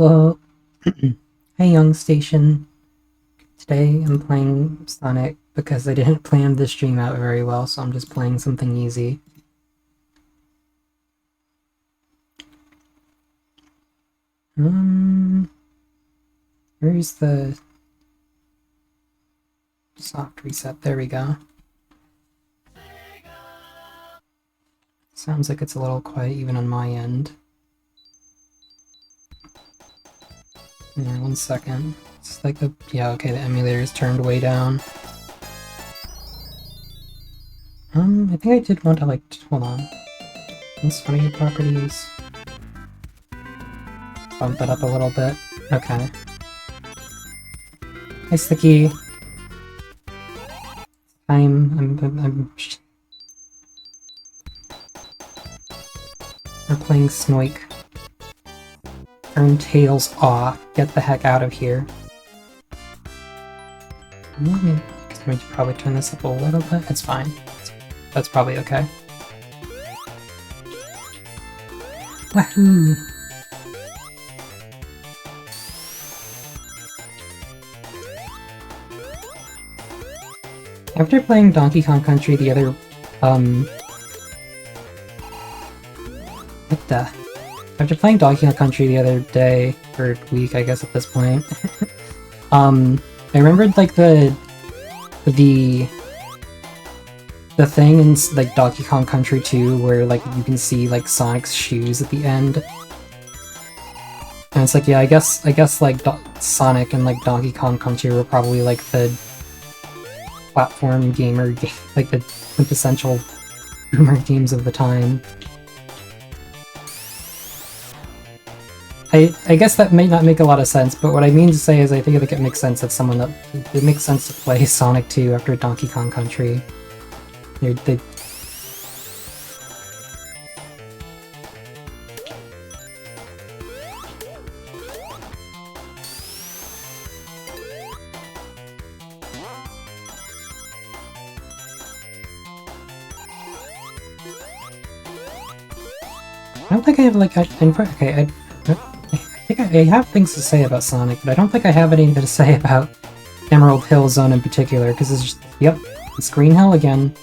Hello. Hey, Young Station. Today I'm playing Sonic because I didn't plan the stream out very well, so I'm just playing something easy. Where's the soft reset? There we go. Sounds like it's a little quiet even on my end. Yeah, 1 second. It's like the okay, the emulator is turned way down. I think I did want to hold on. Installing properties. Bump it up a little bit. Okay. Hi, Sticky. We're playing Snoik. Turn tails off. Get the heck out of here. I'm going to probably turn this up a little bit. It's fine. That's probably okay. Wahoo! After playing Donkey Kong Country the other, After playing Donkey Kong Country the other day, or week, I guess at this point, I remembered, like, the thing in, like, Donkey Kong Country 2 where, like, you can see, like, Sonic's shoes at the end. And it's like, yeah, I guess, like, Sonic and, like, Donkey Kong Country were probably, like, the platform gamer game, like, the quintessential boomer games of the time. I guess that may not make a lot of sense, but what I mean to say is I think it makes sense that it makes sense to play Sonic 2 after Donkey Kong Country. I don't think I have, like, okay, I have things to say about Sonic, but I don't think I have anything to say about Emerald Hill Zone in particular, because it's just, yep, it's Green Hill again.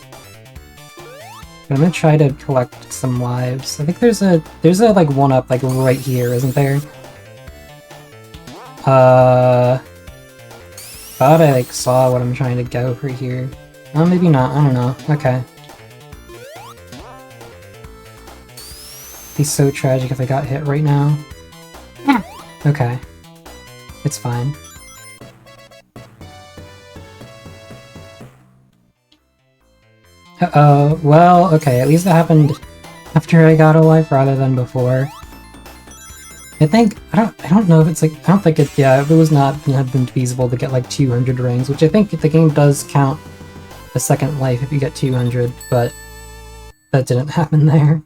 But I'm gonna try to collect some lives. I think there's a like, one-up, like, right here, isn't there? Thought I, like, saw what I'm trying to get over here. Oh, maybe not, I don't know. Okay. It'd be so tragic if I got hit right now. Okay. It's fine. Uh-oh. Well, okay, at least it happened after I got a life rather than before. I don't know if it's like, I don't think it, yeah, it was not had been feasible to get like 200 rings, which I think the game does count a second life if you get 200, but that didn't happen there.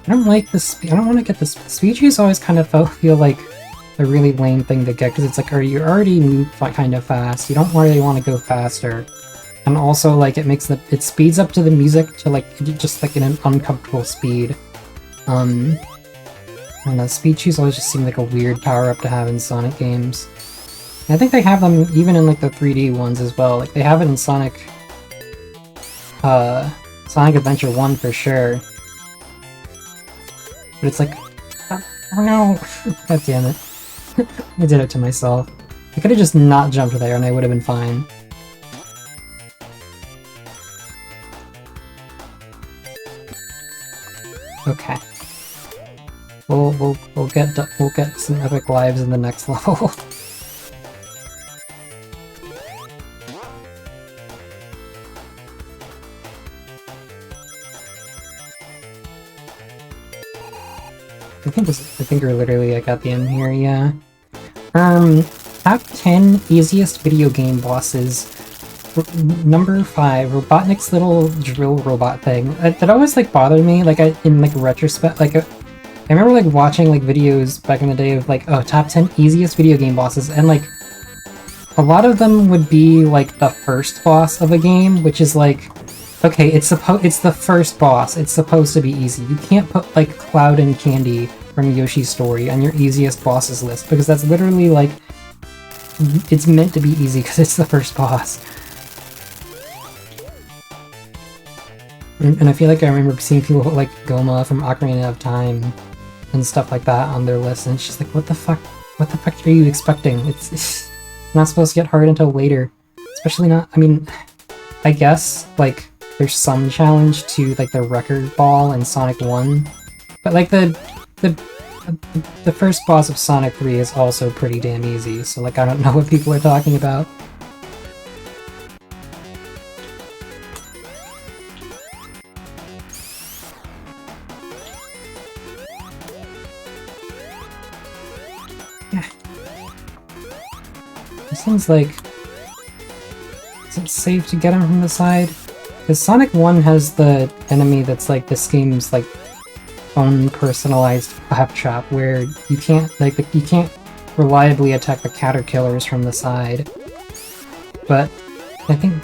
I don't like this. I don't want to get this. Speed trees always kind of feel like a really lame thing to get, because it's like, you already move kind of fast. You don't really want to go faster, and also, like, it speeds up to the music to, like, just like in an uncomfortable speed. And the speed trees always just seem like a weird power up to have in Sonic games. And I think they have them even in, like, the 3D ones as well. Like, they have it in Sonic Adventure 1 for sure. But it's like, oh no! God damn it. I did it to myself. I could've just not jumped there and I would've been fine. Okay. We'll get some epic lives in the next level. I think we're literally like at the end here, yeah. Top 10 easiest video game bosses. Number 5, Robotnik's little drill robot thing. That always, like, bothered me, like, in, like, retrospect, like, I remember, like, watching, like, videos back in the day of, like, oh, top 10 easiest video game bosses, and, like, a lot of them would be like the first boss of a game, which is like, okay, it's the first boss. It's supposed to be easy. You can't put like Cloud and Candy from Yoshi's Story on your easiest bosses list because that's literally like, it's meant to be easy because it's the first boss. And I feel like I remember seeing people put like Goma from Ocarina of Time and stuff like that on their list, and it's just like, what the fuck? What the fuck are you expecting? It's not supposed to get hard until later. Especially not, I mean, I guess, like, there's some challenge to, like, the record ball in Sonic 1, but, like, the first boss of Sonic 3 is also pretty damn easy, so, like, I don't know what people are talking about. Seems like, is it safe to get him from the side? Because Sonic 1 has the enemy that's like this game's like own personalized claptrap where you can't you can't reliably attack the caterpillars from the side. But I think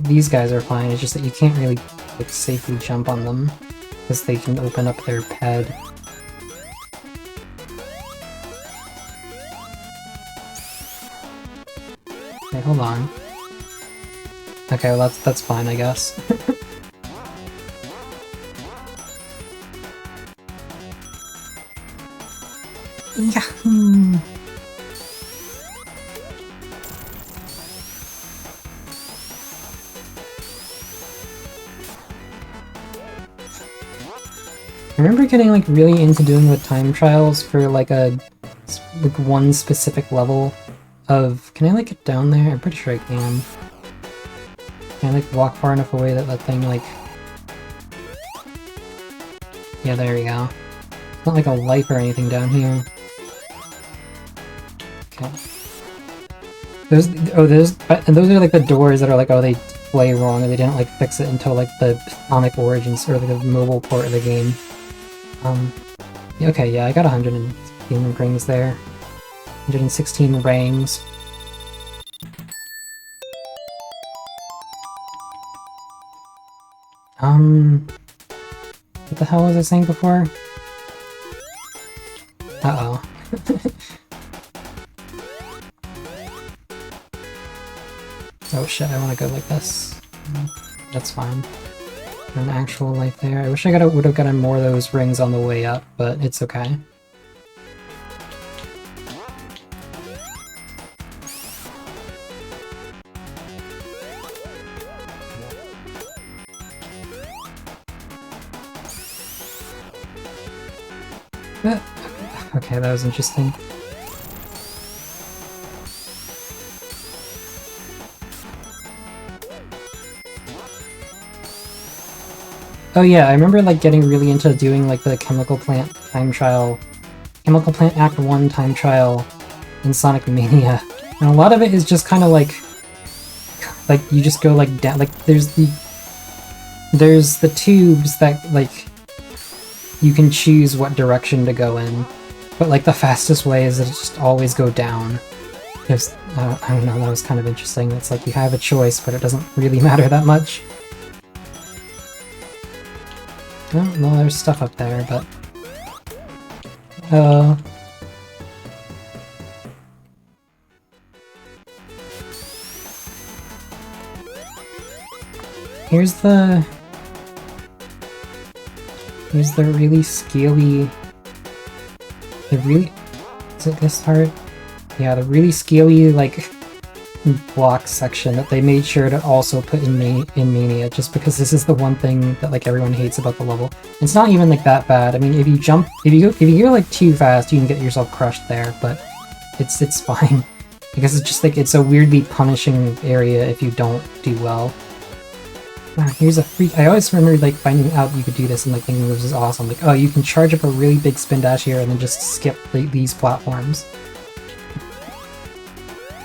these guys are fine. It's just that you can't really like safely jump on them because they can open up their ped. Okay, hold on. Okay, well that's fine, I guess. Yahoo! I remember getting like really into doing the time trials for like one specific level of, can I like get down there? I'm pretty sure I can. Can I like walk far enough away that that thing like... Yeah, there we go. It's not like a life or anything down here. Okay. And those are like the doors that are like, oh, they play wrong, and they didn't like fix it until like the Sonic Origins, or like the mobile port of the game. Okay, yeah, I got 116 rings there. 116 rings. What the hell was I saying before? Uh-oh. Oh shit, I wanna go like this. That's fine. An actual life there. I wish I would have gotten more of those rings on the way up, but it's okay. Okay, that was interesting. Oh yeah, I remember like getting really into doing like the Chemical Plant time trial, Chemical Plant Act 1 time trial in Sonic Mania. And a lot of it is just kind of like you just go like down, like there's the tubes that like you can choose what direction to go in, but like the fastest way is to just always go down. Because, I don't know, that was kind of interesting. It's like you have a choice, but it doesn't really matter that much. Oh, no, there's stuff up there, but... Here's the really scaly... Is it this part? Yeah, the really scaly, like, block section that they made sure to also put in Mania, just because this is the one thing that, like, everyone hates about the level. It's not even, like, that bad. I mean, if you go, like, too fast, you can get yourself crushed there, but it's fine. Because it's just, like, it's a weirdly punishing area if you don't do well. Here's a freak. I always remember like finding out you could do this and like thinking this is awesome. Like, oh, you can charge up a really big spin dash here and then just skip these platforms.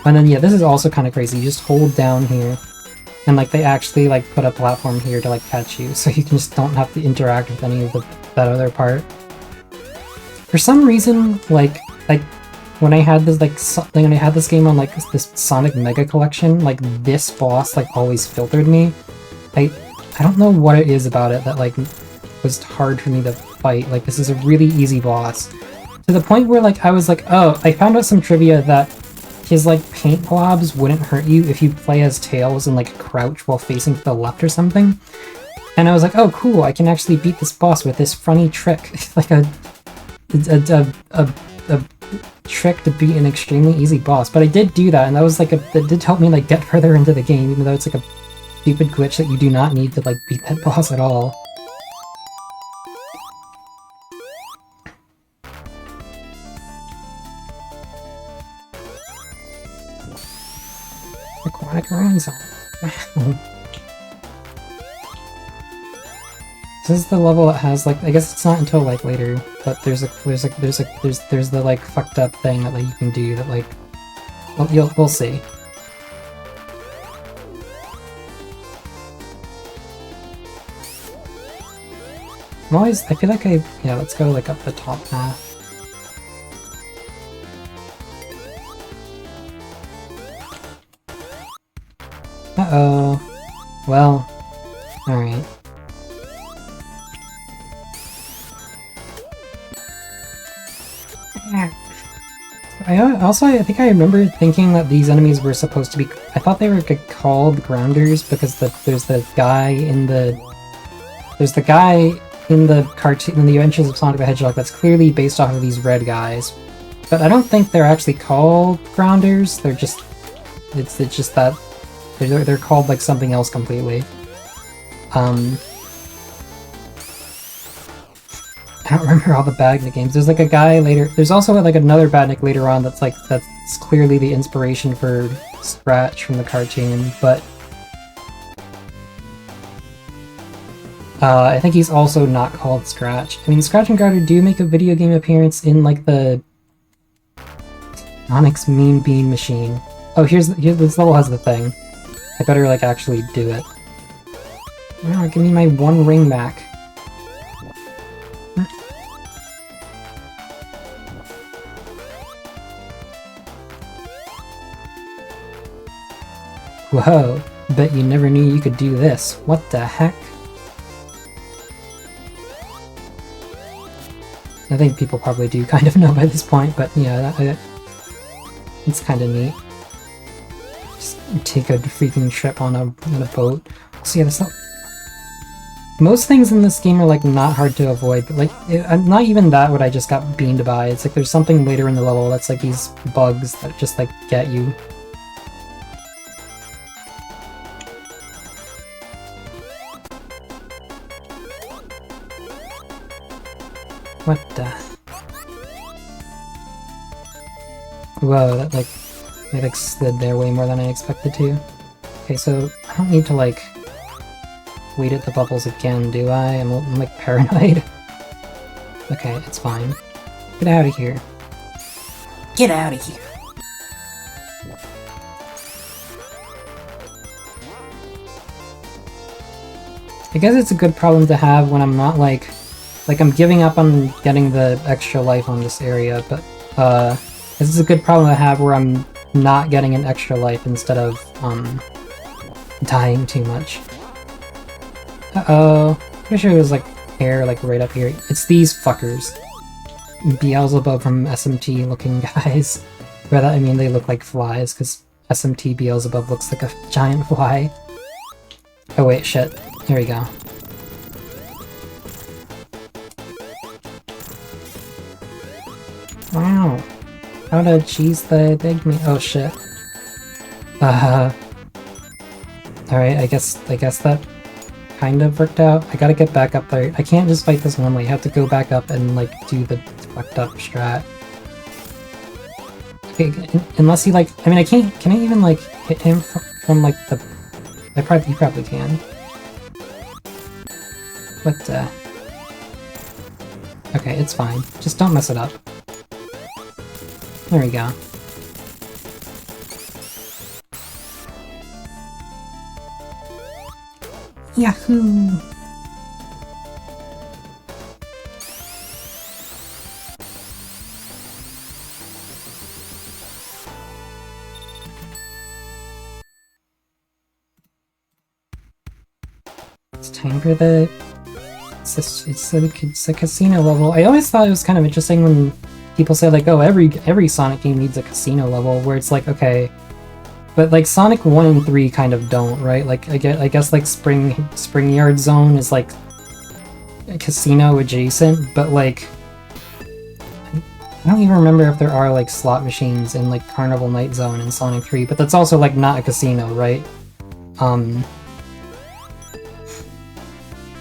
And then yeah, this is also kind of crazy. You just hold down here, and like they actually like put a platform here to like catch you, so you can just don't have to interact with any of that other part. For some reason, like when I had this when I had this game on like this Sonic Mega Collection, like this boss like always filtered me. I don't know what it is about it that like was hard for me to fight. Like this is a really easy boss. To the point where like I was like, oh, I found out some trivia that his like paint blobs wouldn't hurt you if you play as Tails and like crouch while facing to the left or something. And I was like, oh cool, I can actually beat this boss with this funny trick. Like a trick to beat an extremely easy boss. But I did do that, and that was like that did help me like get further into the game, even though it's like a stupid glitch that you do not need to like beat that boss at all. Aquatic Ruin Zone. This is the level that has like, I guess it's not until like later, but there's the like fucked up thing that like you can do that like, well, we'll see. I feel like yeah, let's go like up the top path. Uh-oh. Well, alright. I think I remember thinking that these enemies were supposed to be... I thought they were called grounders because there's the guy in the... There's the guy in the cartoon, in the Adventures of Sonic the Hedgehog that's clearly based off of these red guys. But I don't think they're actually called grounders, they're just... It's just that... They're called like something else completely. I don't remember all the Badnik games. There's like a guy later. There's also like another Badnik later on that's clearly the inspiration for Scratch from the cartoon, but I think he's also not called Scratch. I mean, Scratch and Garter do make a video game appearance in like the Onyx Mean Bean Machine. Oh, here's this level has the thing. I better like actually do it. Oh, give me my one ring back. Whoa, bet you never knew you could do this. What the heck? I think people probably do kind of know by this point, but yeah, it's kind of neat. Just take a freaking trip on a boat. So yeah, most things in this game are like not hard to avoid, but like not even that what I just got beamed by. It's like there's something later in the level that's like these bugs that just like get you. What the? Whoa, that like slid there way more than I expected to. Okay, so I don't need to like wait at the bubbles again, do I? I'm like paranoid. Okay, it's fine. Get out of here. Get out of here. I guess it's a good problem to have when I'm not like I'm giving up on getting the extra life on this area, but this is a good problem to have where I'm not getting an extra life instead of dying too much. Uh-oh. Pretty sure it was like air like right up here. It's these fuckers. Beelzebub from SMT looking guys. By that I mean they look like flies, because SMT Beelzebub looks like a giant fly. Oh wait, shit. Here we go. Wow. How to cheese the big meat? Oh shit. Alright, I guess that kind of worked out. I gotta get back up there. I can't just fight this one way. I have to go back up and like do the fucked up strat. Okay, unless he like, I mean I can't, can I even like hit him from like the, you probably can. What the? Okay, it's fine. Just don't mess it up. There we go. Yahoo! It's time for the... It's a casino level. I always thought it was kind of interesting when people say like, oh, every Sonic game needs a casino level, where it's like, okay, but like Sonic 1 and 3 kind of don't, right? Like I guess like Spring Yard Zone is like a casino adjacent, but like I don't even remember if there are like slot machines in like Carnival Night Zone in Sonic 3, but that's also like not a casino, right?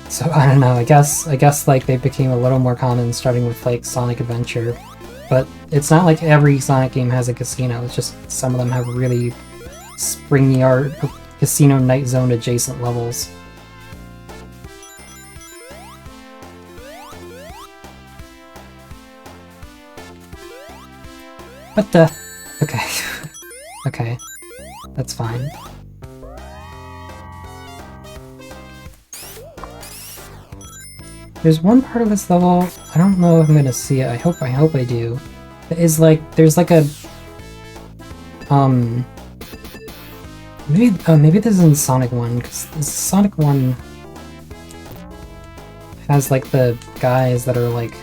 So I don't know, I guess like they became a little more common starting with like Sonic Adventure. But it's not like every Sonic game has a casino, it's just some of them have really Spring Yard or Casino Night Zone adjacent levels. What the? Okay. Okay. That's fine. There's one part of this level, I don't know if I'm gonna see it, I hope I do. It is like, there's like a... Maybe this is in Sonic 1, because Sonic 1 has like the guys that are like...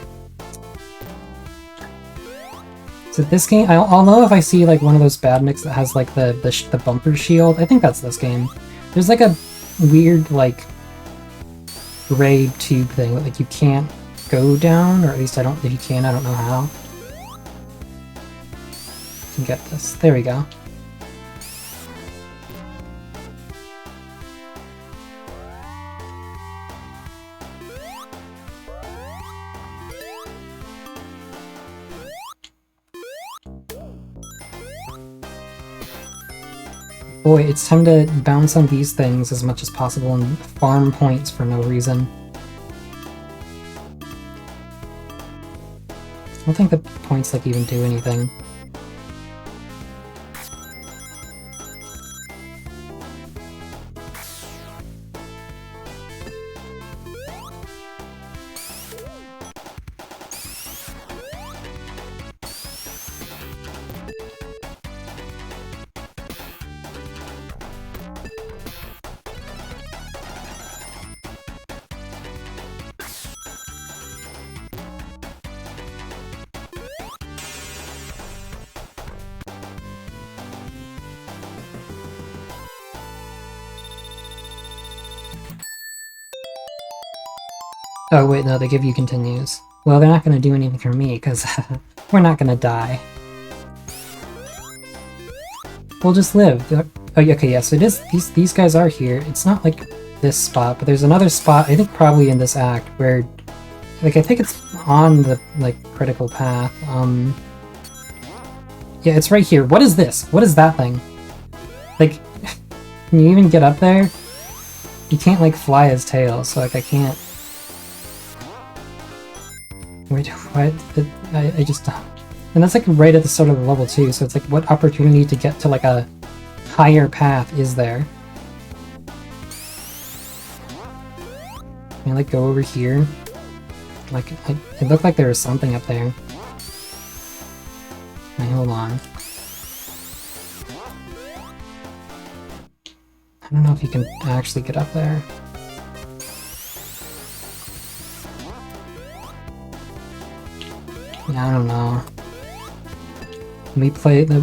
Is it this game? I'll know if I see like one of those badniks that has like the bumper shield. I think that's this game. There's like a weird like gray tube thing that like you can't go down, or at least if you can, I don't know how. I can get this. There we go. Boy, it's time to bounce on these things as much as possible and farm points for no reason. I don't think the points like even do anything. Oh wait, no, they give you continues. Well, they're not gonna do anything for me, because we're not gonna die. We'll just live. Oh, okay, yeah, so it is, these guys are here. It's not like this spot, but there's another spot, I think probably in this act, where, like, I think it's on the, like, critical path. Yeah, it's right here. What is this? What is that thing? Like, can you even get up there? You can't, like, fly his tail, so, like, I can't... Wait, what? I just... And that's like right at the start of the level too, so it's like what opportunity to get to like a higher path is there? Can I like go over here? Like, it looked like there was something up there. Wait, hold on. I don't know if you can actually get up there. Yeah, I don't know. Let me play the,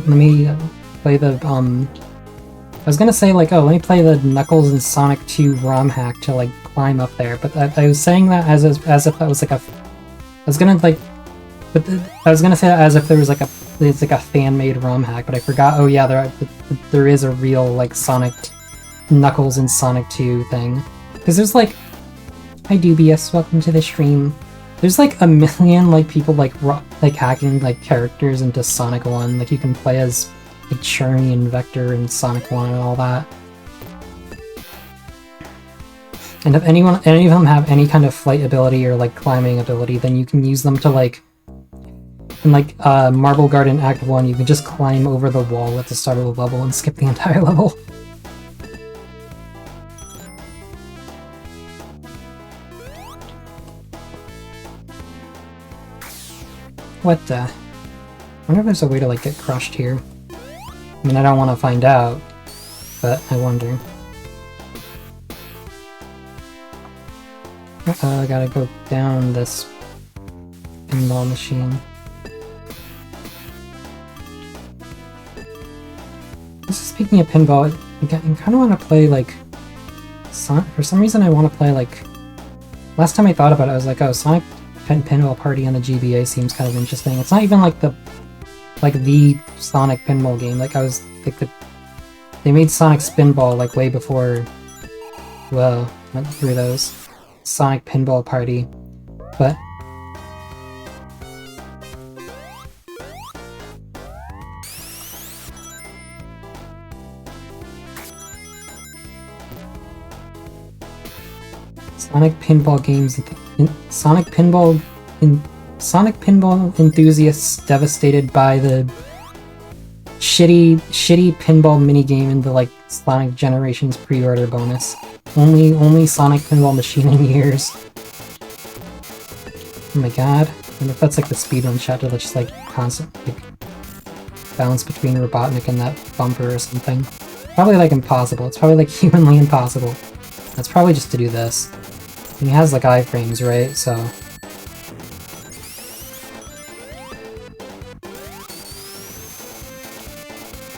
I was gonna say like, oh, let me play the Knuckles and Sonic 2 ROM hack to like climb up there, but I was saying that as if that was like a, I was gonna like, but I was gonna say that as if there was like it's like a fan-made ROM hack, but I forgot, oh yeah, there is a real like Sonic, Knuckles and Sonic 2 thing. Because there's like, hi Dubious, welcome to the stream. There's like a million like people like hacking like characters into Sonic 1. Like you can play as like Churny and Vector in Sonic 1 and all that. And if any of them have any kind of flight ability or like climbing ability, then you can use them to like in like Marble Garden Act 1, you can just climb over the wall at the start of the level and skip the entire level. What the? I wonder if there's a way to like get crushed here. I mean, I don't want to find out, but I wonder. I gotta go down this pinball machine. Speaking of pinball, I kind of want to play, like, for some reason I want to play, like, last time I thought about it, I was like, oh, Sonic Pinball Party on the GBA seems kind of interesting. It's not even, like, the Sonic pinball game. Like, I was, like, they made Sonic Spinball, like, way before, well, went through those. Sonic Pinball Party. But Sonic Pinball games, Sonic Pinball enthusiasts devastated by the shitty pinball minigame in the, like, Sonic Generations pre-order bonus. Only Sonic Pinball machining years. Oh my god. And if that's like the speedrun chat to just like constantly like, bounce between Robotnik and that bumper or something. Probably like impossible. It's probably like humanly impossible. That's probably just to do this. And he has like iframes, right? So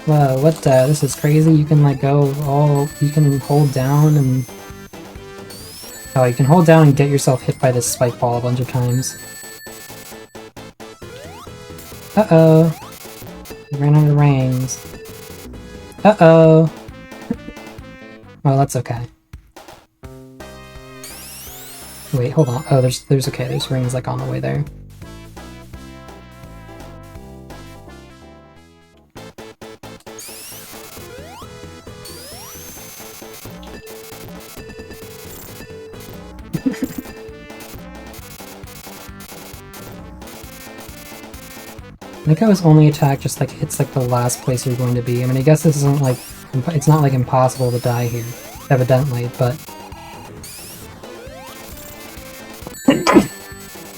whoa, what the? This is crazy. You can like go you can hold down and... Oh, you can hold down and get yourself hit by this spike ball a bunch of times. Uh-oh. Ran out of rings. Uh-oh. Well, that's okay. Wait, hold on. Oh, there's okay, there's rings like on the way there. I think his only attack just like hits like the last place you're going to be. I mean, I guess this isn't like it's not like impossible to die here, evidently, but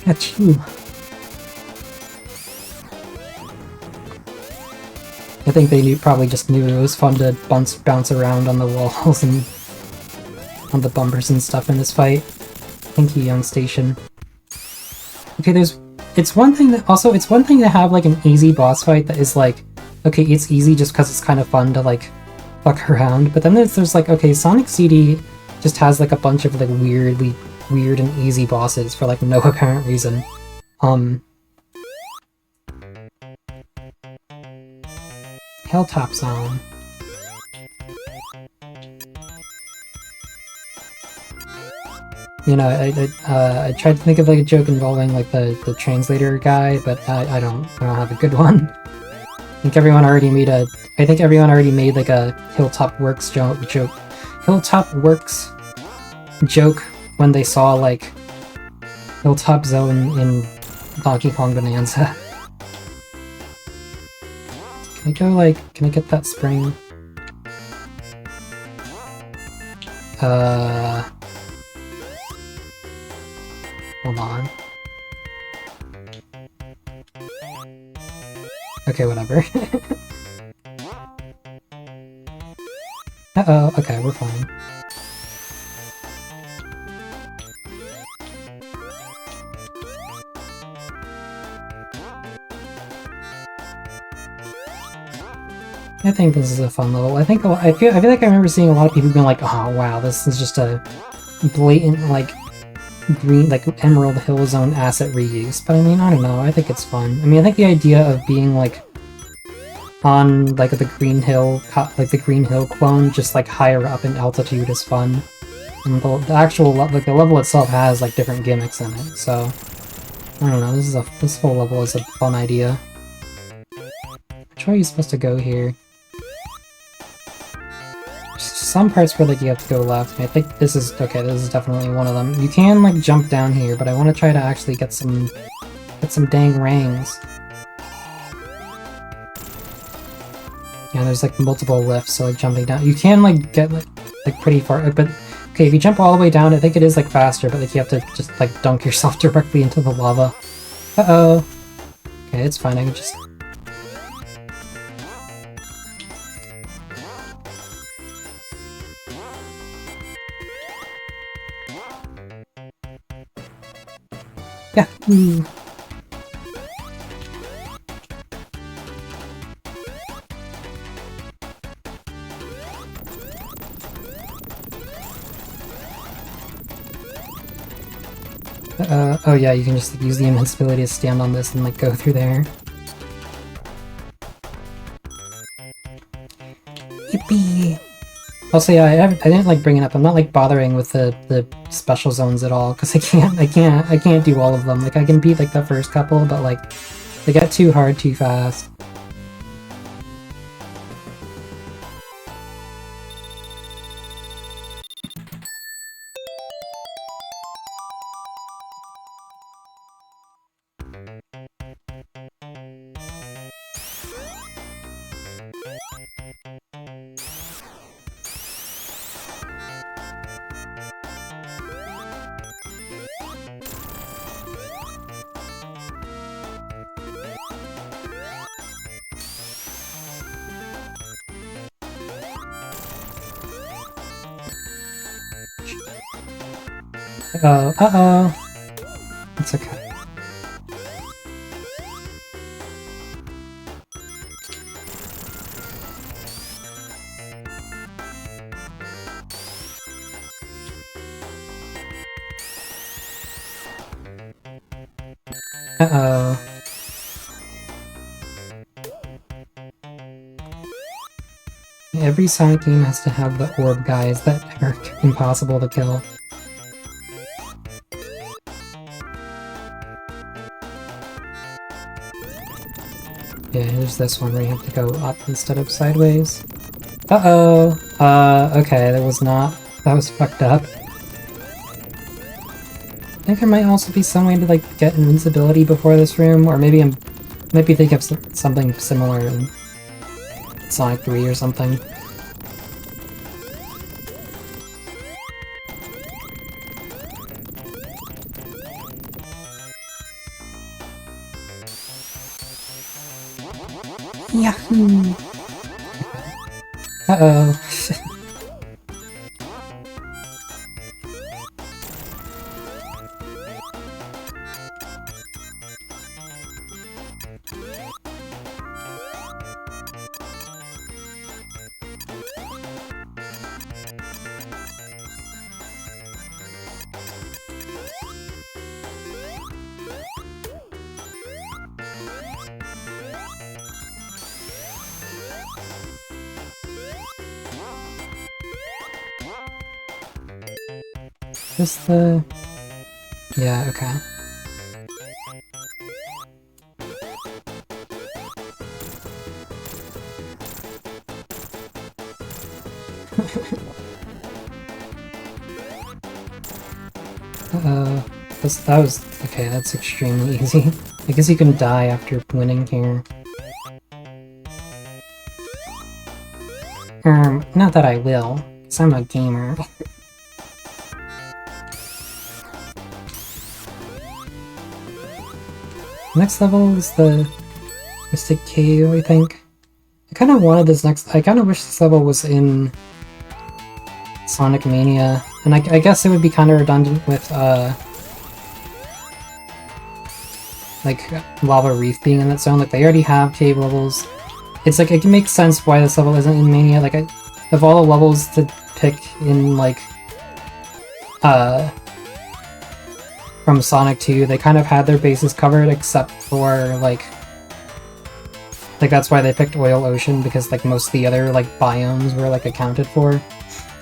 achoo. I think they probably just knew it was fun to bounce around on the walls and on the bumpers and stuff in this fight. Thank you, Young Station. Okay, it's one thing to have like an easy boss fight that is like, okay, it's easy just because it's kind of fun to like fuck around, but then there's like, okay, Sonic CD just has like a bunch of like weird and easy bosses for like no apparent reason. Hilltop Zone. You know, I tried to think of like a joke involving like the translator guy, but I don't have a good one. I think everyone already made like a Hilltop Works joke. Hilltop Works joke when they saw like Hilltop Zone in Donkey Kong Bonanza. Can I get that spring? Hold on. Okay, whatever. Uh-oh, okay, we're fine. I think this is a fun level. I feel like I remember seeing a lot of people being like, oh wow, this is just a blatant like green, like Emerald Hill Zone asset reuse. But I mean, I don't know, I think it's fun. I mean, I think the idea of being like on like the Green Hill clone, just like higher up in altitude is fun. And the actual like the level itself has like different gimmicks in it, so I don't know. This whole level is a fun idea. Which way are you supposed to go here? Some parts where like you have to go left. I think this is okay. This is definitely one of them. You can like jump down here, but I want to try to actually get some dang rings. Yeah, there's like multiple lifts, so like jumping down, you can like get like pretty far. But okay, if you jump all the way down, I think it is like faster, but like you have to just like dunk yourself directly into the lava. Uh-oh. Okay, it's fine. I can just. Yeah. Oh yeah, you can just use the invincibility to stand on this and like go through there. Yippee! Also, yeah, I didn't like bring it up. I'm not like bothering with the special zones at all because I can't do all of them. Like I can beat like the first couple, but like they get too hard too fast. Uh-oh. It's okay. Uh-oh. Every Sonic game has to have the orb guys that are impossible to kill. Yeah, here's this one where you have to go up instead of sideways. Uh-oh! Okay, that was fucked up. I think there might also be some way to, like, get invincibility before this room, or maybe I'm thinking of something similar in Sonic 3 or something. Yahoo! Uh-oh. Just the... Yeah, okay. Uh-oh. That was... Okay, that's extremely easy. I guess you can die after winning here. Not that I will, because I'm a gamer. Next level is the Mystic Cave, I think. I kind of wanted this next... I kind of wish this level was in Sonic Mania, and I guess it would be kind of redundant with, like, Lava Reef being in that zone. Like, they already have cave levels. It's like, it makes sense why this level isn't in Mania. Like, of all the levels to pick in, like, from Sonic 2, they kind of had their bases covered except for, like, that's why they picked Oil Ocean, because, like, most of the other, like, biomes were, like, accounted for.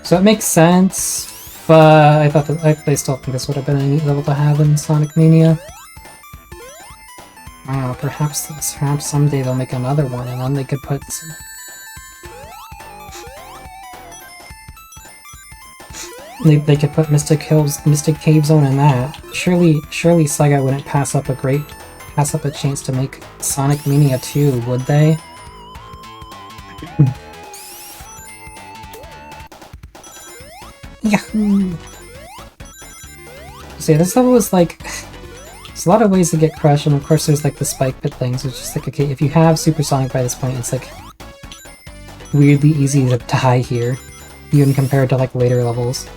So it makes sense, but I thought that I still think this would have been a neat level to have in Sonic Mania. I don't know, perhaps someday they'll make another one, and then they could put some... They could put Mystic Cave Zone in that. Surely Sega wouldn't pass up a chance to make Sonic Mania 2, would they? Yahoo! So yeah, this level is like... There's a lot of ways to get crushed, and of course there's like the spike pit things, which is just like, okay, if you have Supersonic by this point, it's like weirdly easy to die here, even compared to like later levels.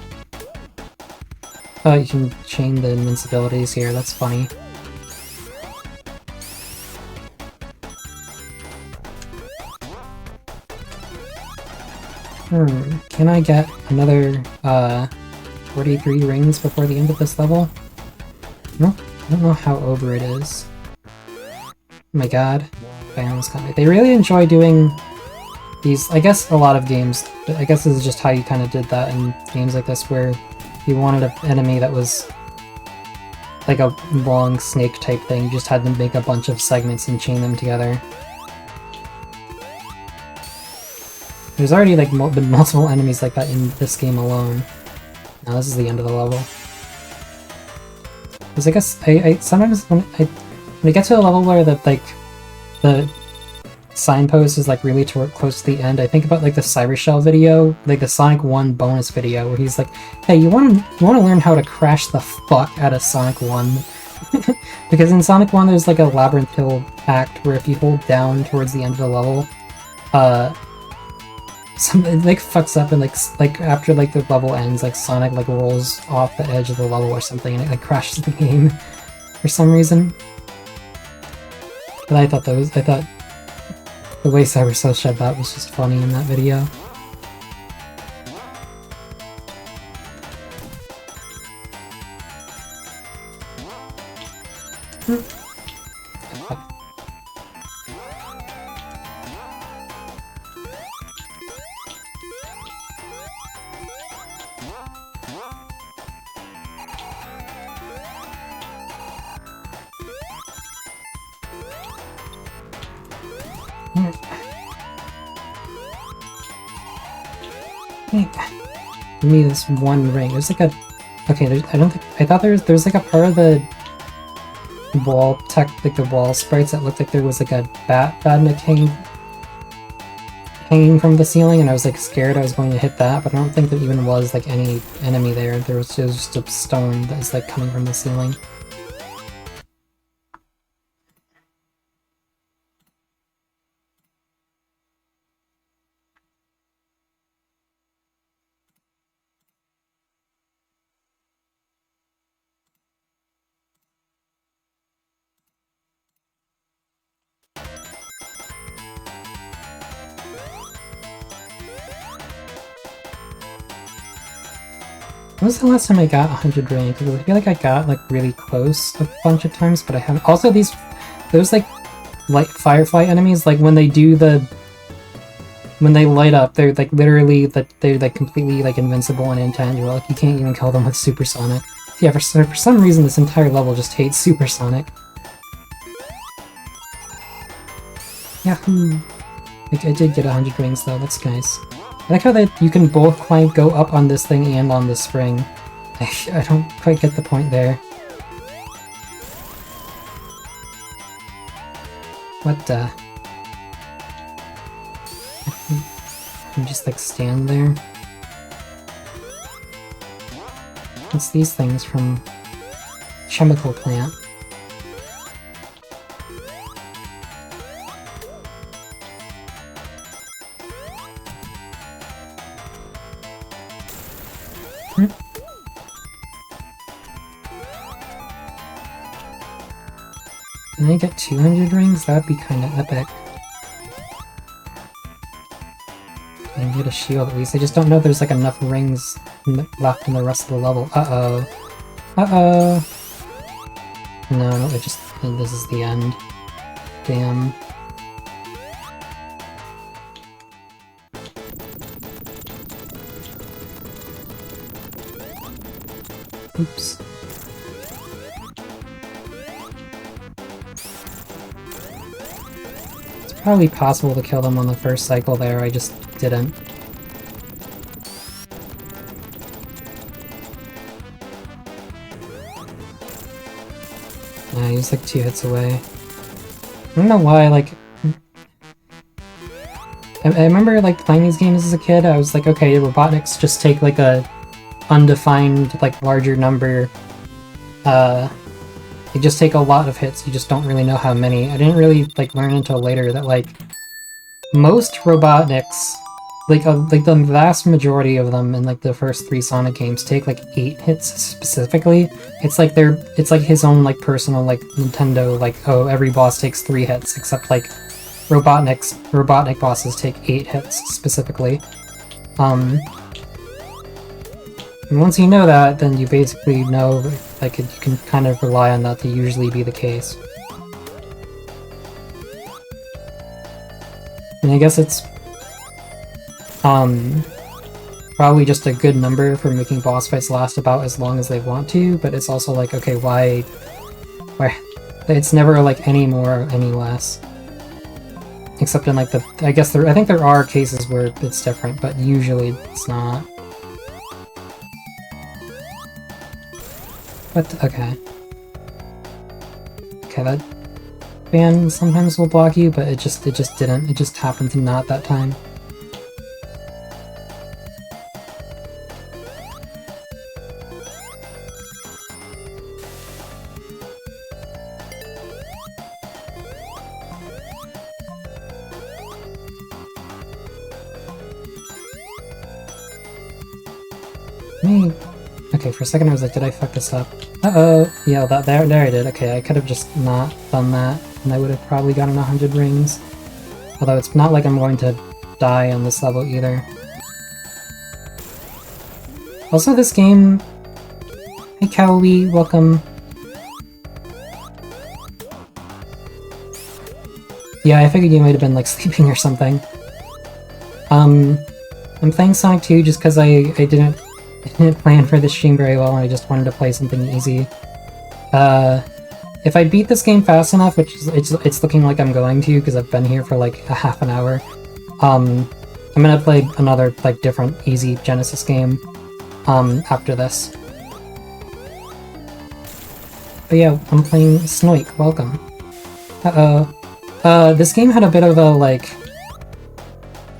Oh, you can chain the invincibilities here, that's funny. Can I get another 43 rings before the end of this level? No, I don't know how over it is. Oh my god, I almost got it. They really enjoy doing these, I guess a lot of games, I guess this is just how you kind of did that in games like this, where you wanted an enemy that was like a long snake type thing, you just had to make a bunch of segments and chain them together. There's already like been multiple enemies like that in this game alone. Now this is the end of the level. Because I guess I sometimes when I get to a level where the signpost is like really close to the end, I think about like the Cyber Shell video, like the Sonic 1 bonus video, where he's like, "Hey, you want to learn how to crash the fuck out of Sonic 1?" Because in Sonic 1 there's like a Labyrinth Hill act where if you hold down towards the end of the level, it like fucks up and like after like the level ends, like Sonic like rolls off the edge of the level or something and it like crashes the game for some reason. But I thought the way Cybercell said that was just funny in that video. Give me this one ring. There's like a... Okay, I thought there's like a part of the wall like the wall sprites that looked like there was like a badnik hanging from the ceiling, and I was like scared I was going to hit that, but I don't think there even was like any enemy there. There was just a stone that is like coming from the ceiling. When was the last time I got 100 rings? Because I feel like I got like really close a bunch of times, but I haven't. Also, those like firefly enemies, like when they light up, they're like literally they're like completely like invincible and intangible. Like you can't even kill them with Supersonic. Yeah, for some reason this entire level just hates Supersonic. Yahoo! Like, I did get 100 rings though. That's nice. I like how you can both go up on this thing and on the spring. I don't quite get the point there. What the? I can just like stand there. What's these things from Chemical Plant? Can I get 200 rings? That'd be kinda epic. And get a shield at least. I just don't know if there's like enough rings left in the rest of the level. Uh-oh. Uh-oh. No, this is the end. Damn. Oops. It's probably possible to kill them on the first cycle there, I just didn't. Yeah, he was like 2 hits away. I don't know why, like... I remember like playing these games as a kid, I was like, okay, Robotniks just take like a undefined, like larger number. They just take a lot of hits, you just don't really know how many. I didn't really like learn until later that like most Robotniks like the vast majority of them in like the first 3 Sonic games take like 8 hits specifically. It's like his own like personal like Nintendo like, oh, every boss takes 3 hits, except like Robotnik bosses take 8 hits specifically. And once you know that, then you basically know like you can kind of rely on that to usually be the case. And I guess it's probably just a good number for making boss fights last about as long as they want to, but it's also like, okay, why it's never like any more or any less. Except in like the, I think there are cases where it's different, but usually it's not. But, okay. Okay, that fan sometimes will block you, but it just didn't. It just happened to not that time. Okay, for a second I was like, did I fuck this up? Uh-oh! Yeah, there I did. Okay, I could have just not done that, and I would have probably gotten 100 rings. Although it's not like I'm going to die on this level either. Also, this game... Hey, Cowley, welcome. Yeah, I figured you might have been, like, sleeping or something. I'm playing Sonic 2 just because I didn't plan for this stream very well, and I just wanted to play something easy. If I beat this game fast enough, which it's looking like I'm going to, because I've been here for like a half an hour, I'm gonna play another like different easy Genesis game after this. But yeah, I'm playing Snoik. Welcome. This game had a bit of a like,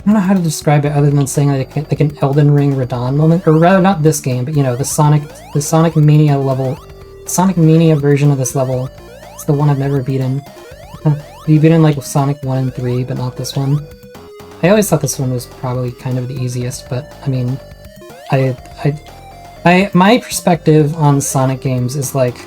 I don't know how to describe it other than saying like an Elden Ring Radon moment, or rather not this game, but you know, the Sonic Mania level, Sonic Mania version of this level. It's the one I've never beaten. You've beaten like Sonic 1 and 3, but not this one. I always thought this one was probably kind of the easiest, but I mean, my perspective on Sonic games is like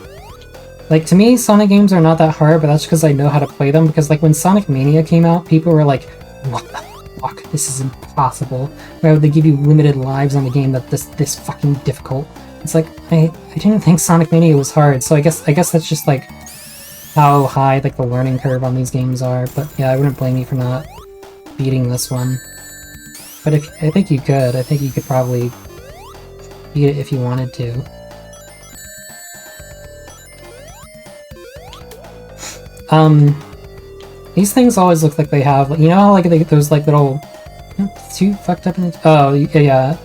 to me, Sonic games are not that hard, but that's because I know how to play them, because like when Sonic Mania came out, people were like, what the fuck, this is impossible. Why would they give you limited lives on a game that this fucking difficult? It's like, I didn't think Sonic Mania was hard, so I guess that's just like how high like the learning curve on these games are, but yeah, I wouldn't blame you for not beating this one. But I think you could probably beat it if you wanted to. These things always look like they have, you know how like those like little, too fucked up in it? Oh, yeah.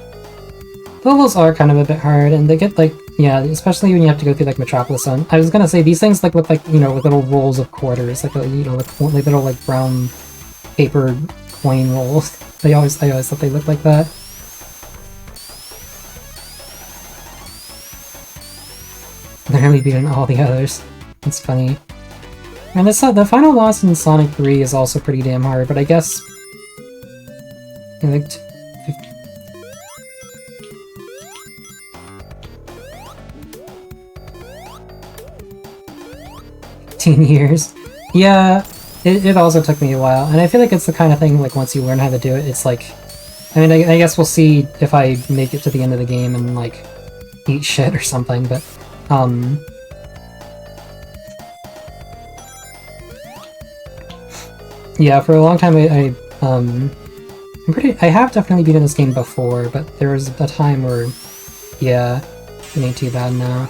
The levels are kind of a bit hard, and they get like, yeah, especially when you have to go through like Metropolis Zone. I was gonna say, these things like look like, you know, like little rolls of quarters, like, you know, like little like brown paper coin rolls. I always thought they looked like that. Literally beating all the others. It's funny. And the final boss in Sonic 3 is also pretty damn hard, but I guess... You know, like 15 years. Yeah, it also took me a while, and I feel like it's the kind of thing, like, once you learn how to do it, it's like... I mean, I guess we'll see if I make it to the end of the game and, like, eat shit or something, but, yeah, for a long time I have definitely beaten this game before, but there was a time where, yeah, it ain't too bad now.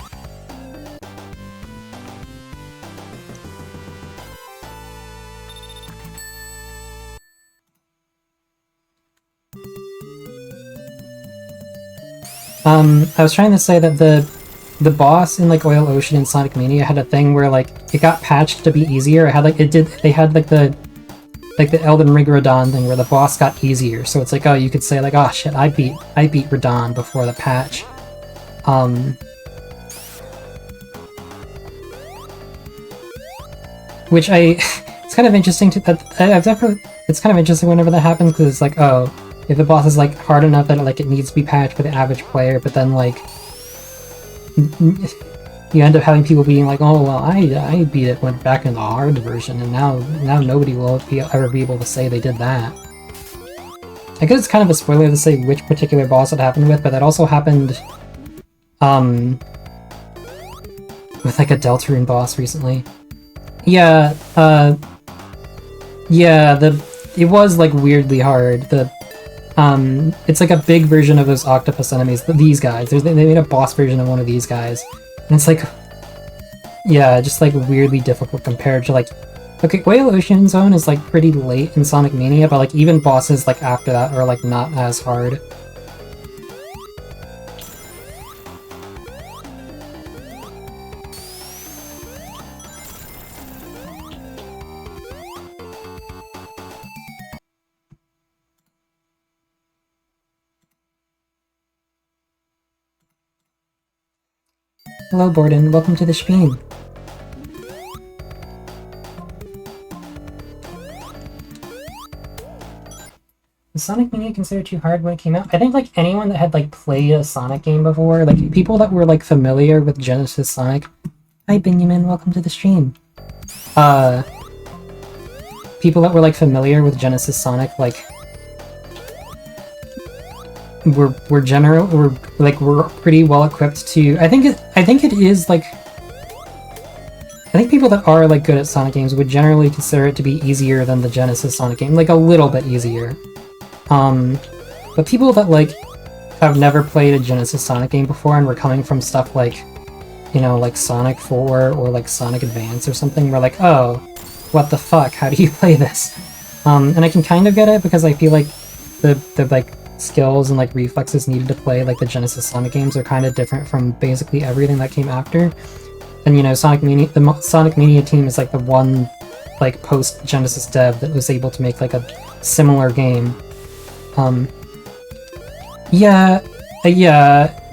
I was trying to say that the boss in like Oil Ocean and Sonic Mania had a thing where like it got patched to be easier. It had like they had like the Elden Ring Radon thing where the boss got easier. So it's like, oh, you could say like, oh shit, I beat Radon before the patch. Which it's kind of interesting it's kind of interesting whenever that happens, because it's like, oh, if the boss is like hard enough that like it needs to be patched for the average player, but then like you end up having people being like, oh well, I beat it went back in the hard version, and now nobody will ever be able to say they did that. I guess it's kind of a spoiler to say which particular boss it happened with, but that also happened with like a Deltarune boss recently. Yeah, it was like weirdly hard. It's like a big version of those octopus enemies. These guys. They made a boss version of one of these guys, and it's like, yeah, just like weirdly difficult compared to like, okay, Whale Ocean Zone is like pretty late in Sonic Mania, but like even bosses like after that are like not as hard. Hello, Borden. Welcome to the stream. Was Sonic Mania considered too hard when it came out? I think like anyone that had like played a Sonic game before, like people that were like familiar with Genesis Sonic. Hi, Benjamin. Welcome to the stream. People that were like familiar with Genesis Sonic, like we're pretty well equipped to. I think it is like. I think people that are like good at Sonic games would generally consider it to be easier than the Genesis Sonic game, like a little bit easier. But people that like have never played a Genesis Sonic game before and were coming from stuff like, you know, like Sonic 4 or like Sonic Advance or something, were like, oh, what the fuck? How do you play this? And I can kind of get it because I feel like the like skills and like reflexes needed to play like the Genesis Sonic games are kind of different from basically everything that came after. And you know, the Sonic Mania team is like the one like post Genesis dev that was able to make like a similar game. The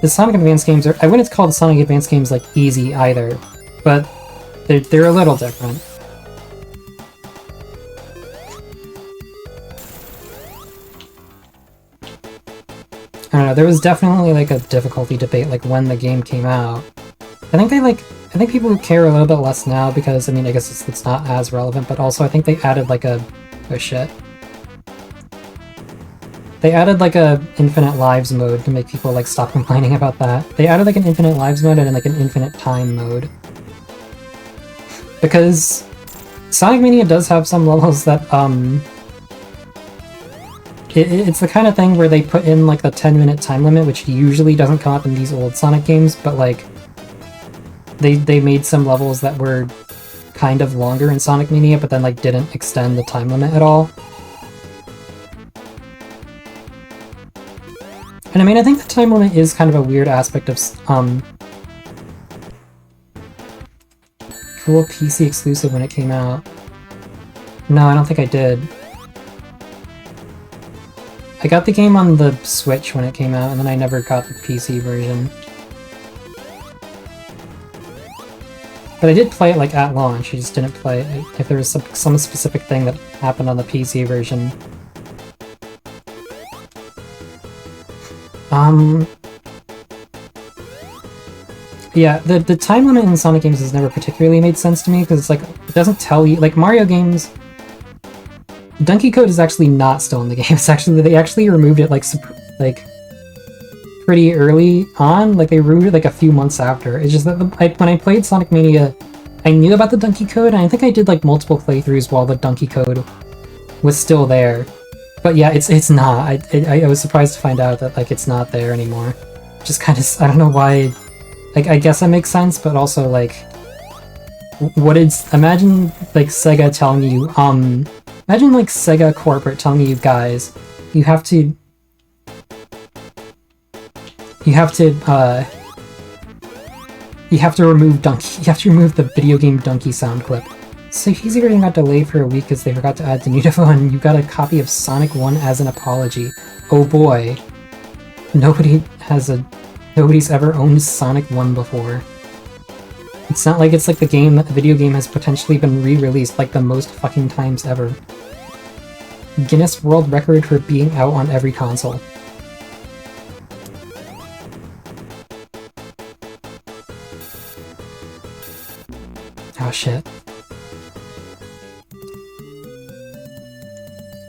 Sonic Advance games are, I wouldn't call the Sonic Advance games like easy either, but they're a little different. I don't know, there was definitely like a difficulty debate like when the game came out. I think people care a little bit less now because, I mean, I guess it's not as relevant, but also I think they added like oh shit. They added like a infinite lives mode to make people like stop complaining about that. They added like an infinite lives mode and like an infinite time mode. Because Sonic Mania does have some levels that, it's the kind of thing where they put in like the 10-minute time limit, which usually doesn't come up in these old Sonic games, but like they made some levels that were kind of longer in Sonic Mania, but then like didn't extend the time limit at all. And I mean, I think the time limit is kind of a weird aspect of cool PC exclusive when it came out. No, I don't think I did. I got the game on the Switch when it came out, and then I never got the PC version. But I did play it like at launch, I just didn't play it if there was some specific thing that happened on the PC version. Yeah, the time limit in Sonic games has never particularly made sense to me, because it's like, it doesn't tell you, like Mario games, Donkey Code is actually not still in the game. It's actually, they actually removed it like pretty early on, like they removed it like a few months after. It's just that when I played Sonic Mania, I knew about the Donkey Code, and I think I did like multiple playthroughs while the Donkey Code was still there. But yeah, it's not. I was surprised to find out that like it's not there anymore. Just kind of, I don't know why. Like, I guess that makes sense, but also like, imagine like Sega telling you, imagine like Sega corporate telling you guys, you have to remove the video game Donkey sound clip. So Easy Version got delayed for a week because they forgot to add Denudifo, and you got a copy of Sonic 1 as an apology. Oh boy. Nobody's ever owned Sonic 1 before. It's not like it's like the video game has potentially been re-released like the most fucking times ever. Guinness World Record for being out on every console. Oh shit.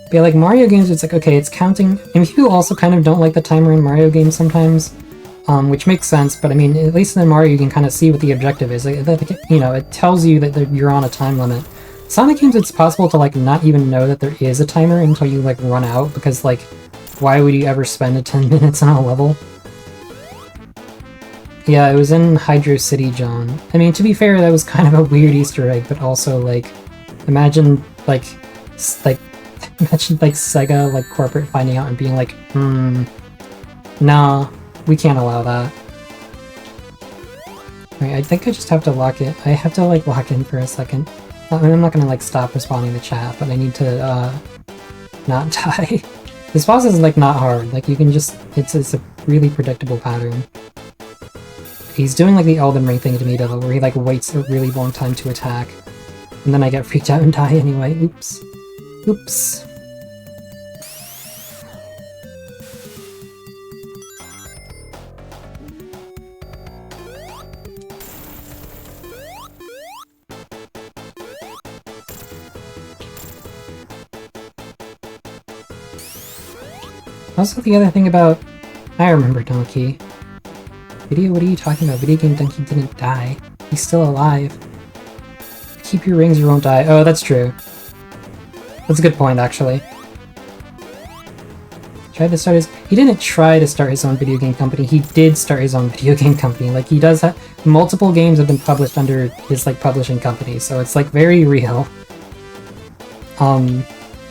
But yeah, like Mario games, it's like, okay, it's counting, and people also kind of don't like the timer in Mario games sometimes, which makes sense, but I mean, at least in Mario you can kind of see what the objective is, like, you know, it tells you that you're on a time limit. Sonic games, it's possible to like not even know that there is a timer until you like run out, because like, why would you ever spend 10 minutes on a level? Yeah, it was in Hydro City, John. I mean, to be fair, that was kind of a weird Easter egg, but also like, imagine like Sega, like, corporate finding out and being like, nah, we can't allow that. Alright, I think I just have to lock it. I have to, like, lock in for a second. I mean, I'm not gonna, like, stop responding to chat, but I need to, not die. This boss is, like, not hard. Like, you can just... It's a really predictable pattern. He's doing, like, the Elden Ring thing to me, though, where he, like, waits a really long time to attack. And then I get freaked out and die anyway. Oops. Oops. Also, the other thing about... I remember Donkey. What are you talking about? Video game Donkey didn't die. He's still alive. Keep your rings, you won't die. Oh, that's true. That's a good point, actually. Tried to start his... He didn't try to start his own video game company. He did start his own video game company. Like, he does have... Multiple games have been published under his, like, publishing company, so it's, like, very real.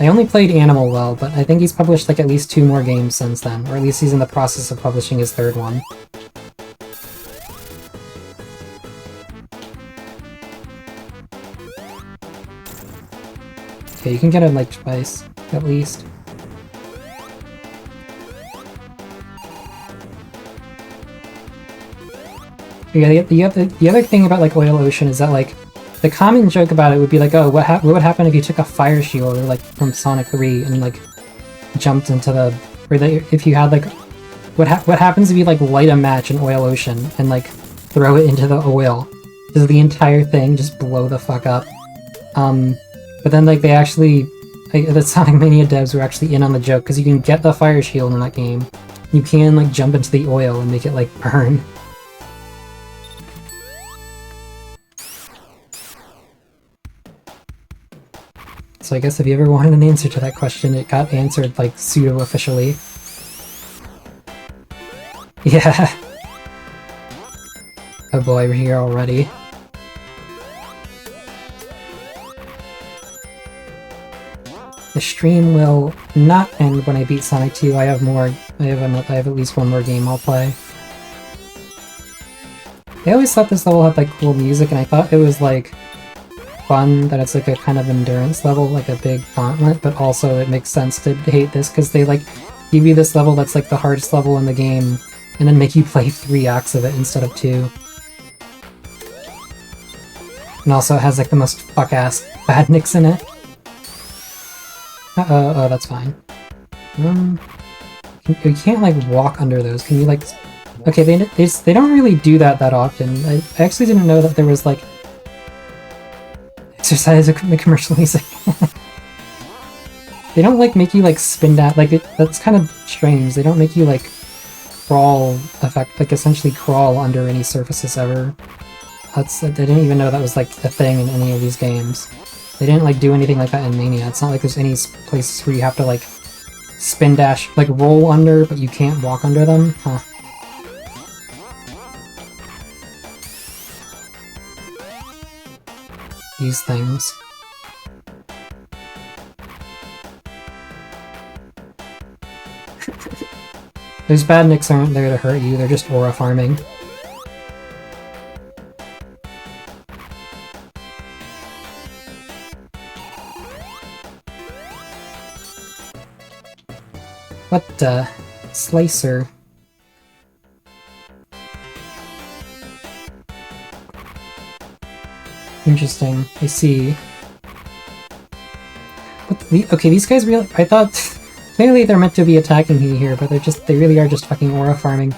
I only played Animal Well, but I think he's published, like, at least 2 more games since then, or at least he's in the process of publishing his 3rd one. Okay, you can get him, like, twice, at least. Yeah, the other thing about, like, Oil Ocean is that, like, the common joke about it would be like, oh, what would happen if you took a fire shield, or, like, from Sonic 3 and, like, jumped into the... Or if you had, like... What happens if you, like, light a match in Oil Ocean and, like, throw it into the oil? Does the entire thing just blow the fuck up? But then, like, they actually... Like, the Sonic Mania devs were actually in on the joke, because you can get the fire shield in that game. You can, like, jump into the oil and make it, like, burn. So I guess if you ever wanted an answer to that question, it got answered, like, pseudo-officially. Yeah. Oh boy, we're here already. The stream will not end when I beat Sonic 2. I have more. I have at least one more game I'll play. I always thought this level had, like, cool music, and I thought it was, like, fun that it's like a kind of endurance level, like a big gauntlet, but also it makes sense to hate this because they like give you this level that's like the hardest level in the game and then make you play 3 acts of it instead of 2. And also it has like the most fuck-ass badniks in it. Uh-oh, oh, that's fine. You can't like walk under those, can you like... Okay, they don't really do that often. I actually didn't know that there was like exercise commercial music. They don't like make you like spin that, like that's kind of strange. They don't make you like crawl like essentially crawl under any surfaces ever. I didn't even know that was like a thing in any of these games. They didn't like do anything like that in Mania. It's not like there's any places where you have to like spin dash, like roll under, but you can't walk under them. Huh. These things. Those badniks aren't there to hurt you, they're just aura farming. What the... Slicer. Interesting, I see. Okay, these guys really... I thought... Clearly they're meant to be attacking me here, but they really are just fucking aura farming.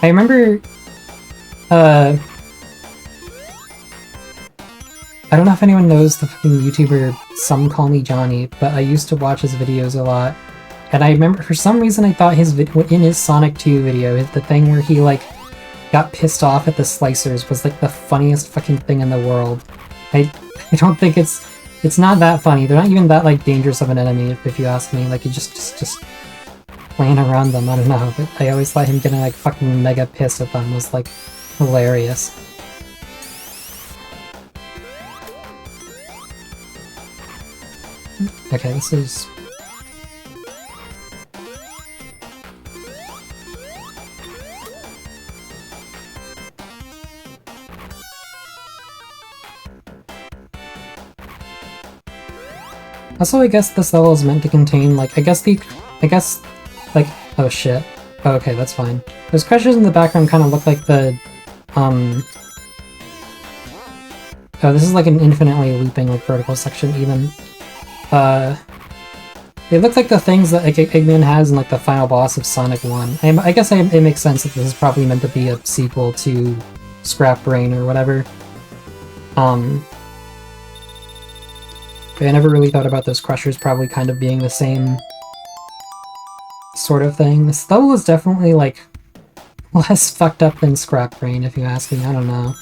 I remember... I don't know if anyone knows the fucking YouTuber Some Call Me Johnny, but I used to watch his videos a lot. And I remember, for some reason, I thought in his Sonic 2 video, the thing where he, like, got pissed off at the slicers was, like, the funniest fucking thing in the world. I don't think it's not that funny. They're not even that, like, dangerous of an enemy, if you ask me. Like, you just playing around them, I don't know. But I always thought him getting, like, fucking mega pissed at them was, like, hilarious. Okay, this is... Also, I guess this level is meant to contain, like, I guess, like, oh shit. Oh, okay, that's fine. Those crushers in the background kind of look like the, oh, this is like an infinitely looping, like, vertical section, even. They look like the things that, like, Eggman has in, like, the final boss of Sonic 1. I guess it makes sense that this is probably meant to be a sequel to Scrap Brain or whatever. But I never really thought about those crushers probably kind of being the same sort of thing. This level is definitely, like, less fucked up than Scrap Brain, if you ask me. I don't know.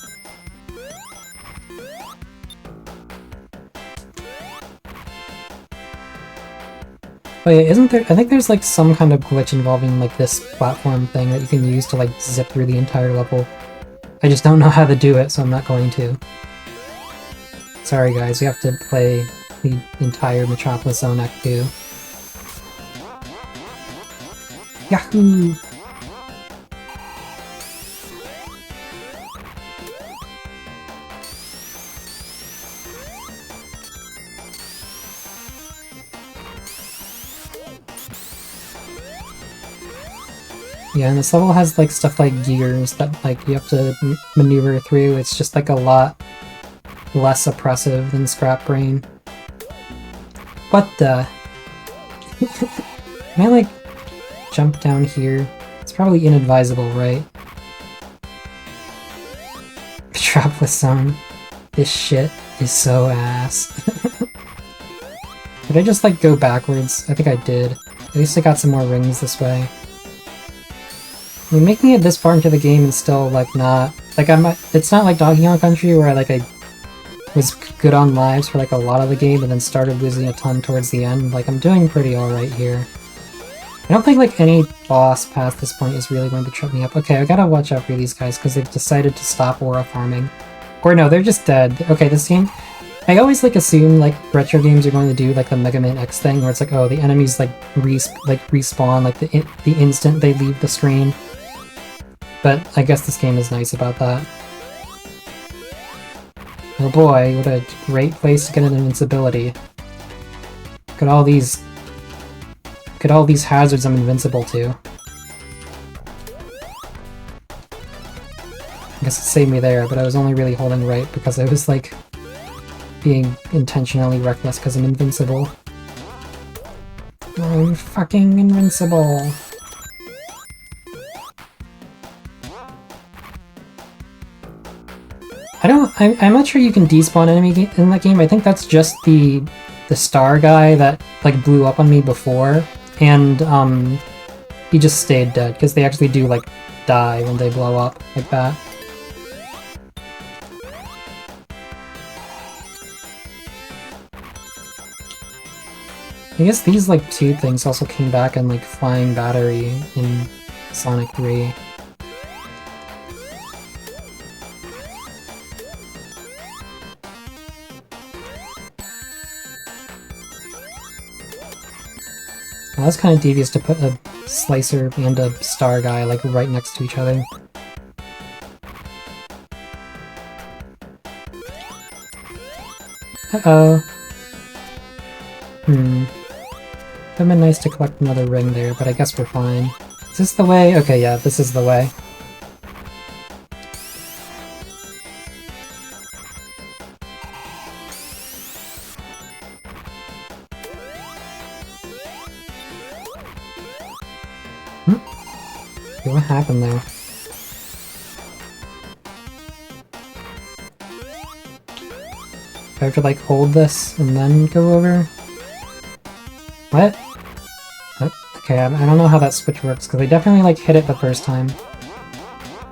Oh yeah, isn't there... I think there's, like, some kind of glitch involving, like, this platform thing that you can use to, like, zip through the entire level. I just don't know how to do it, so I'm not going to. Sorry guys, you have to play the entire Metropolis Zone Act 2. Yahoo! Yeah, and this level has, like, stuff like gears that, like, you have to maneuver through. It's just, like, a lot less oppressive than Scrap Brain. What the? Can I, like, jump down here? It's probably inadvisable, right? Metropolis Zone. This shit is so ass. Did I just, like, go backwards? I think I did. At least I got some more rings this way. I mean, making it this far into the game is still, like, not... Like, it's not like Donkey Kong Country where, like, I was good on lives for, like, a lot of the game and then started losing a ton towards the end. Like, I'm doing pretty alright here. I don't think, like, any boss past this point is really going to trip me up. Okay, I gotta watch out for these guys because they've decided to stop aura farming. Or no, they're just dead. Okay, this game... I always, like, assume, like, retro games are going to do, like, the Mega Man X thing where it's like, oh, the enemies, like, respawn, like, the instant they leave the screen. But I guess this game is nice about that. Oh boy, what a great place to get an invincibility. Look at all these hazards I'm invincible to. I guess it saved me there, but I was only really holding right because I was, like, being intentionally reckless because I'm invincible. I'm fucking invincible. I'm not sure you can despawn enemy in that game. I think that's just the star guy that, like, blew up on me before, and he just stayed dead because they actually do, like, die when they blow up like that. I guess these, like, two things also came back in, like, Flying Battery in Sonic 3. Well, that's kind of devious to put a slicer and a star guy, like, right next to each other. Uh-oh. Would've been nice to collect another ring there, but I guess we're fine. Is this the way? Okay, yeah, this is the way. Okay, what happened there? Do I have to like hold this and then go over? What? Okay, I don't know how that switch works, because I definitely like hit it the first time.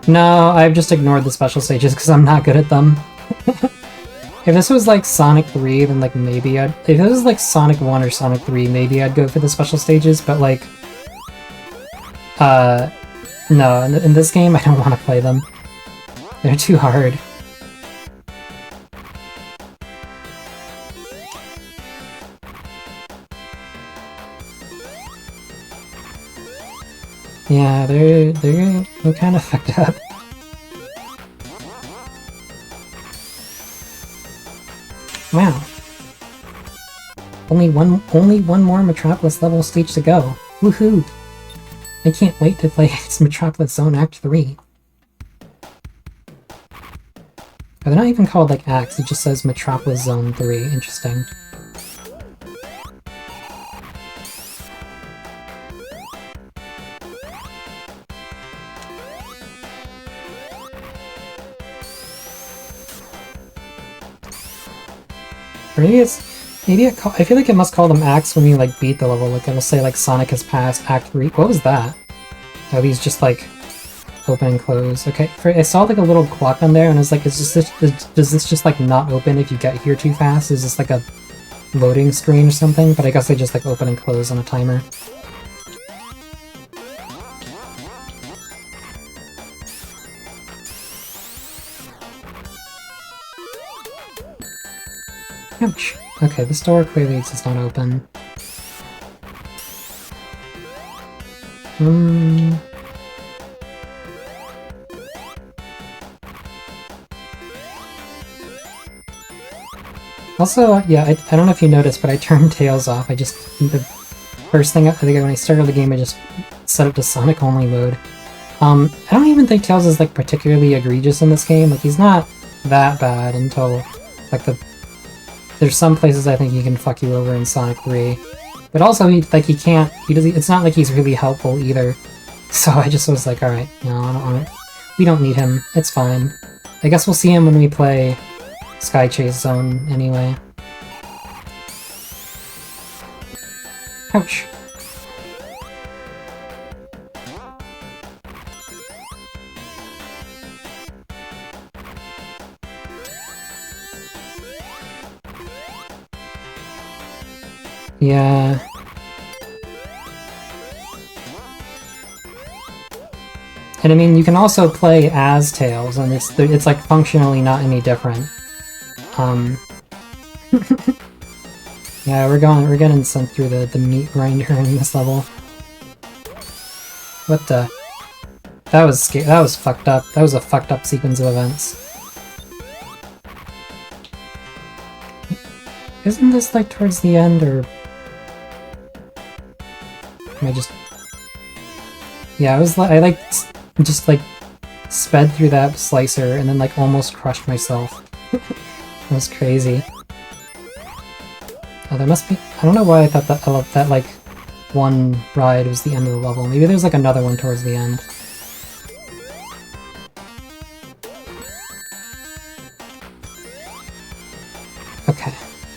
No, I've just ignored the special stages because I'm not good at them. If this was like Sonic 3, then like maybe I'd... If this was like Sonic 1 or Sonic 3, maybe I'd go for the special stages, but like... No, in this game I don't want to play them. They're too hard. Yeah, they're kind of fucked up. Wow. Only one more Metropolis level stage to go. Woohoo! I can't wait to play Metropolis Zone Act 3. They're not even called like acts, it just says Metropolis Zone 3. Interesting. Or maybe I feel like it must call them acts when you like beat the level. Like it'll say like Sonic has passed Act 3. What was that? Are these just like open and close? Okay, I saw like a little clock on there and I was like, does this just like not open if you get here too fast? Is this like a loading screen or something? But I guess they just like open and close on a timer. Ouch. Okay, this door clearly is not open. Also, yeah, I don't know if you noticed, but I turned Tails off. The first thing, I think when I started the game, I just set it to Sonic only mode. I don't even think Tails is like particularly egregious in this game. Like he's not that bad until like there's some places I think he can fuck you over in Sonic 3. But also, it's not like he's really helpful either. So I just was like, alright, we don't need him, it's fine. I guess we'll see him when we play Sky Chase Zone anyway. Ouch. Yeah. And I mean, you can also play as Tails, and it's like functionally not any different. Yeah, we're getting sent through the meat grinder in this level. What the? That was fucked up. That was a fucked up sequence of events. Isn't this like towards the end, or am I just... Yeah, I just like sped through that slicer and then like almost crushed myself. That was crazy. Oh, there must be... I don't know why I thought that like one ride was the end of the level. Maybe there's like another one towards the end. Okay,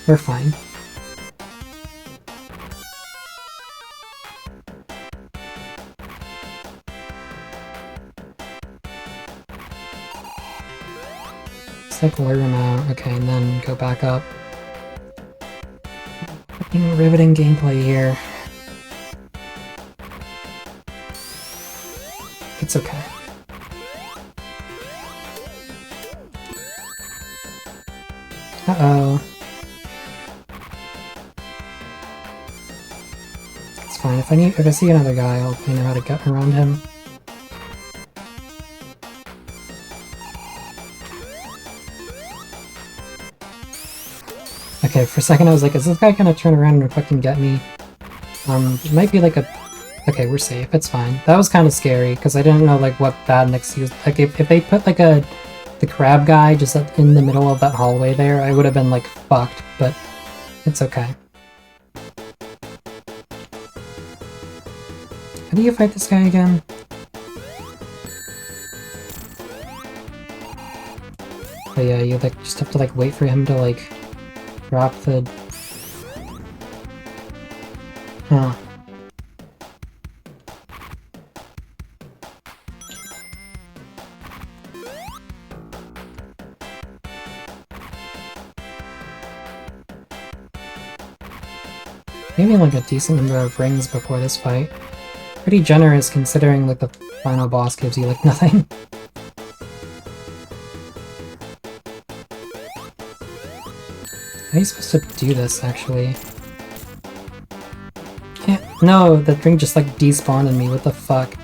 we're fine. Like lure him out, okay, and then go back up. Riveting gameplay here. It's okay. Uh-oh. It's fine. If I see another guy, I know how to get around him. Okay, for a second I was like, is this guy gonna turn around and fucking get me? It might be like a... Okay, we're safe, it's fine. That was kind of scary, because I didn't know like what badniks he was... Like, if they put like the crab guy just in the middle of that hallway there, I would have been like fucked, but it's okay. How do you fight this guy again? Oh yeah, you like just have to like wait for him to like drop the... Huh. Maybe like a decent number of rings before this fight. Pretty generous considering like the final boss gives you like nothing. How are you supposed to do this actually? Can't. No, that ring just like despawned on me, what the fuck?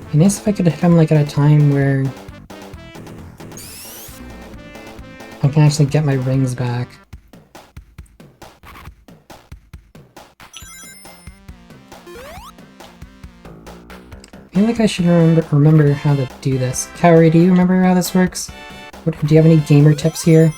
It'd be nice if I could hit him like at a time where I can actually get my rings back. I feel like I should remember how to do this. Kaori, do you remember how this works? Do you have any gamer tips here?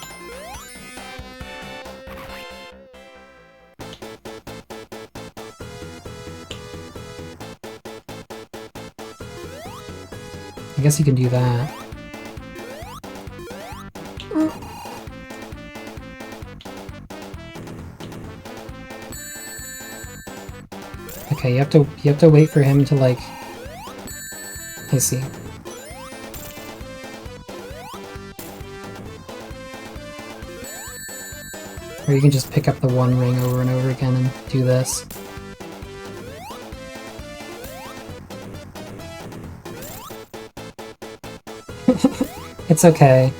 I guess you can do that. Okay, you have to wait for him to like... I see. Or you can just pick up the one ring over and over again and do this. It's okay.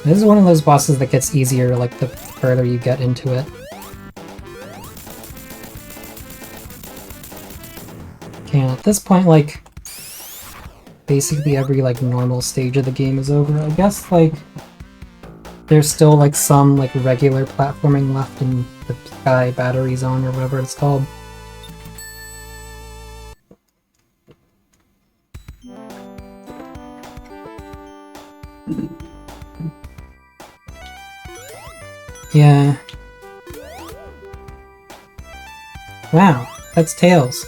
This is one of those bosses that gets easier like the further you get into it. Okay, at this point like basically every like normal stage of the game is over. I guess like there's still like some like regular platforming left in the Sky Battery Zone or whatever it's called. Yeah. Wow, that's Tails.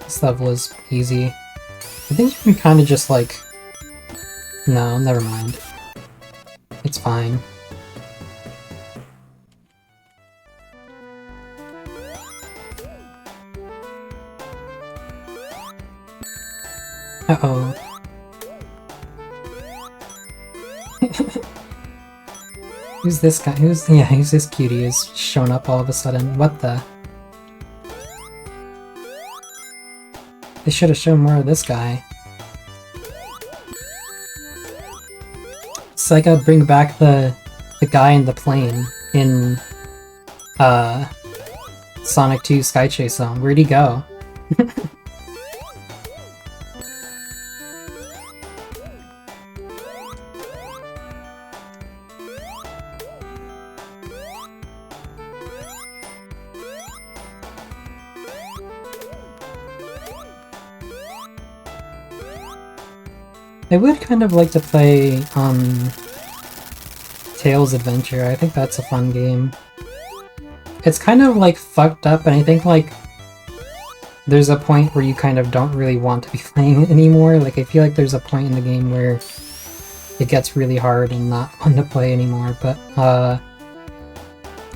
This level is easy. I think you can kind of just like... No, never mind. It's fine. Uh-oh. Who's this guy? Who's this cutie who's shown up all of a sudden? What the? They should have shown more of this guy. Sega bring back the guy in the plane in Sonic 2 Sky Chase Zone. Where'd he go? I would kind of like to play Tails Adventure. I think that's a fun game. It's kind of like fucked up, and I think like there's a point where you kind of don't really want to be playing it anymore. Like I feel like there's a point in the game where it gets really hard and not fun to play anymore, but I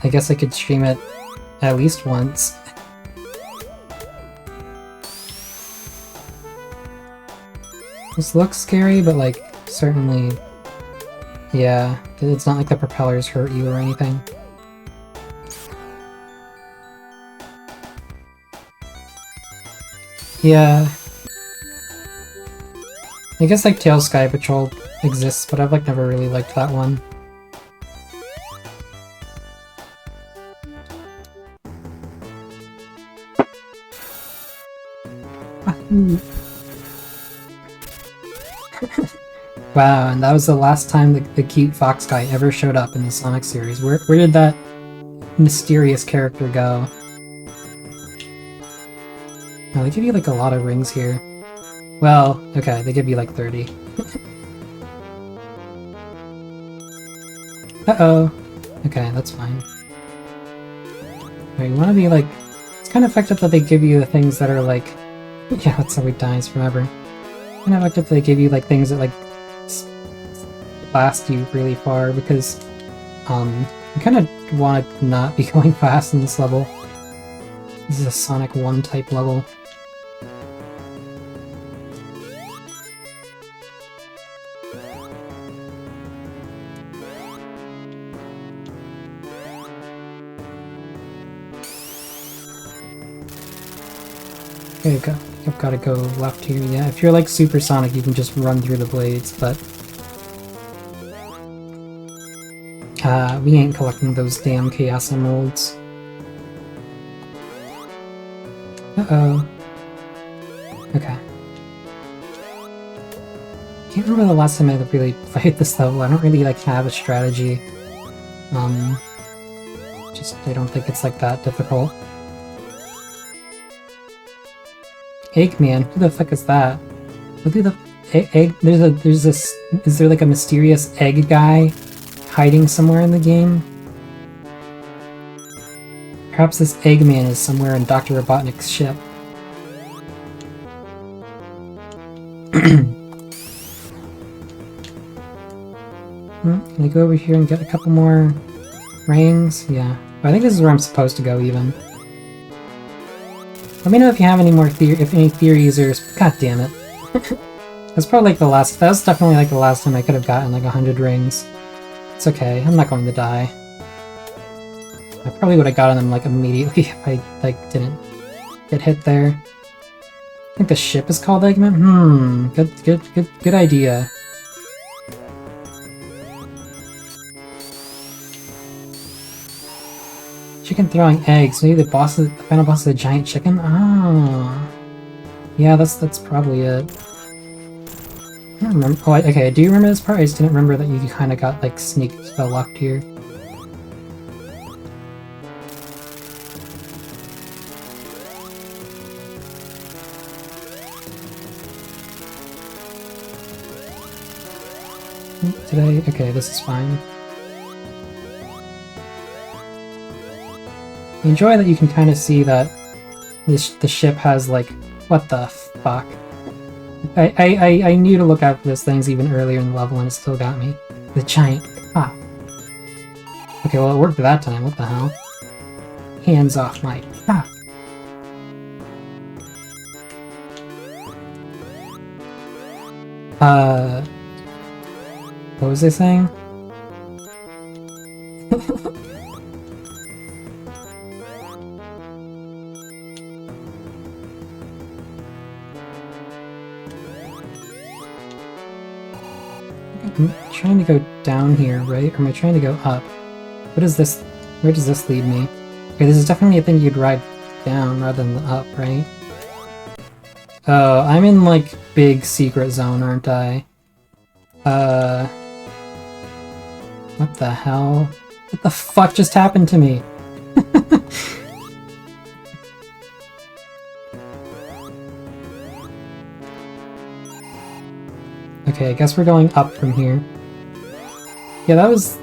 guess I could stream it at least once. This looks scary, but like, certainly, yeah, it's not like the propellers hurt you or anything. Yeah. I guess like Tails Sky Patrol exists, but I've like never really liked that one. Wow, and that was the last time the cute fox guy ever showed up in the Sonic series. Where did that mysterious character go? Oh, they give you like a lot of rings here. Well, okay, they give you like 30. Uh-oh. Okay, that's fine. Right, you want to be like... It's kind of effective that they give you the things that are like... Yeah, that's how he dies forever. Kind of effective that they give you like things that like... blast you really far, because... you kind of want to not be going fast in this level. This is a Sonic 1 type level. Okay, I've got to go left here. Yeah, if you're like Super Sonic, you can just run through the blades, but... we ain't collecting those damn Chaos Emeralds. Uh-oh. Okay. Can't remember the last time I really played this level. I don't really like have a strategy. Just I don't think it's like that difficult. Eggman, who the fuck is that? Look at the egg. There's this. Is there like a mysterious egg guy hiding somewhere in the game? Perhaps this Eggman is somewhere in Dr. Robotnik's ship. Can I go over here and get a couple more rings? Yeah. I think this is where I'm supposed to go, even. Let me know if you have any more any theories or... God damn it. That's probably like the last... That was definitely like the last time I could have gotten like 100 rings. It's okay, I'm not going to die. I probably would have gotten them like immediately if I like didn't get hit there. I think the ship is called Eggman? Good idea. Chicken throwing eggs. Maybe the final boss is a giant chicken? Ah. Yeah, that's probably it. I don't remember. Oh, okay, I do remember this part. I just didn't remember that you kind of got like sneaked to the left here. Okay, this is fine. I enjoy that you can kind of see that the ship has like, what the fuck? I knew to look out for those things even earlier in the level and it still got me. The giant cop. Okay, well it worked that time, what the hell? Hands off my cop. What was I saying? I'm trying to go down here, right? Or am I trying to go up? What is this? Where does this lead me? Okay, this is definitely a thing you'd ride down rather than up, right? Oh, I'm in, like, big secret zone, aren't I? What the hell? What the fuck just happened to me? Okay, I guess we're going up from here. Yeah, that was...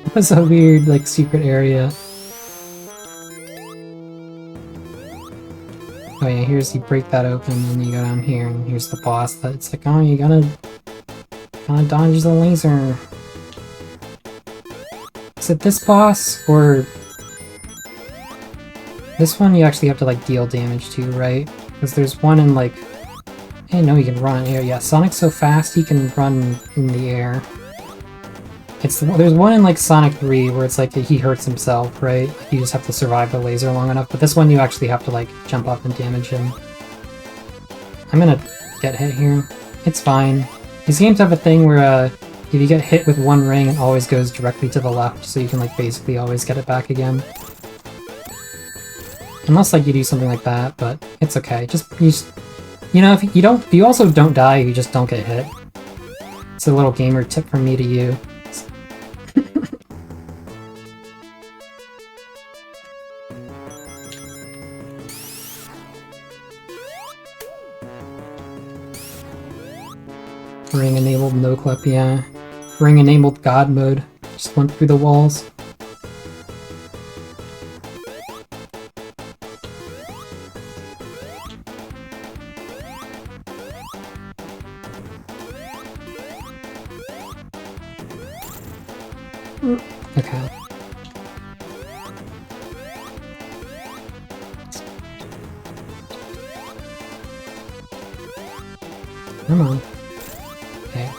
that was a weird, like, secret area. Oh yeah, here's you break that open and you go down here and here's the boss that it's like, oh, you gotta dodge the laser. Is it this boss or this one you actually have to like deal damage to, right? Because there's one in like, hey, no, you can run in air. Yeah, Sonic's so fast he can run in the air. There's one in like Sonic 3 where it's like he hurts himself, right? Like, you just have to survive the laser long enough, but this one you actually have to like jump up and damage him. I'm gonna get hit here. It's fine. These games have a thing where if you get hit with one ring, it always goes directly to the left, so you can like basically always get it back again. Unless like you do something like that, but it's okay. You You know, if you also don't die, you just don't get hit. It's a little gamer tip from me to you. Ring enabled no clip, yeah. Ring enabled god mode. Just went through the walls. Okay. Come on. Okay.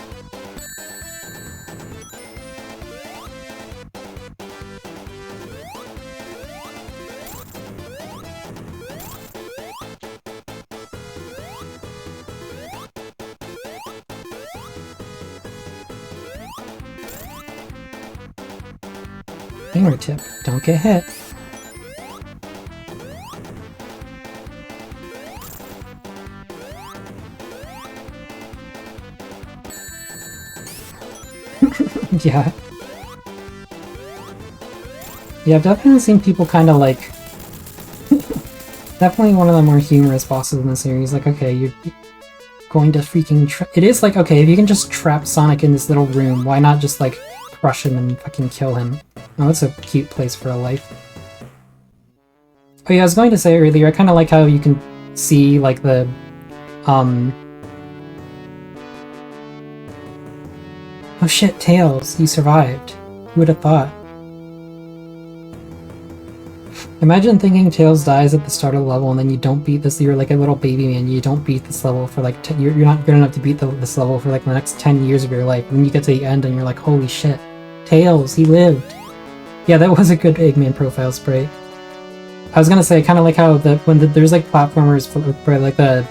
Fingertip, don't get hit. Yeah. Yeah, I've definitely seen people kind of like... definitely one of the more humorous bosses in the series. Like, okay, you're going to freaking... It is like, okay, if you can just trap Sonic in this little room, why not just, like, crush him and fucking kill him? Oh, that's a cute place for a life. Oh yeah, I was going to say earlier, I kind of like how you can see, like, the... Oh shit, Tails, you survived. Who would have thought? Imagine thinking Tails dies at the start of the level and then you don't beat this, you're like a little baby man, you don't beat this level for like, you're not good enough to beat this level for like the next 10 years of your life. When you get to the end and you're like, holy shit, Tails, he lived. Yeah, that was a good Eggman profile sprite. I was gonna say, kind of like how there's like platformers for like the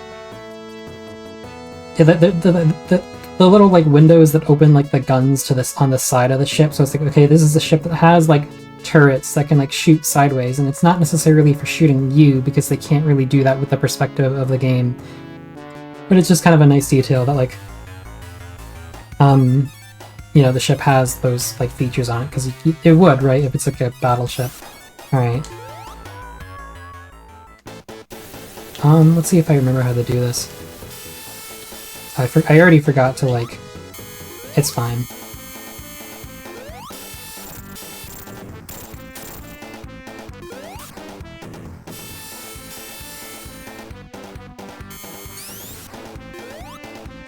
little like windows that open like the guns to this on the side of the ship. So it's like, okay, this is a ship that has like turrets that can like shoot sideways, and it's not necessarily for shooting you because they can't really do that with the perspective of the game. But it's just kind of a nice detail that like, you know, the ship has those like features on it because it would, right, if it's like a battleship. All right. Let's see if I remember how to do this. I already forgot to, like... It's fine.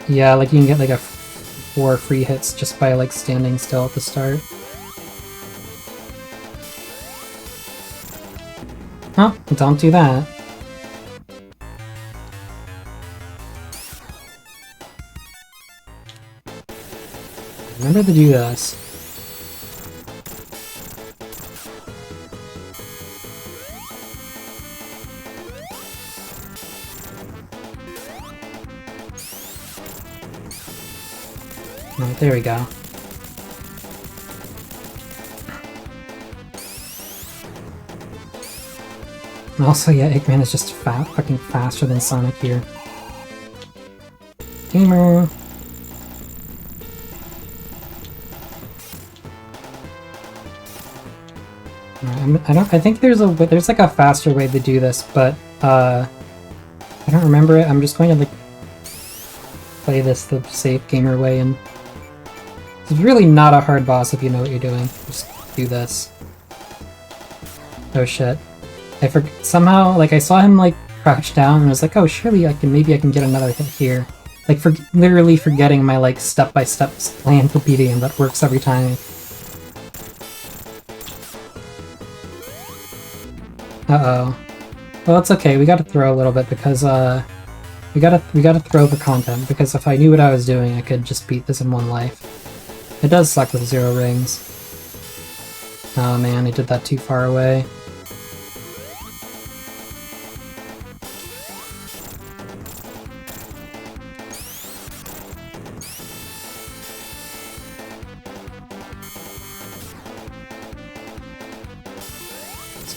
Yeah, like you can get like 4 free hits just by like standing still at the start. Oh, don't do that. Remember to do this. Oh, there we go. Also, yeah, Eggman is just fucking faster than Sonic here. Gamer! I think there's like a faster way to do this, but I don't remember it. I'm just going to like play this the safe gamer way, and it's really not a hard boss if you know what you're doing. Just do this. Oh shit! Somehow like I saw him like crouch down, and I was like, oh, surely maybe I can get another hit here. Like literally forgetting my like step-by-step plan for beating him that works every time. Uh-oh. Well, it's okay. We gotta throw a little bit because, we gotta throw for content, because if I knew what I was doing, I could just beat this in one life. It does suck with 0 rings. Oh man, I did that too far away.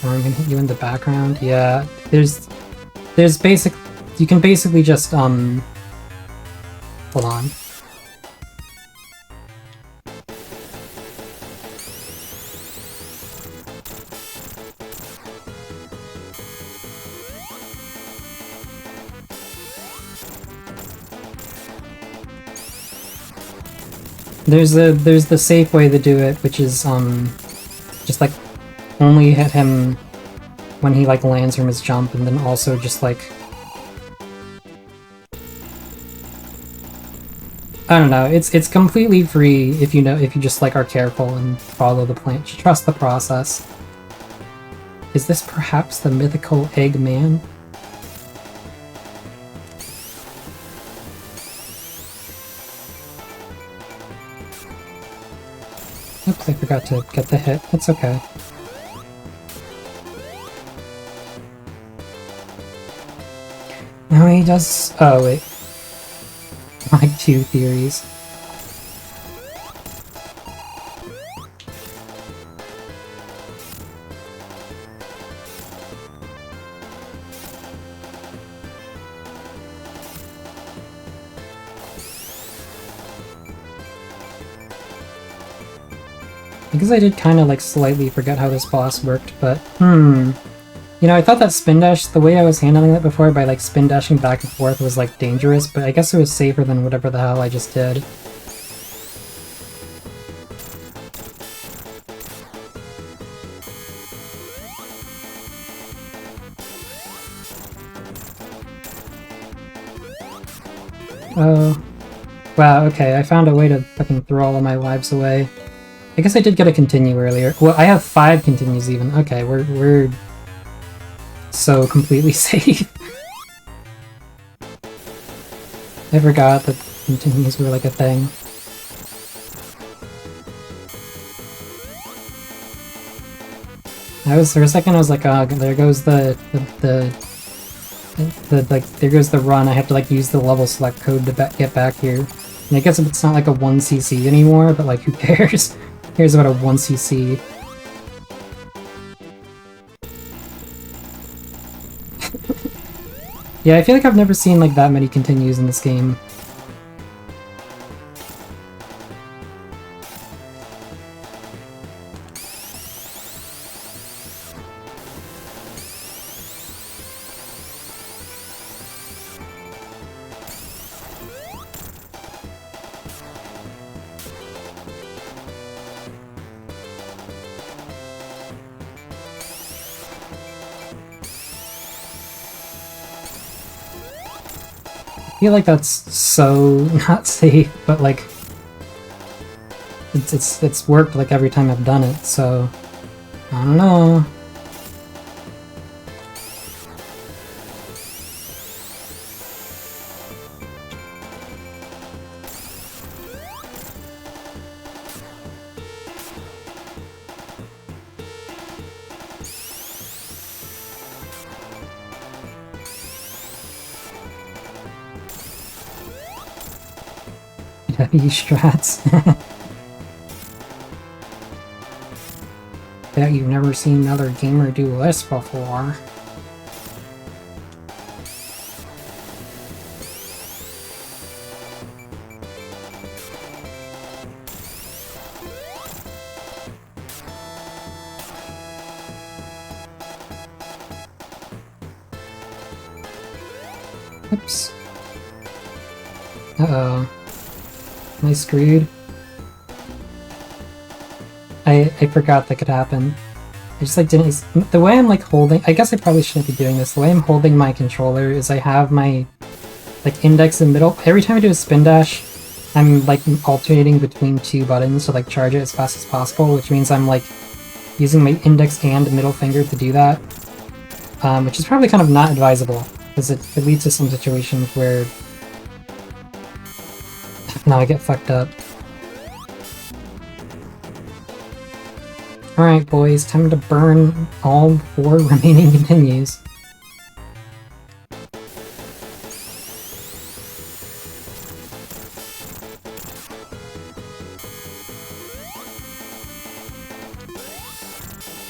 I'm gonna hit you in the background. Yeah, there's you can basically just, hold on. There's the safe way to do it, which is, just, like, only hit him when he, like, lands from his jump, and then also just, like... I don't know, it's completely free if you just, like, are careful and follow the plan. You trust the process. Is this perhaps the mythical Eggman? Oops, I forgot to get the hit. It's okay. Now he does... Oh, wait. Like, two theories. I guess I did kind of, like, slightly forget how this boss worked, but, You know, I thought that spin dash, the way I was handling it before by, like, spin dashing back and forth was, like, dangerous, but I guess it was safer than whatever the hell I just did. Oh. Wow, okay, I found a way to fucking throw all of my lives away. I guess I did get a continue earlier. Well, I have 5 continues even. Okay, we're so completely safe. I forgot that continues were like a thing. For a second I was like, oh, there goes there goes the run. I have to, like, use the level select code to get back here. And I guess it's not like a 1cc anymore, but, like, who cares? Who cares about a 1cc? Yeah, I feel like I've never seen, like, that many continues in this game. I feel like that's so not safe, but, like, it's worked, like, every time I've done it, so I don't know. Heavy strats. Bet you've never seen another gamer do this before. Oops. Uh-oh. Am I screwed? I forgot that could happen. I just, like, didn't... The way I'm, like, holding... I guess I probably shouldn't be doing this. The way I'm holding my controller is I have my, like, index and middle... Every time I do a spin dash, I'm, like, alternating between 2 buttons to, like, charge it as fast as possible, which means I'm, like, using my index and middle finger to do that. Which is probably kind of not advisable, because it leads to some situations where... Now I get fucked up. Alright, boys, time to burn all 4 remaining continues.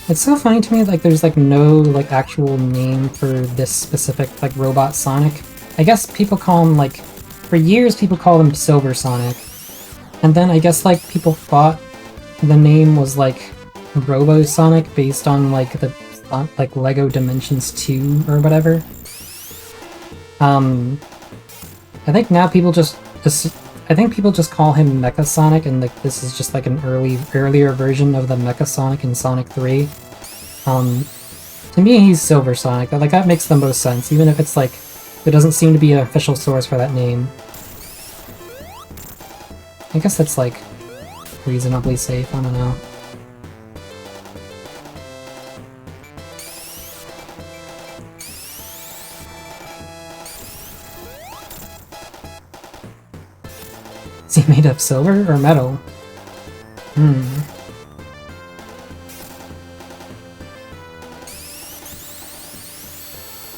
It's so funny to me, like, there's, like, no, like, actual name for this specific, like, robot Sonic. I guess people call him, like, for years people called him Silver Sonic. And then I guess, like, people thought the name was, like, Robo Sonic based on, like, the, like, Lego Dimensions 2 or whatever. I think now people just I think people just call him Mecha Sonic, and like this is just like an earlier version of the Mecha Sonic in Sonic 3. To me, he's Silver Sonic. Like that makes the most sense, even if it's like there doesn't seem to be an official source for that name. I guess that's like reasonably safe. I don't know. Is he made of silver or metal? I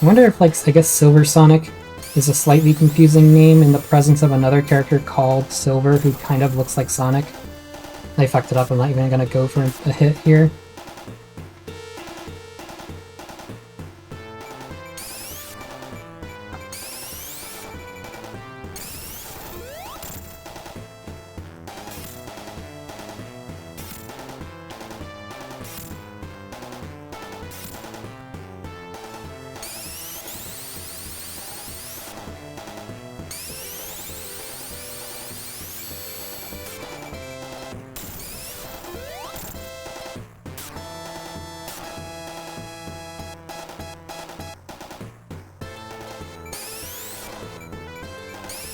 wonder if, like, I guess Silver Sonic is a slightly confusing name in the presence of another character called Silver who kind of looks like Sonic. I fucked it up, I'm not even gonna go for a hit here.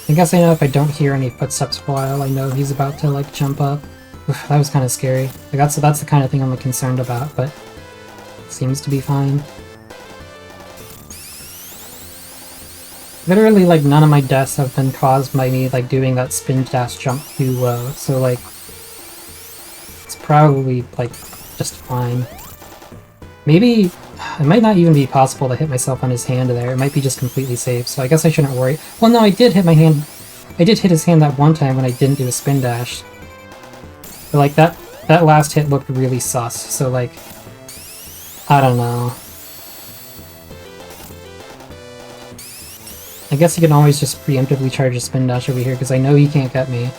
I guess I know if I don't hear any footsteps for a while, I know he's about to, like, jump up. Oof, that was kind of scary. Like, that's the kind of thing I'm concerned about, but it seems to be fine. Literally, like, none of my deaths have been caused by me, like, doing that spin dash jump too low, so, like, it's probably, like, just fine. Maybe it might not even be possible to hit myself on his hand there. It might be just completely safe, so I guess I shouldn't worry. Well, no, I did hit my hand. I did hit his hand that one time when I didn't do a spin dash. But, like, that last hit looked really sus, so, like, I don't know. I guess you can always just preemptively charge a spin dash over here, because I know he can't get me.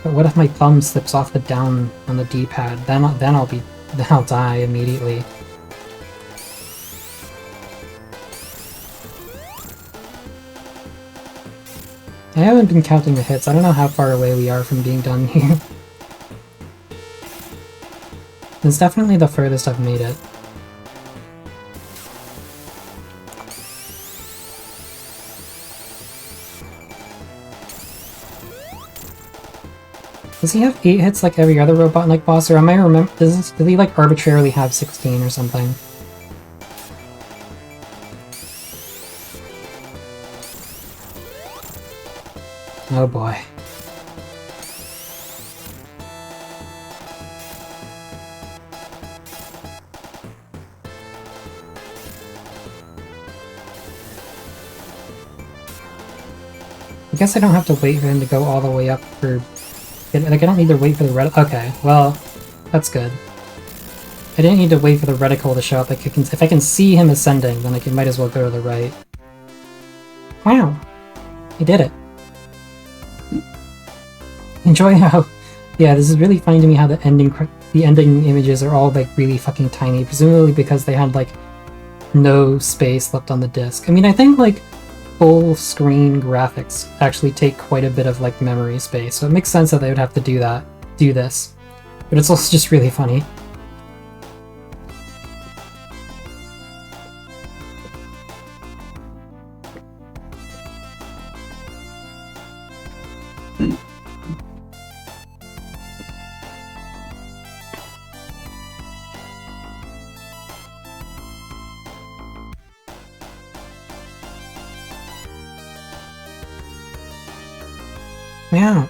But what if my thumb slips off the down on the D-pad? Then I'll die immediately. I haven't been counting the hits. I don't know how far away we are from being done here. It's definitely the furthest I've made it. Does he have 8 hits like every other Robotnik boss, or am I does he like arbitrarily have 16 or something? Oh boy. I guess I don't have to wait for him to go all the way up for... Like, I don't need to wait for the red... Okay, well, that's good. I didn't need to wait for the reticle to show up. If I can see him ascending, then I might as well go to the right. Wow! I did it. Enjoy how... Yeah, this is really funny to me how the ending images are all, like, really fucking tiny, presumably because they had, like, no space left on the disc. I mean, I think, like, full screen graphics actually take quite a bit of, like, memory space, so it makes sense that they would have to do this. But it's also just really funny. Yeah.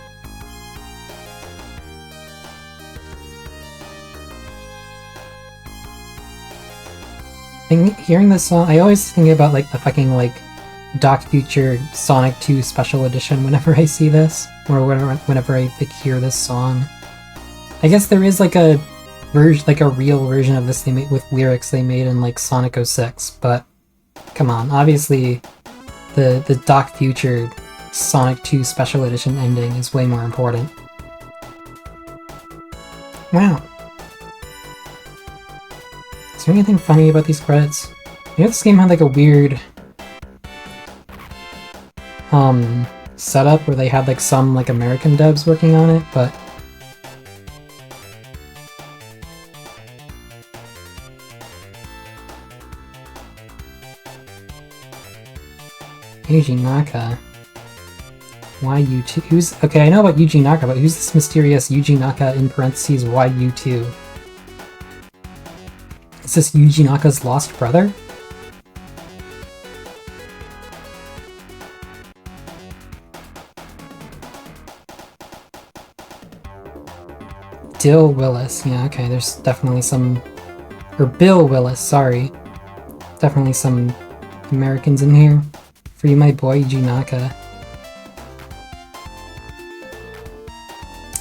Hearing this song, I always think about, like, the fucking, like, Doc Future Sonic 2 Special Edition whenever I see this, or whenever I like, hear this song. I guess there is like a real version of this they made with lyrics they made in like Sonic 06, but come on, obviously the Doc Future Sonic 2 Special Edition ending is way more important. Wow. Is there anything funny about these credits? You know, this game had like a weird setup where they had like some like American devs working on it, but Yuji Naka. Why U2? Who's okay? I know about Yuji Naka, but who's this mysterious Yuji Naka in parentheses? Why U2? Is this Yuji Naka's lost brother? Dill Willis. Yeah, okay, there's definitely some... Or Bill Willis, sorry. Definitely some Americans in here. Free my boy Yuji Naka.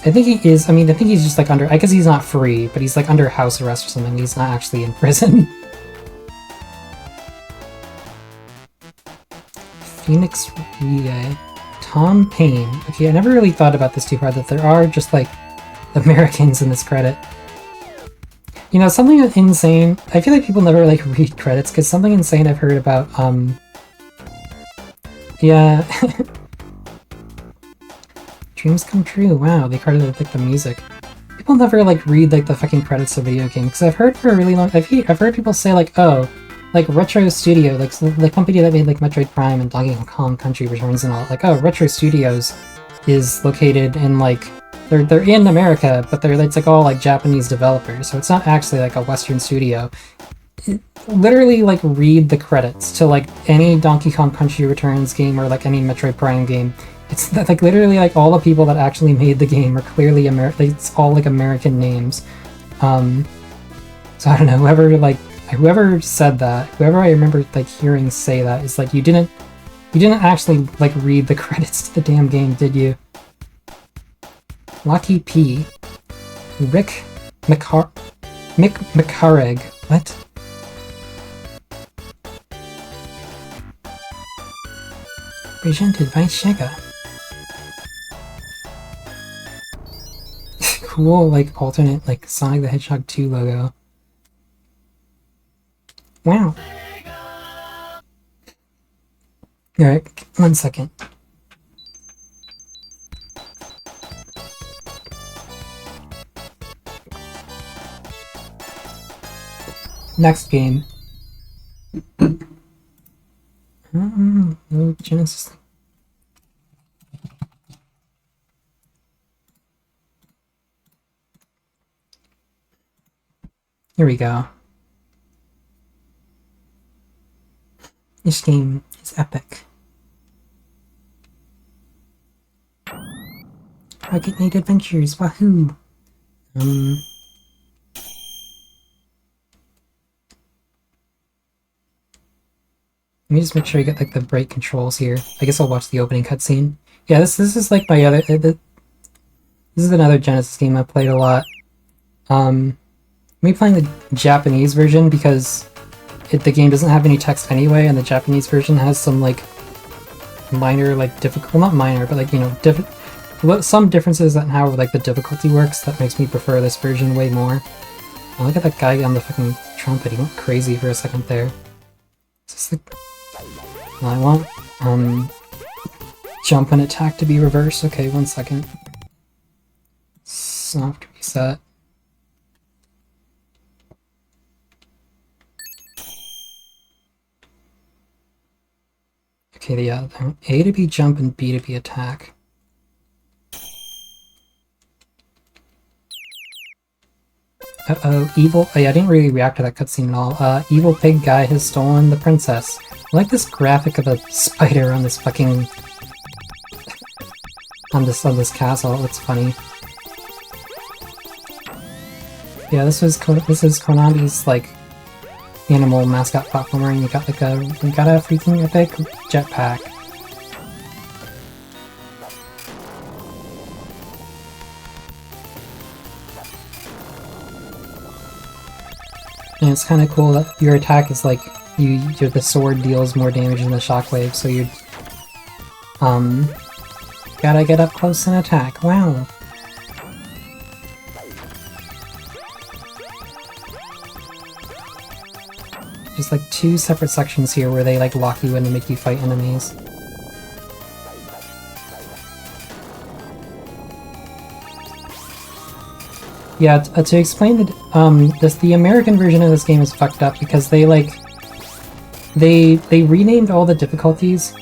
I think he is, I mean, I think he's just like under, I guess he's not free, but he's like under house arrest or something. He's not actually in prison. Phoenix Rie. Tom Payne. Okay, I never really thought about this too hard, that there are just like Americans in this credit. You know, something insane, I feel like people never like read credits, because something insane I've heard about, yeah. Dreams come true. Wow, they credited like the music. People never like read like the fucking credits of video games, because I've heard for a really long. I've heard people say like, oh, like Retro Studio, like the company that made like Metroid Prime and Donkey Kong Country Returns and all. Like, oh, Retro Studios is located in like they're in America, but it's like all like Japanese developers, so it's not actually like a Western studio. Literally like read the credits to like any Donkey Kong Country Returns game or like any Metroid Prime game. It's like literally like all the people that actually made the game are clearly it's all like American names. So I don't know, whoever said that, whoever I remember like hearing say that is like you didn't actually like read the credits to the damn game, did you? Lucky P. Rick McCarrig. What? Presented by Sega. Cool, like, alternate, like, Sonic the Hedgehog 2 logo. Wow. Alright, 1 second. Next game. No Genesis. Here we go. This game is epic. Rocket Knight Adventures, wahoo! Let me just make sure I get like the right controls here. I guess I'll watch the opening cutscene. Yeah, this is like my other. This is another Genesis game I played a lot. Me playing the Japanese version because the game doesn't have any text anyway, and the Japanese version has some like minor like well, not minor, but like, you know, some differences in how like the difficulty works that makes me prefer this version way more. Oh, look at that guy on the fucking trumpet. He went crazy for a second there. Is this like... No, I want jump and attack to be reversed. Okay, 1 second. Soft reset. Okay, yeah, A to be jump and B to be attack. Uh-oh, evil... Oh, yeah, I didn't really react to that cutscene at all. Evil pig guy has stolen the princess. I like this graphic of a spider on this fucking... on this castle. It looks funny. Yeah, this is Konami's, like, animal mascot platformer, and you got like a freaking epic jetpack. And it's kind of cool that your attack is like the sword deals more damage than the shockwave, so you gotta get up close and attack. Wow. There's like 2 separate sections here where they like lock you in and make you fight enemies. Yeah, to explain the American version of this game is fucked up because they renamed all the difficulties.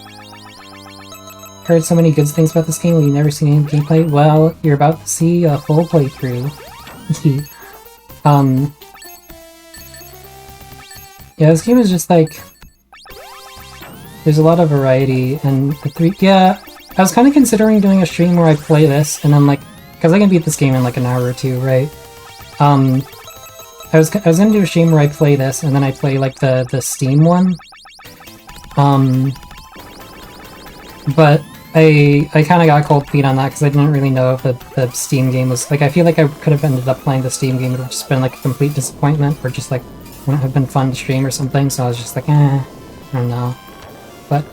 Heard so many good things about this game, but you've never seen any gameplay? Well, you're about to see a full playthrough. Yeah, this game is just like... There's a lot of variety, and yeah, I was kind of considering doing a stream where I play this, and then like... Because I can beat this game in like an hour or 2, right? I was gonna do a stream where I play this, and then I play like the Steam one. But I kind of got cold feet on that because I didn't really know if the Steam game was... Like, I feel like I could have ended up playing the Steam game, it would have just been like a complete disappointment, or just like wouldn't have been fun to stream or something, so I was just like, I don't know. But...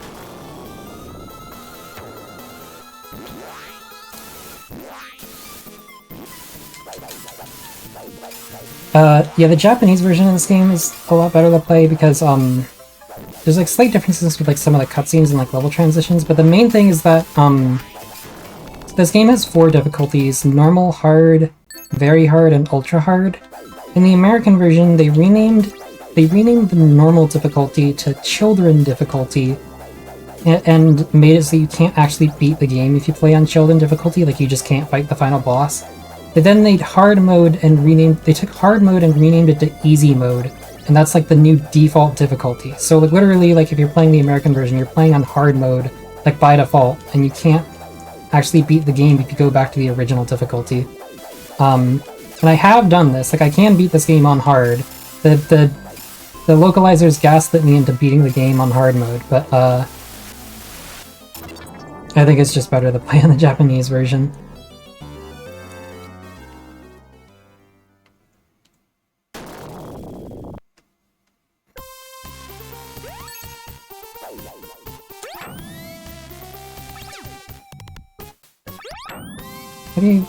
yeah, the Japanese version of this game is a lot better to play because, there's like slight differences with like some of the cutscenes and like level transitions, but the main thing is that, this game has 4 difficulties: normal, hard, very hard, and ultra hard. In the American version, they renamed the normal difficulty to children difficulty, and made it so you can't actually beat the game if you play on children difficulty, like you just can't fight the final boss. But then they took hard mode and renamed it to easy mode, and that's like the new default difficulty. So like literally, like if you're playing the American version, you're playing on hard mode, like by default, and you can't actually beat the game if you go back to the original difficulty. And I have done this, like I can beat this game on hard. The localizers gaslit me into beating the game on hard mode, but I think it's just better to play on the Japanese version.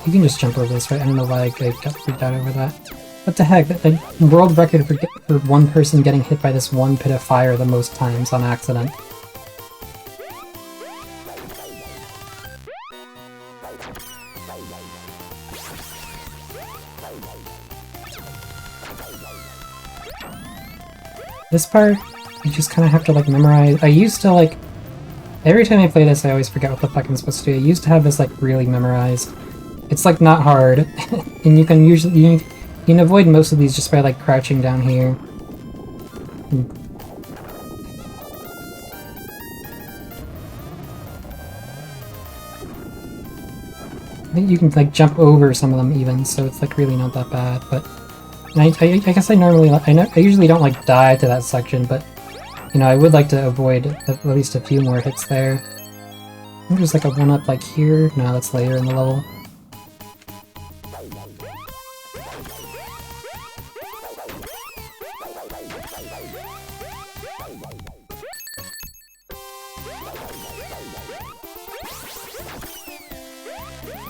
You can just jump over this, right? I don't know why I got freaked out over that. What the heck? The world record for one person getting hit by this one pit of fire the most times on accident. This part, you just kind of have to like memorize. I used to like... Every time I play this, I always forget what the fuck I'm supposed to do. I used to have this like really memorized. It's like not hard, and you can usually you can avoid most of these just by like crouching down here. I think you can like jump over some of them even, so it's like really not that bad. But I guess I usually don't like die to that section, but you know I would like to avoid at least a few more hits there. I think there's like a one-up like here. No, that's later in the level.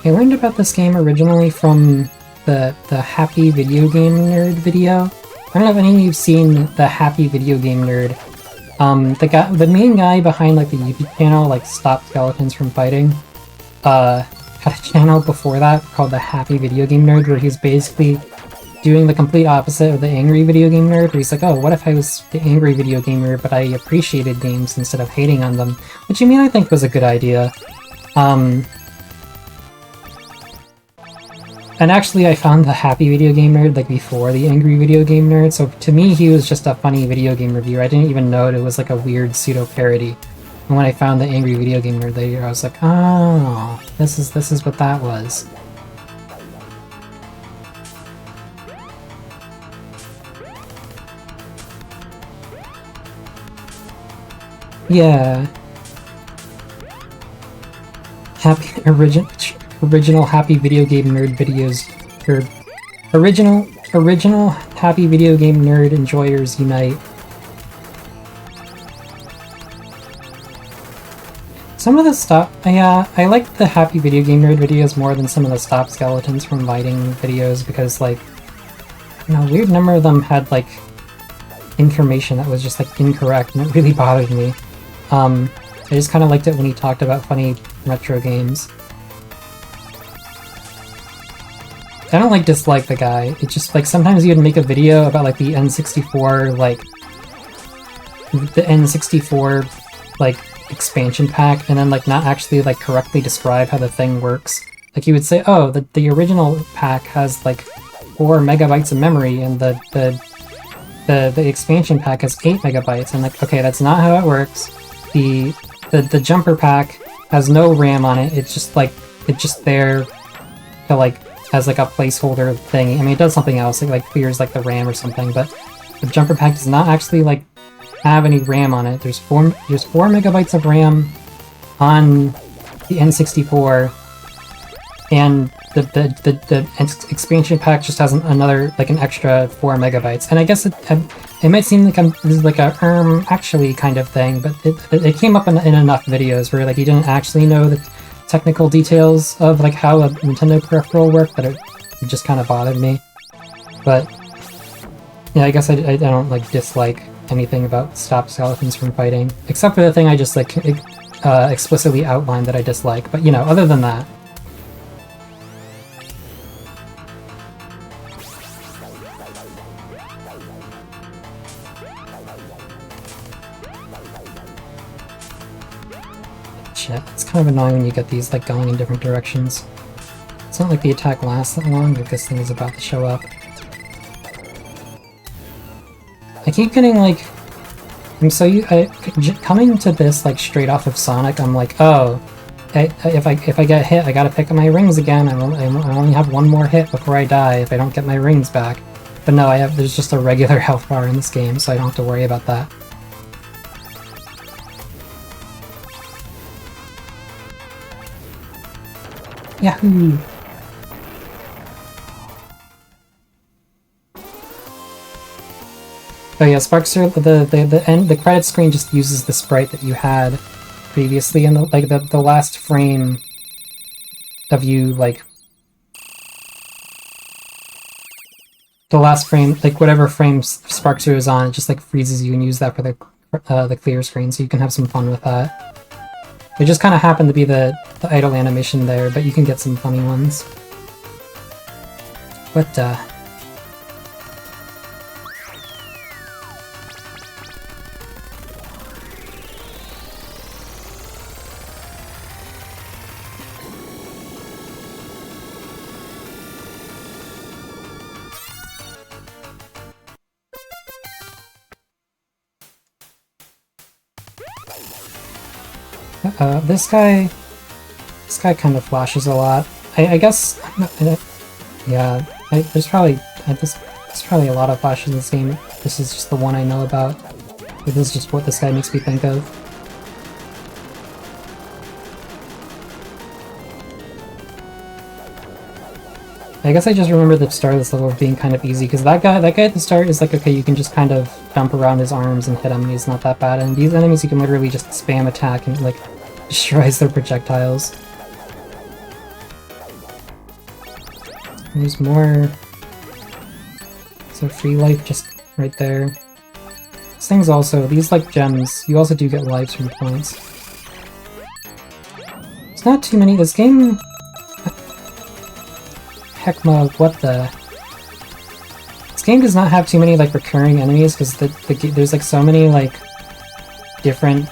I learned about this game originally from the Happy Video Game Nerd video. I don't know if any of you've seen the Happy Video Game Nerd. The main guy behind like the YouTube channel, like Stop Skeletons from Fighting, had a channel before that called the Happy Video Game Nerd, where he's basically doing the complete opposite of the Angry Video Game Nerd, where he's like, oh, what if I was the angry video gamer, but I appreciated games instead of hating on them? Which I mean, I think was a good idea. And actually, I found the Happy Video Game Nerd like before the Angry Video Game Nerd, so to me he was just a funny video game reviewer. I didn't even know it was like a weird pseudo-parody. And when I found the Angry Video Game Nerd later, I was like, oh, this is what that was. Yeah. Happy original happy video game nerd videos, or original happy video game nerd enjoyers unite. Some of the stop, yeah, I like the happy video game nerd videos more than some of the stop skeletons from lighting videos because, like, I don't know, a weird number of them had like information that was just like incorrect, and it really bothered me. I just kind of liked it when he talked about funny retro games. I don't like dislike the guy. It just like sometimes he would make a video about like the N64 like expansion pack, and then like not actually like correctly describe how the thing works. Like he would say, oh, the original pack has like 4 megabytes of memory, and the expansion pack has 8 megabytes. And like, okay, that's not how it works. The jumper pack has no RAM on it. It's just there to like as like a placeholder thing. I mean, it does something else. It like clears like the RAM or something, but the jumper pack does not actually like have any RAM on it. There's 4 megabytes of RAM on the N64, and the expansion pack just has another like an extra 4 megabytes. And I guess it might seem like this is like a actually kind of thing, but it came up in enough videos where like you didn't actually know the technical details of like how a Nintendo peripheral worked, that it just kind of bothered me. But yeah, I guess I don't like dislike anything about stop skeletons from fighting, except for the thing I just like explicitly outlined that I dislike. But you know, other than that. Shit, it's kind of annoying when you get these like going in different directions. It's not like the attack lasts that long, but this thing is about to show up. I keep getting like, coming to this like straight off of Sonic, I'm like, oh, if I get hit, I gotta pick up my rings again. I only have one more hit before I die if I don't get my rings back. But no, there's just a regular health bar in this game, so I don't have to worry about that. Yahoo! Oh yeah, Sparkster, the credit screen just uses the sprite that you had previously in the last frame of you, like the last frame, like whatever frame Sparkster is on, it just like freezes you and use that for the clear screen, so you can have some fun with that. It just kind of happened to be the idle animation there, but you can get some funny ones. But this guy kind of flashes a lot. I guess, yeah, there's probably a lot of flashes in this game. This is just the one I know about. This is just what this guy makes me think of. I guess I just remember the start of this level being kind of easy, because that guy at the start is like, okay, you can just kind of jump around his arms and hit him, and he's not that bad. And these enemies you can literally just spam attack and like destroys their projectiles. And there's more. So free life just right there. These things also, these like gems, you also do get lives from points. It's not too many. This game. Heckma, what the? This game does not have too many like recurring enemies, because there's like so many like different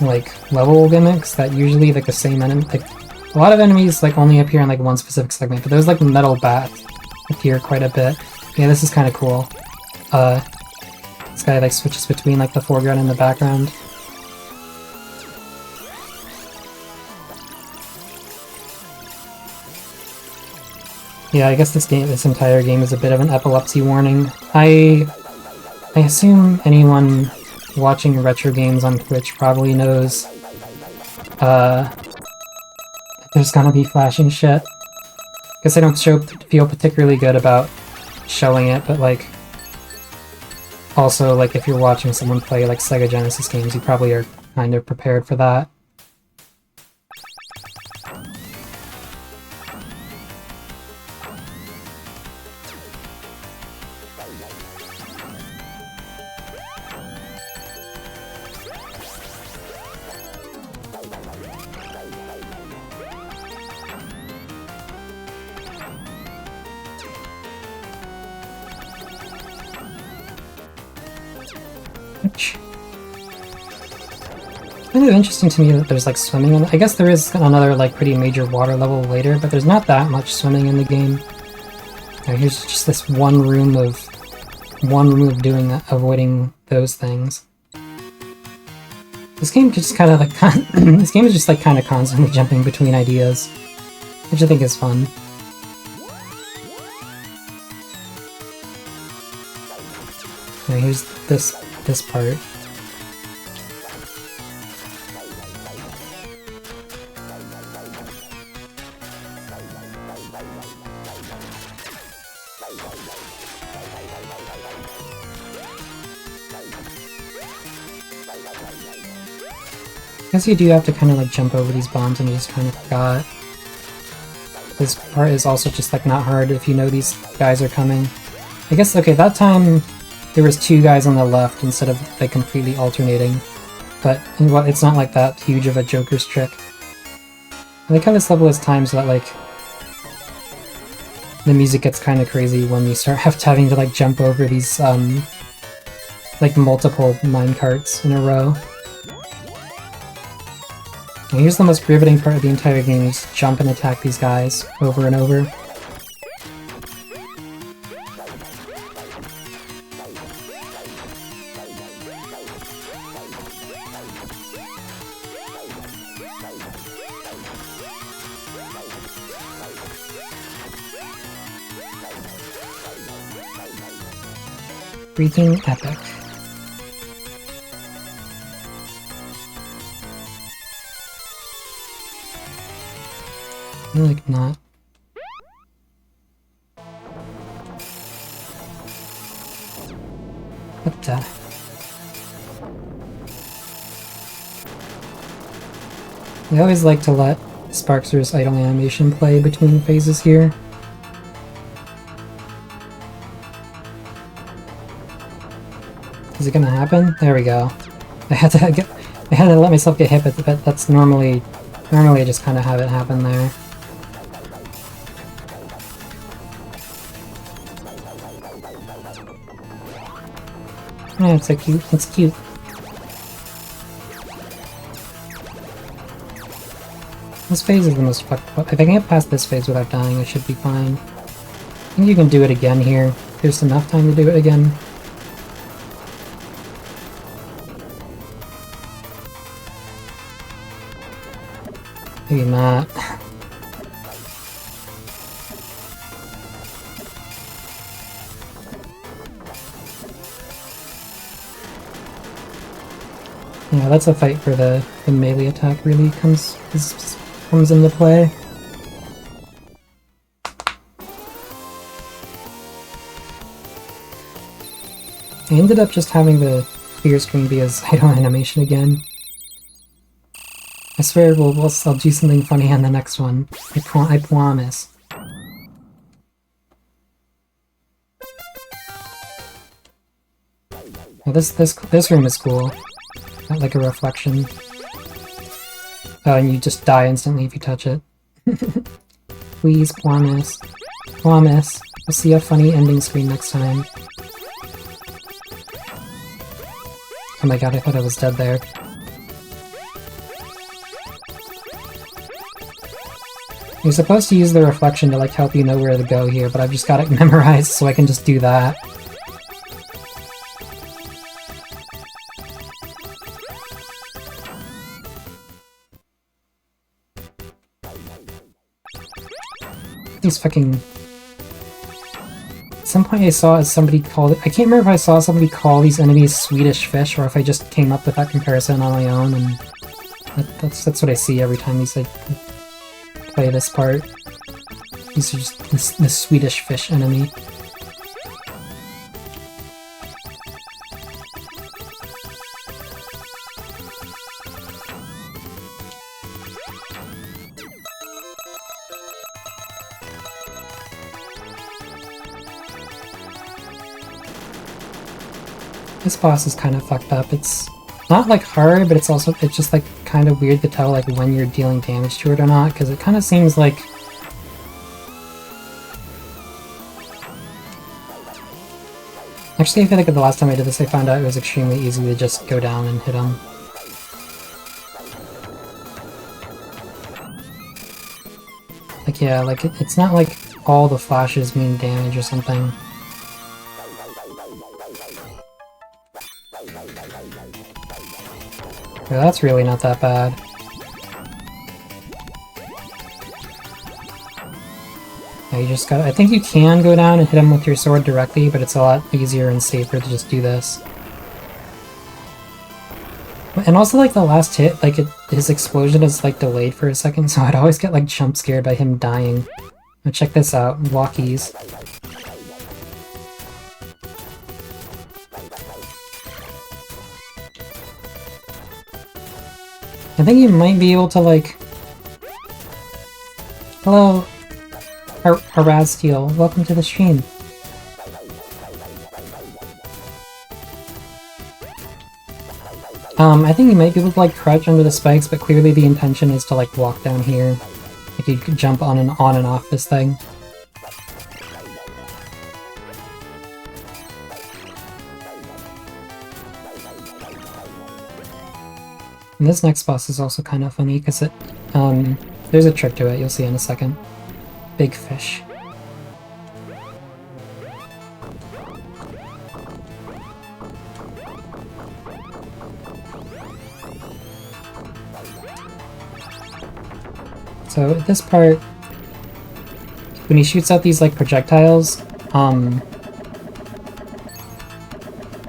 like level gimmicks that usually like the same enemy, like a lot of enemies like only appear in like one specific segment, but those like metal bats appear quite a bit. Yeah, this is kind of cool. This guy like switches between like the foreground and the background. Yeah, I guess this entire game is a bit of an epilepsy warning. I assume anyone watching retro games on Twitch probably knows there's gonna be flashing shit. Guess I don't feel particularly good about showing it, but like also like if you're watching someone play like Sega Genesis games, you probably are kind of prepared for that. Kind of interesting to me that there's like swimming in it. I guess there is another like pretty major water level later, but there's not that much swimming in the game. Now, here's just this one room of doing that, avoiding those things. This game just kind of like this game is just like kind of constantly jumping between ideas, which I think is fun. Now, here's this part. I guess you do have to kind of like jump over these bombs, and you just kind of forgot. This part is also just like not hard if you know these guys are coming. I guess, okay, that time there was 2 guys on the left instead of like completely alternating, but it's not like that huge of a Joker's trick. I like how this level is timed so that like the music gets kind of crazy when you start having to like jump over these like multiple minecarts in a row. And here's the most riveting part of the entire game, you just jump and attack these guys over and over. Freaking epic. I feel like not. What the? I always like to let Sparkster's idle animation play between phases here. Is it gonna happen? There we go. I had to let myself get hit, but that's normally I just kind of have it happen there. Yeah, it's so cute. It's cute. This phase is the most fucked up. If I can get past this phase without dying, I should be fine. I think you can do it again here. There's enough time to do it again. Maybe not. Yeah, that's a fight where the melee attack really comes into play. I ended up just having the clear screen be as idle animation again. I swear I'll do something funny on the next one. I promise. Well, this room is cool. Not like a reflection. Oh, and you just die instantly if you touch it. Please, promise. Promise. We'll see a funny ending screen next time. Oh my god, I thought I was dead there. You're supposed to use the reflection to like help you know where to go here, but I've just got it memorized so I can just do that. These fucking some point I saw somebody called it. I can't remember if I saw somebody call these enemies Swedish fish, or if I just came up with that comparison on my own, and that's what I see every time these like play this part. These are just the Swedish fish enemy. This boss is kind of fucked up. It's not like hard, but it's just like kind of weird to tell like when you're dealing damage to it or not, because it kind of seems like actually I feel like the last time I did this I found out it was extremely easy to just go down and hit him. Like yeah, like it's not like all the flashes mean damage or something. Yeah, that's really not that bad. Yeah, you just gotta— I think you can go down and hit him with your sword directly, but it's a lot easier and safer to just do this. And also, like, the last hit, like, his explosion is, like, delayed for a second, so I'd always get, like, jump scared by him dying. Now check this out, walkies. I think you might be able to, like... Hello, Haraztiel. Welcome to the stream. I think you might be able to, like, crouch under the spikes, but clearly the intention is to, like, walk down here. Like, you could jump on and off this thing. And this next boss is also kind of funny, because it, there's a trick to it, you'll see in a second. Big fish. So at this part, when he shoots out these like projectiles,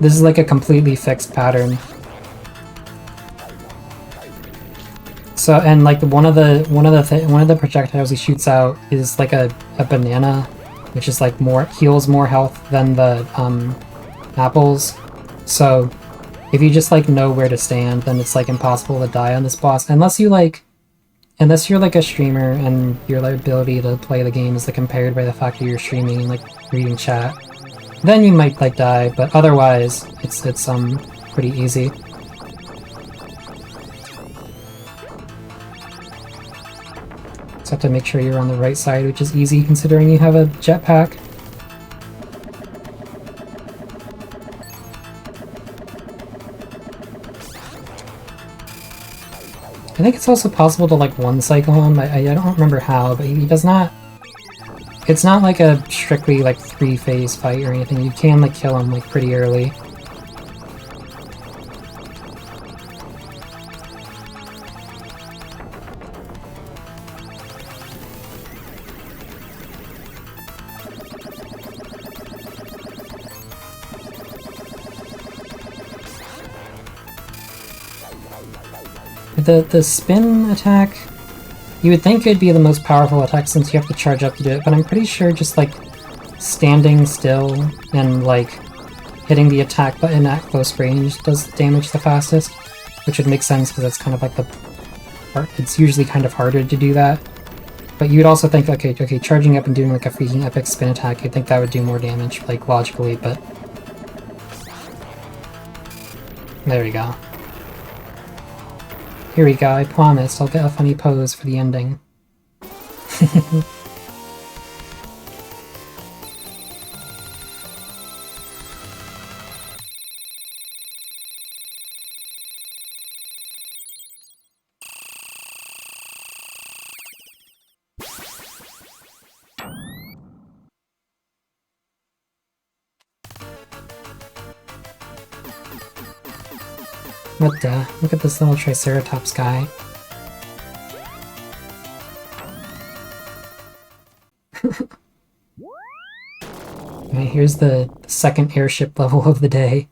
this is like a completely fixed pattern. So, and like one of the projectiles he shoots out is like a banana, which is like heals more health than the apples. So if you just like know where to stand, then it's like impossible to die on this boss, unless you're like a streamer and your like, ability to play the game is like impaired by the fact that you're streaming and like reading chat. Then you might like die, but otherwise it's pretty easy. Just have to make sure you're on the right side, which is easy considering you have a jetpack. I think it's also possible to like one-cycle him. I don't remember how, but he does not... It's not like a strictly like 3-phase fight or anything. You can like kill him like pretty early. The spin attack, you would think it'd be the most powerful attack since you have to charge up to do it, but I'm pretty sure just like standing still and like hitting the attack button at close range does damage the fastest, which would make sense because that's kind of like the part. It's usually kind of harder to do that, but you'd also think, okay, charging up and doing like a freaking epic spin attack, you'd think that would do more damage, like logically, but there we go. Here we go, I promised I'll get a funny pose for the ending. What the? Look at this little Triceratops guy. Alright, here's the second airship level of the day.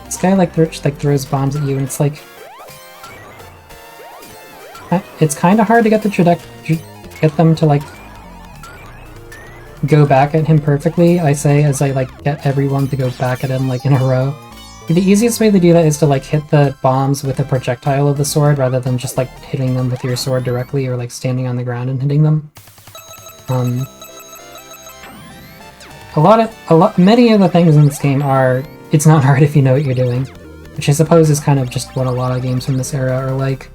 This guy like throws bombs at you, and it's like it's kind of hard to get them to like go back at him perfectly. I say as I like get everyone to go back at him like in a row. The easiest way to do that is to like hit the bombs with a projectile of the sword rather than just like hitting them with your sword directly or like standing on the ground and hitting them. Many of the things in this game are, it's not hard if you know what you're doing, which I suppose is kind of just what a lot of games from this era are like.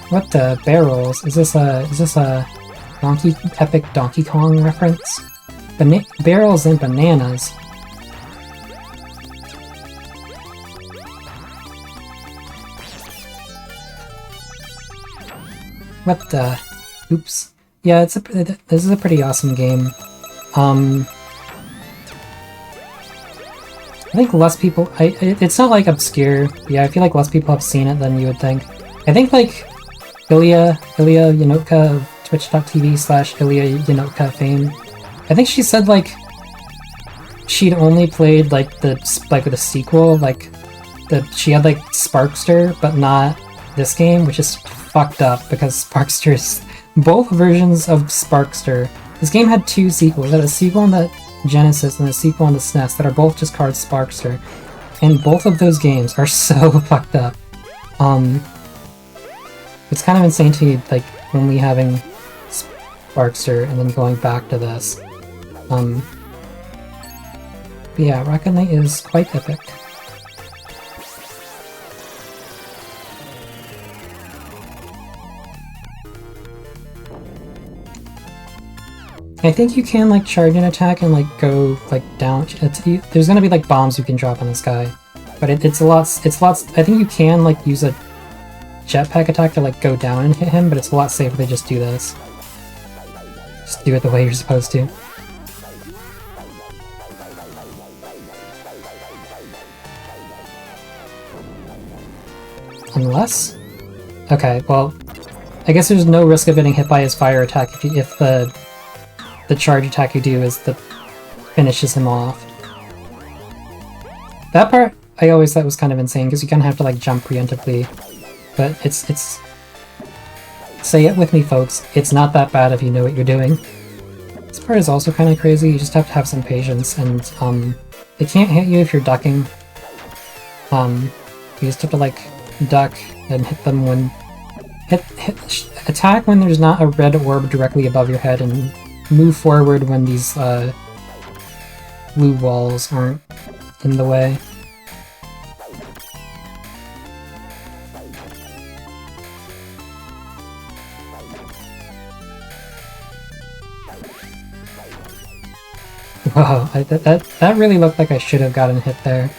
What the barrels? Is this a epic Donkey Kong reference? Barrels and bananas. What the? Oops. Yeah, this is a pretty awesome game. I think less people. It's not like obscure. Yeah, I feel like less people have seen it than you would think. I think like Ilya Yanotka of twitch.tv/Ilya Yanotka fame. I think she said like she'd only played like the sequel, like she had like Sparkster, but not this game, which is fucked up because Sparkster's both versions of Sparkster. This game had two sequels. It had a sequel on the Genesis and a sequel on the SNES that are both just called Sparkster, and both of those games are so fucked up. It's kind of insane to like only having Sparkster and then going back to this. But yeah, Rocket Knight is quite epic. I think you can like charge an attack and like go like down. There's gonna be like bombs you can drop on this guy, but it's lots. I think you can like use a jetpack attack to like go down and hit him, but it's a lot safer to just do this. Just do it the way you're supposed to. Unless? Okay, well, I guess there's no risk of getting hit by his fire attack if the charge attack you do is finishes him off. That part I always thought was kind of insane because you kind of have to like jump preemptively. But it's say it with me, folks, it's not that bad if you know what you're doing. This part is also kind of crazy. You just have to have some patience, and they can't hit you if you're ducking. You just have to like duck and hit them when attack when there's not a red orb directly above your head, and move forward when these blue walls aren't in the way. Whoa, that really looked like I should have gotten hit there.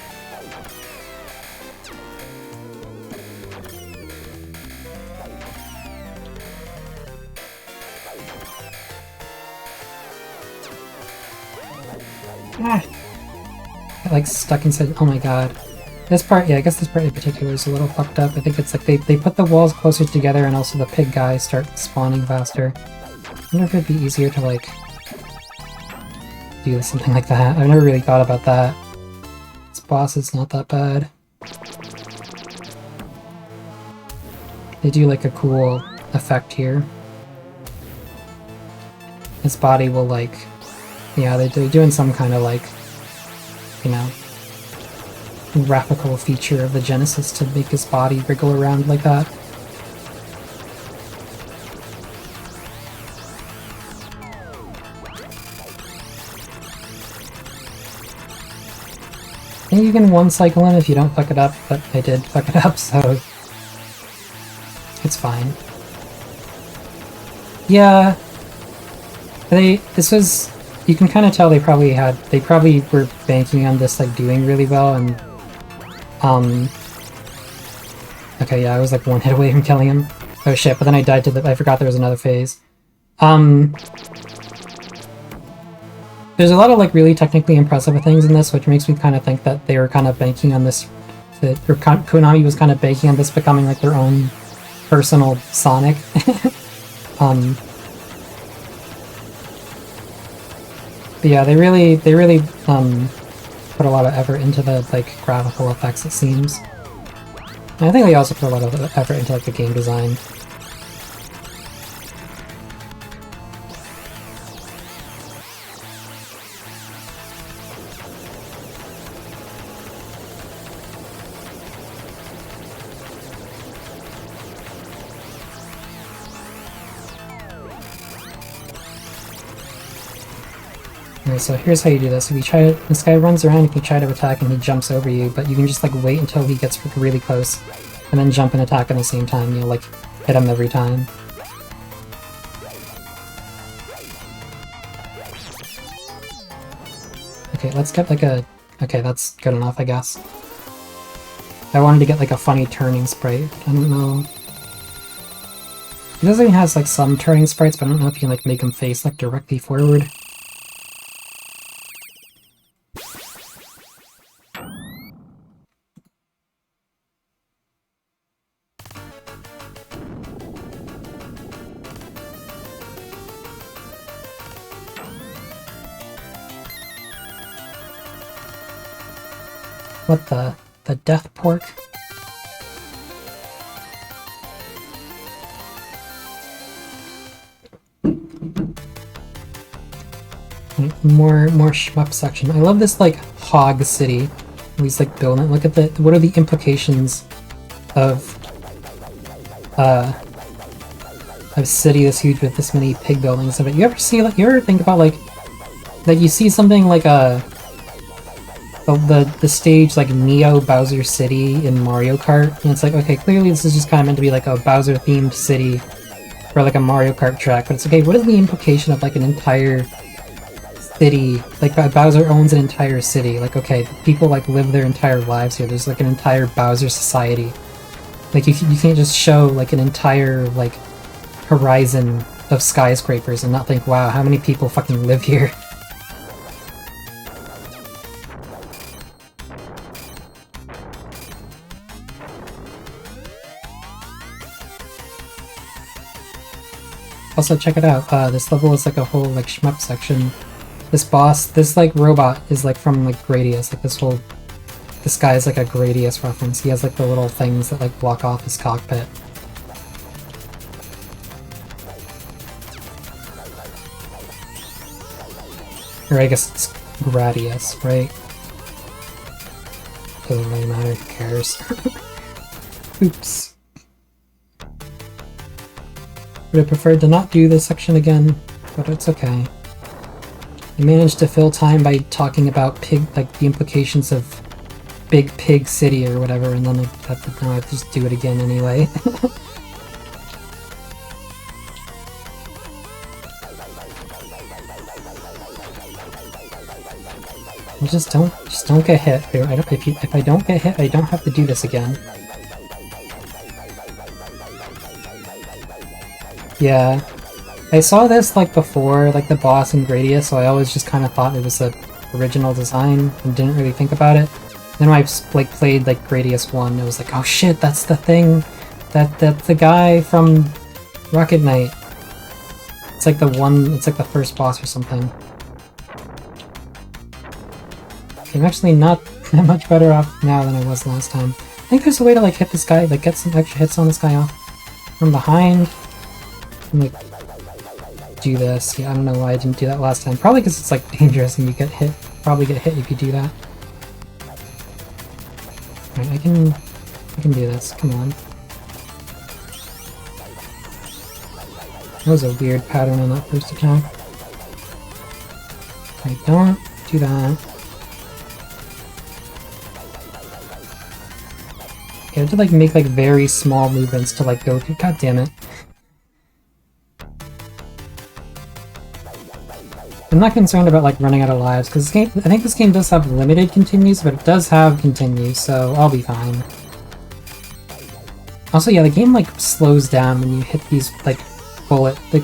Ah. I like stuck inside. Oh my god. This part, yeah, I guess this part in particular is a little fucked up. I think it's like they put the walls closer together and also the pig guys start spawning faster. I wonder if it'd be easier to like do something like that. I've never really thought about that. This boss is not that bad. They do like a cool effect here. His body will like, yeah, they're doing some kind of like, you know, graphical feature of the Genesis to make his body wriggle around like that. I think you can one cycle him if you don't fuck it up, but I did fuck it up, so it's fine. Yeah, you can kind of tell they probably were banking on this like doing really well, and okay, yeah, I was like one hit away from killing him. Oh shit, but then I died to the- I forgot there was another phase. There's a lot of like really technically impressive things in this, which makes me kind of think that they were kind of banking on this, or Konami was kind of banking on this becoming like their own personal Sonic. But yeah, they really put a lot of effort into the like graphical effects, it seems. And I think they also put a lot of effort into like the game design. Okay, so here's how you do this. If you try to, this guy runs around, you can try to attack and he jumps over you, but you can just like wait until he gets really close and then jump and attack at the same time. You'll like hit him every time. Okay, let's get like a... Okay, that's good enough, I guess. I wanted to get like a funny turning sprite. I don't know. He doesn't has like some turning sprites, but I don't know if you can like make him face like directly forward. What the death pork? More shmup section. I love this like hog city. He's like building it. Look at the what are the implications of a city this huge with this many pig buildings in it. You ever see like you ever think about like you see something like the stage like Neo Bowser City in Mario Kart, and it's like, okay, clearly this is just kind of meant to be like a Bowser themed city for like a Mario Kart track, but it's okay, what is the implication of like an entire city, like Bowser owns an entire city, like okay, people like live their entire lives here, there's like an entire Bowser society, like you can't just show like an entire like horizon of skyscrapers and not think, wow, how many people fucking live here. Also, check it out. This level is like a whole like shmup section. This boss, this like robot is like from like Gradius. Like this guy is like a Gradius reference. He has like the little things that like block off his cockpit. Or I guess it's Gradius, right? Doesn't really matter. Who cares? Oops. Would have preferred to not do this section again, but it's okay. I managed to fill time by talking about the implications of Big Pig City or whatever, and then I have to just do it again anyway. Just don't get hit. If I don't get hit, I don't have to do this again. Yeah, I saw this like before, like the boss in Gradius, so I always just kind of thought it was the original design and didn't really think about it. Then when I like played like Gradius 1, it was like, oh shit, that's the thing, that's the guy from Rocket Knight. It's like it's like the first boss or something. I'm actually not that much better off now than I was last time. I think there's a way to like hit this guy, like get some extra hits on this guy off from behind. And, like, do this. Yeah, I don't know why I didn't do that last time. Probably because it's like dangerous and you get hit. Probably get hit if you do that. Alright, I can do this. Come on. That was a weird pattern on that first attack. I don't do that. You have to like make like very small movements to like go through. God damn it. I'm not concerned about like running out of lives because I think this game does have limited continues, but it does have continues, so I'll be fine. Also, yeah, the game like slows down when you hit these like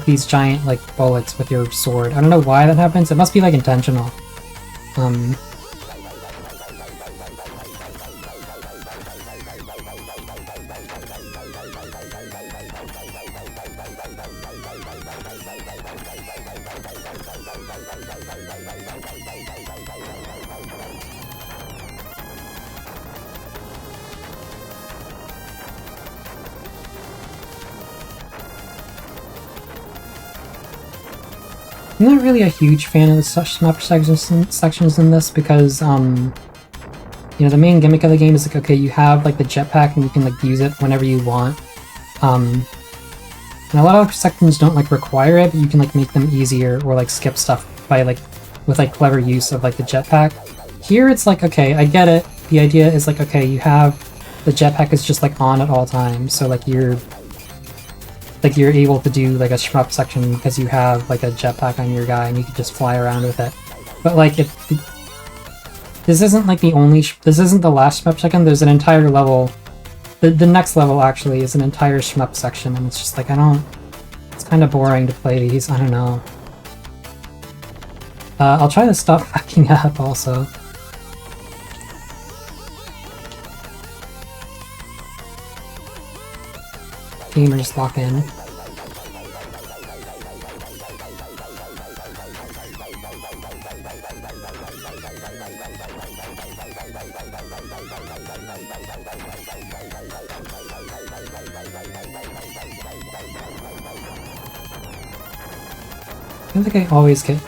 these giant like bullets with your sword. I don't know why that happens. It must be like intentional. I'm not really a huge fan of the map sections in this because, you know, the main gimmick of the game is like, okay, you have like the jetpack and you can like use it whenever you want. And a lot of sections don't like require it, but you can like make them easier or like skip stuff by like with like clever use of like the jetpack. Here it's like, okay, I get it. The idea is like, okay, you have the jetpack is just like on at all times, so like you're able to do like a shmup section because you have like a jetpack on your guy and you can just fly around with it. But like this isn't like the only this isn't the last shmup section. There's an entire level. The next level actually is an entire shmup section, and it's just like it's kind of boring to play these. I don't know. I'll try to stop fucking up also. Gamers lock in. I feel like I always keep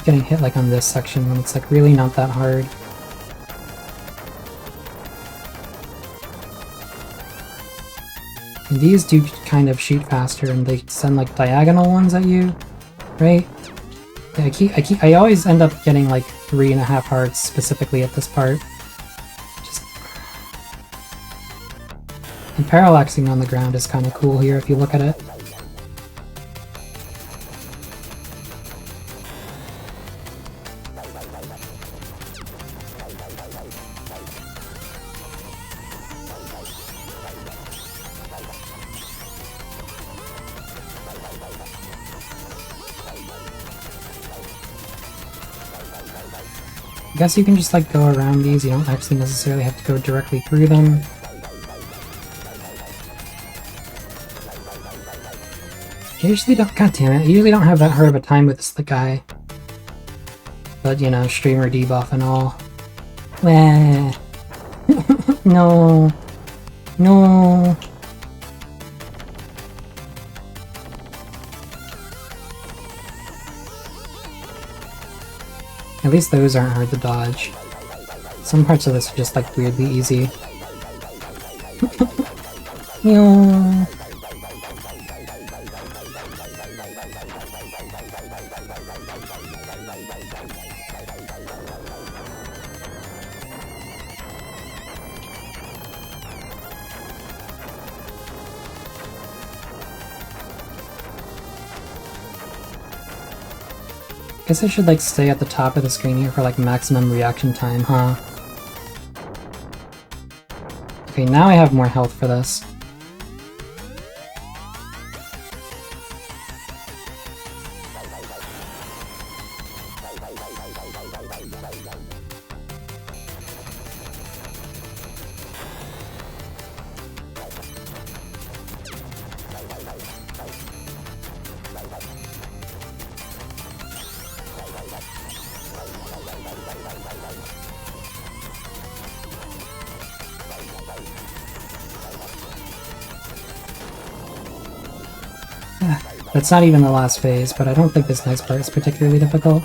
getting hit like on this section when it's like really not that hard. And these do kind of shoot faster and they send like diagonal ones at you, right? Yeah, I always end up getting like 3.5 hearts specifically at this part. And parallaxing on the ground is kind of cool here if you look at it. I guess you can just like go around these, you don't actually necessarily have to go directly through them. I usually don't, god damn it, I usually don't have that hard of a time with the guy. But you know, streamer debuff and all. Meh. No. No. At least those aren't hard to dodge. Some parts of this are just like weirdly easy. No. Guess I should like stay at the top of the screen here for like maximum reaction time, huh? Okay, now I have more health for this. That's not even the last phase, but I don't think this next part is particularly difficult.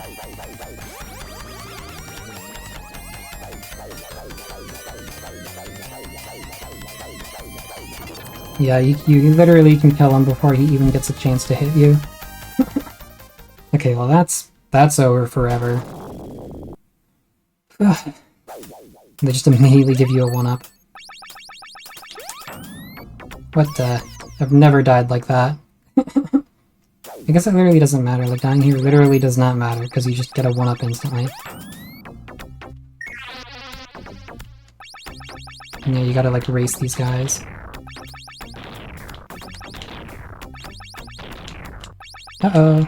Yeah, you literally can kill him before he even gets a chance to hit you. Okay, well that's over forever. Ugh. They just immediately give you a 1-up. What the? I've never died like that. I guess it literally doesn't matter, like dying here literally does not matter because you just get a 1-up instantly. And yeah, you gotta like race these guys. Uh-oh.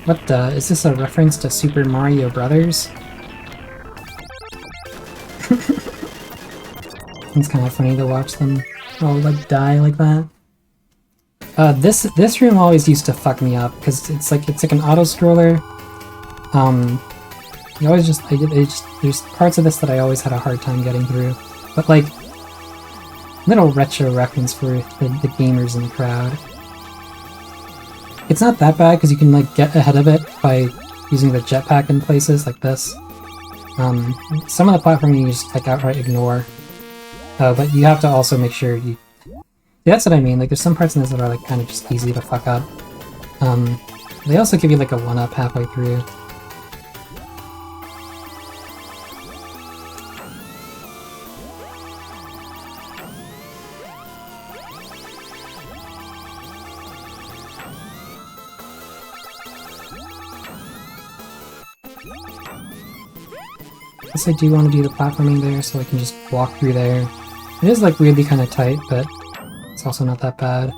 What the? Is this a reference to Super Mario Brothers? It's kind of funny to watch them all like die like that. This room always used to fuck me up because it's like an auto scroller. You always just there's parts of this that I always had a hard time getting through, but like little retro reference for the gamers in the crowd. It's not that bad because you can like get ahead of it by using the jetpack in places like this. Some of the platforming you just like outright ignore, but you have to also make sure you. That's what I mean. Like there's some parts in this that are like kind of just easy to fuck up. They also give you like a 1-up halfway through. I guess I do want to do the platforming there so I can just walk through there. It is like weirdly kind of tight, but it's also not that bad.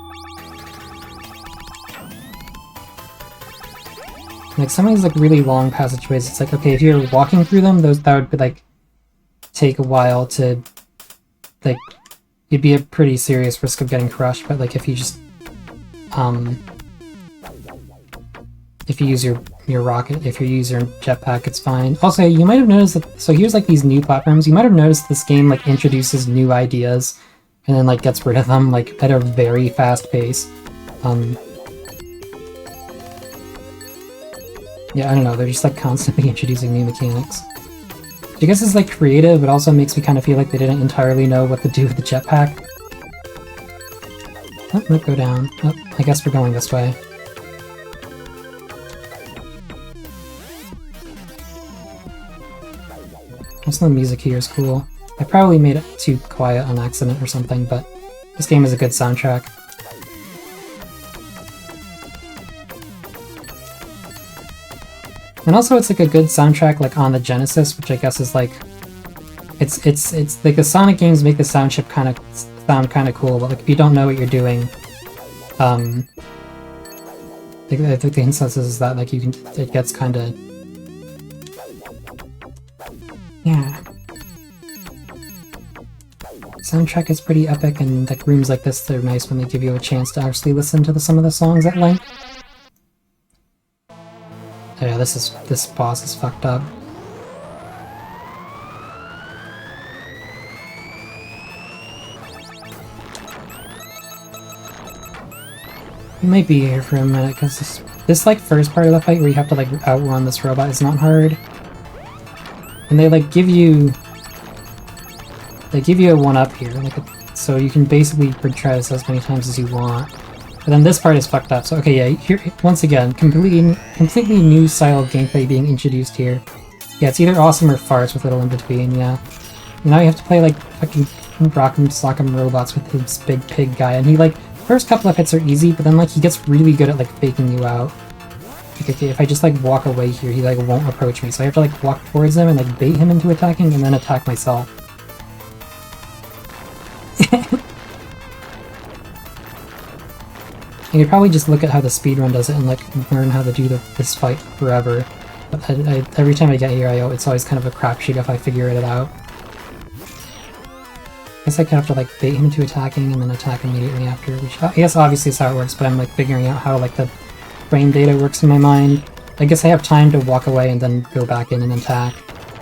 Like some of these like really long passageways, it's like, okay, if you're walking through them, that would be like take a while to like, it'd be a pretty serious risk of getting crushed, but like if you just if you use your rocket, if you use your jetpack, it's fine. Also, you might have noticed that, so here's like these new platforms, you might have noticed this game like introduces new ideas and then like gets rid of them like at a very fast pace. Yeah, I don't know, they're just like constantly introducing new mechanics. I guess it's like creative, but also makes me kind of feel like they didn't entirely know what to do with the jetpack. Oh, nope, go down. Oh, I guess we're going this way. Also, the music here is cool. I probably made it too quiet on accident or something, but this game is a good soundtrack. And also it's like a good soundtrack like on the Genesis, which I guess is like it's like the Sonic games make the sound chip sound kind of cool, but like if you don't know what you're doing, I think the consensus is that like it gets kind of, yeah. Soundtrack is pretty epic, and like rooms like this, they're nice when they give you a chance to actually listen to some of the songs at length. Oh yeah, this boss is fucked up. You might be here for a minute, because this like first part of the fight where you have to like outrun this robot is not hard. And they like give you a 1-up here, like so you can basically retry this as many times as you want. But then this part is fucked up, so okay, yeah, here, once again, completely new style of gameplay being introduced here. Yeah, it's either awesome or farce with little in between, yeah. And now you have to play like fucking Rock'em Sock'em Robots with his big pig guy, and he like, first couple of hits are easy, but then like he gets really good at like faking you out. Like, okay, if I just like walk away here, he like won't approach me, so I have to like walk towards him and like bait him into attacking and then attack myself. You could probably just look at how the speedrun does it and like learn how to do this fight forever. But every time I get here, it's always kind of a crapshoot if I figure it out. I guess I could have to like bait him into attacking and then attack immediately after. Which I guess obviously is how it works, but I'm like figuring out how like the brain data works in my mind. I guess I have time to walk away and then go back in and attack.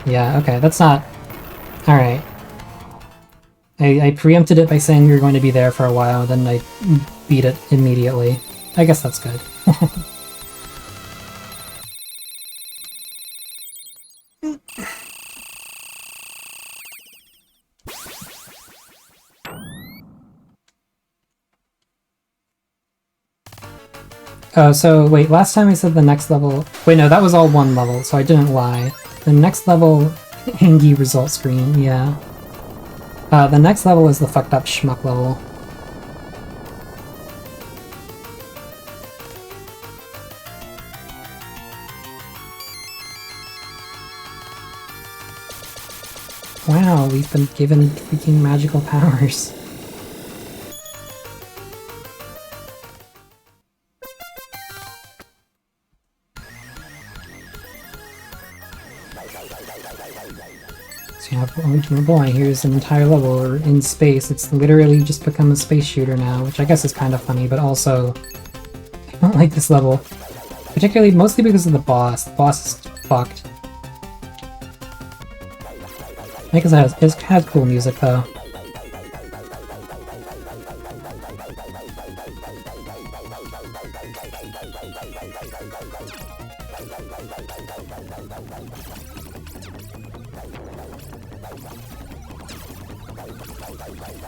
Yeah, okay, that's not... Alright. I preempted it by saying we were going to be there for a while, then I beat it immediately. I guess that's good. Oh, so wait, last time I said the next level... Wait, no, that was all one level, so I didn't lie. The next level... Hangy result screen, yeah. The next level is the fucked up schmuck level. Wow, we've been given freaking magical powers. So you have, oh boy, here's an entire level. We're in space. It's literally just become a space shooter now, which I guess is kind of funny, but also I don't like this level. Particularly, mostly because of the boss. The boss is fucked. I guess it has cool music though.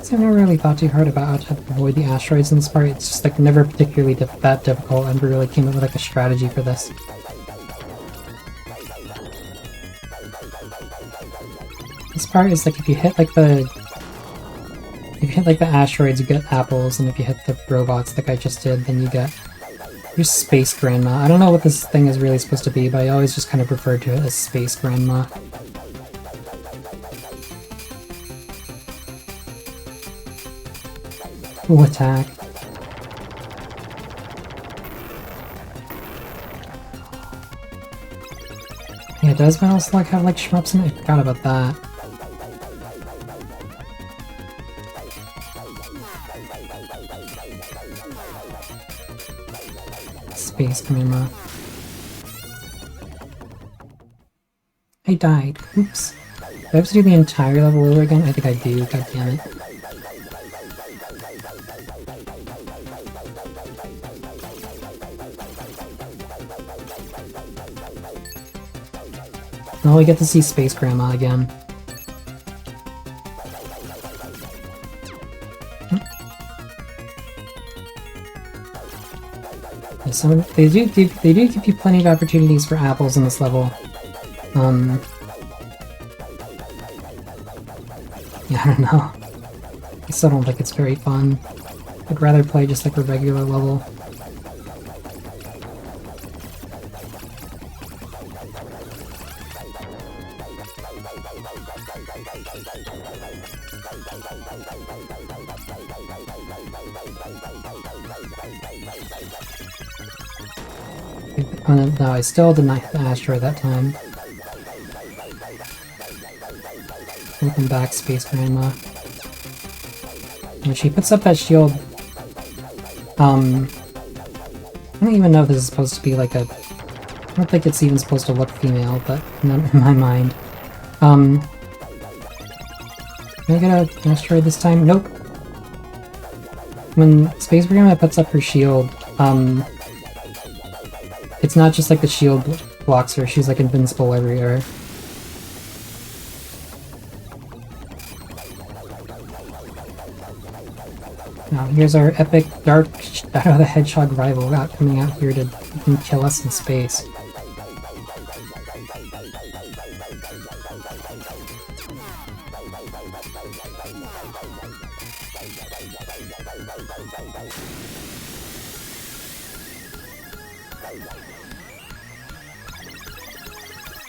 So I never really thought too hard about how to avoid the asteroids in this part. It's just like never particularly that difficult. I never really came up with like a strategy for this. This part is like if you hit like the asteroids, you get apples, and if you hit the robots like I just did, then you get your Space Grandma. I don't know what this thing is really supposed to be, but I always just kind of refer to it as Space Grandma. Ooh, attack. Yeah, does Metal Slug have like shmups in it? I forgot about that. Space Grandma. I died. Oops. Do I have to do the entire level over again? I think I do. God damn it. Well, we get to see Space Grandma again. Yeah, so they do give you plenty of opportunities for apples in this level. Yeah, I don't know. I still don't think it's very fun. I'd rather play just like a regular level. Oh, no, I still denied the asteroid that time. Welcome back, Space Grandma. When she puts up that shield, I don't even know if this is supposed to be like a... I don't think it's even supposed to look female, but in my mind. Can I get an asteroid this time? Nope. When Space Grandma puts up her shield, it's not just like the shield blocks her, she's like invincible everywhere. Now here's our epic Dark Shadow the Hedgehog rival coming out here to kill us in space.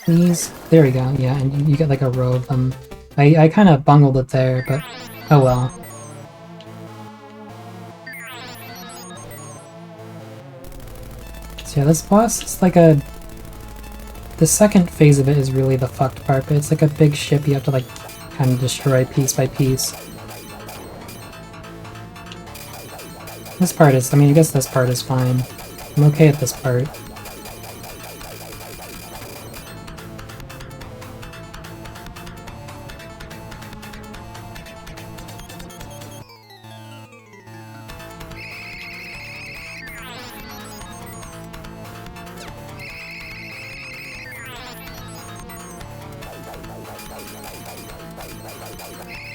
Please? There we go, yeah, and you get like a row of them. I kind of bungled it there, but oh well. So yeah, this boss is like a... The second phase of it is really the fucked part, but it's like a big ship you have to like kind of destroy piece by piece. This part is... I mean, I guess this part is fine. I'm okay at this part.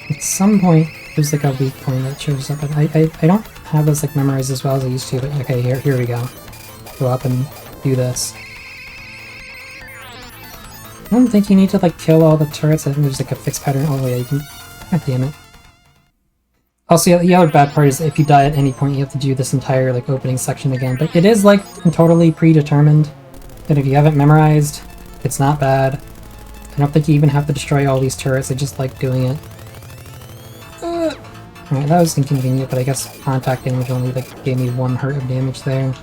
At some point, there's like a weak point that shows up, but I don't have this like memorized as well as I used to, but okay, here we go. Go up and do this. I don't think you need to like kill all the turrets. I think there's like a fixed pattern. Oh yeah, you can... God damn it. Also, yeah, the other bad part is if you die at any point, you have to do this entire like opening section again, but it is like totally predetermined that if you haven't memorized, it's not bad. I don't think you even have to destroy all these turrets, I just like doing it. Alright, that was inconvenient, but I guess contact damage only like gave me 1 hurt of damage there.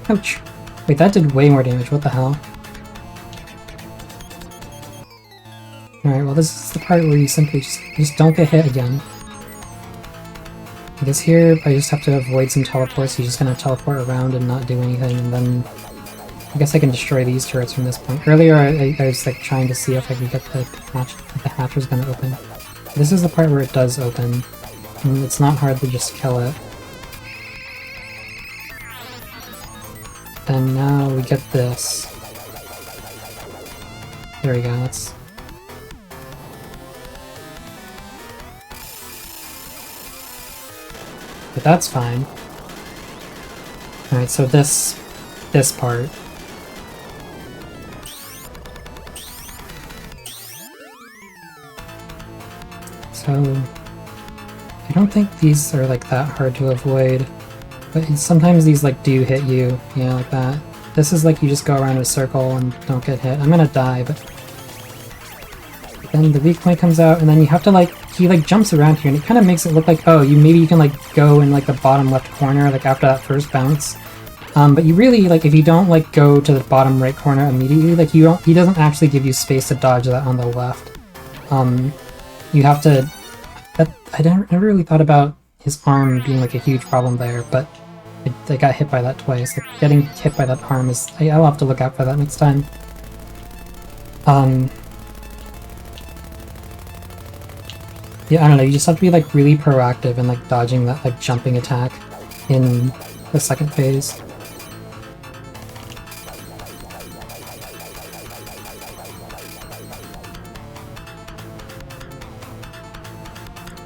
Ouch! Wait, that did way more damage, what the hell? Alright, well this is the part where you simply just don't get hit again. I guess here I just have to avoid some teleports, you're just gonna teleport around and not do anything, and then I guess I can destroy these turrets from this point. Earlier I was like trying to see if I could get the hatch, if the hatch was gonna open. This is the part where it does open, and it's not hard to just kill it. And now we get this. There we go, that's... But that's fine. Alright, so this part. So... I don't think these are like that hard to avoid. But sometimes these like do hit you, like that. This is like you just go around in a circle and don't get hit. I'm gonna die, but then the weak point comes out, and then you have to like, he like jumps around here, and it kind of makes it look like, oh, maybe you can like go in like the bottom left corner, like after that first bounce. But you really, like, if you don't like go to the bottom right corner immediately, like he doesn't actually give you space to dodge that on the left. You have to, I never really thought about his arm being like a huge problem there, but I got hit by that twice. Like, getting hit by that arm is... I'll have to look out for that next time. Yeah, I don't know, you just have to be like really proactive in like dodging that like jumping attack in the second phase.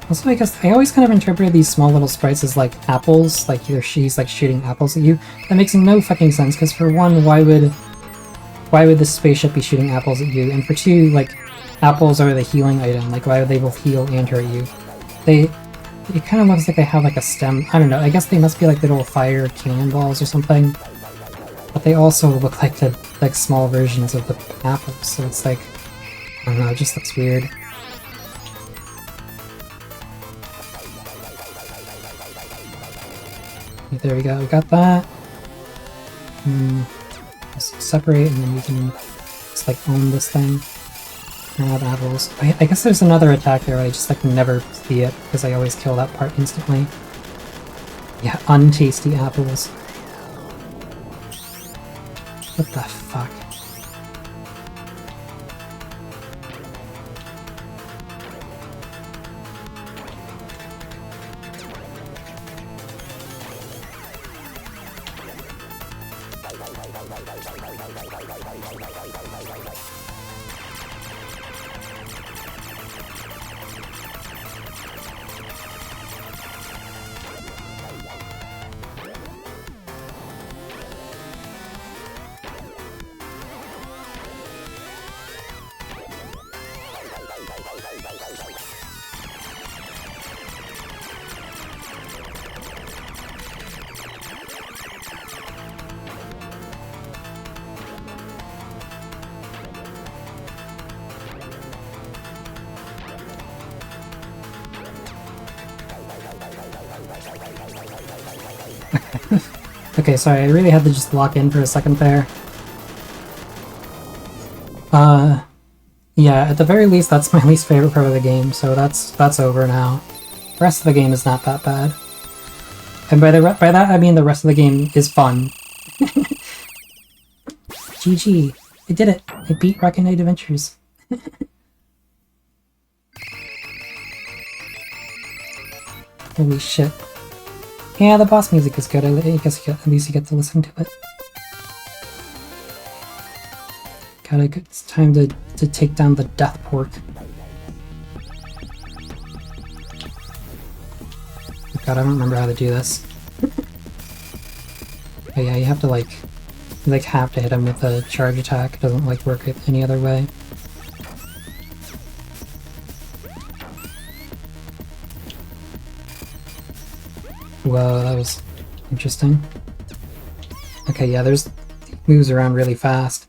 Also, I guess I always kind of interpreted these small little sprites as like apples, like she's like shooting apples at you. That makes no fucking sense, because for one, why would this spaceship be shooting apples at you? And for two, like, apples are the healing item, like why would they both heal and hurt you? It kind of looks like they have like a stem, I don't know, I guess they must be like little fire cannonballs or something. But they also look like the like small versions of the apples, so it's like, I don't know, it just looks weird. There we go, we got that. Just separate, and then we can just like own this thing. Add apples. I guess there's another attack there, but I just like never see it because I always kill that part instantly. Yeah, untasty apples. What the fuck? Okay, sorry, I really had to just lock in for a second there. Yeah, at the very least, that's my least favorite part of the game, so that's over now. The rest of the game is not that bad. And by that, I mean the rest of the game is fun. GG. I did it! I beat Rocket Knight Adventures. Holy shit. Yeah, the boss music is good. I guess at least you get to listen to it. It's time to take down the death pork. Oh god, I don't remember how to do this. Oh yeah, you have to like have to hit him with a charge attack. It doesn't like work any other way. Whoa, that Interesting. Okay, yeah, there's moves around really fast.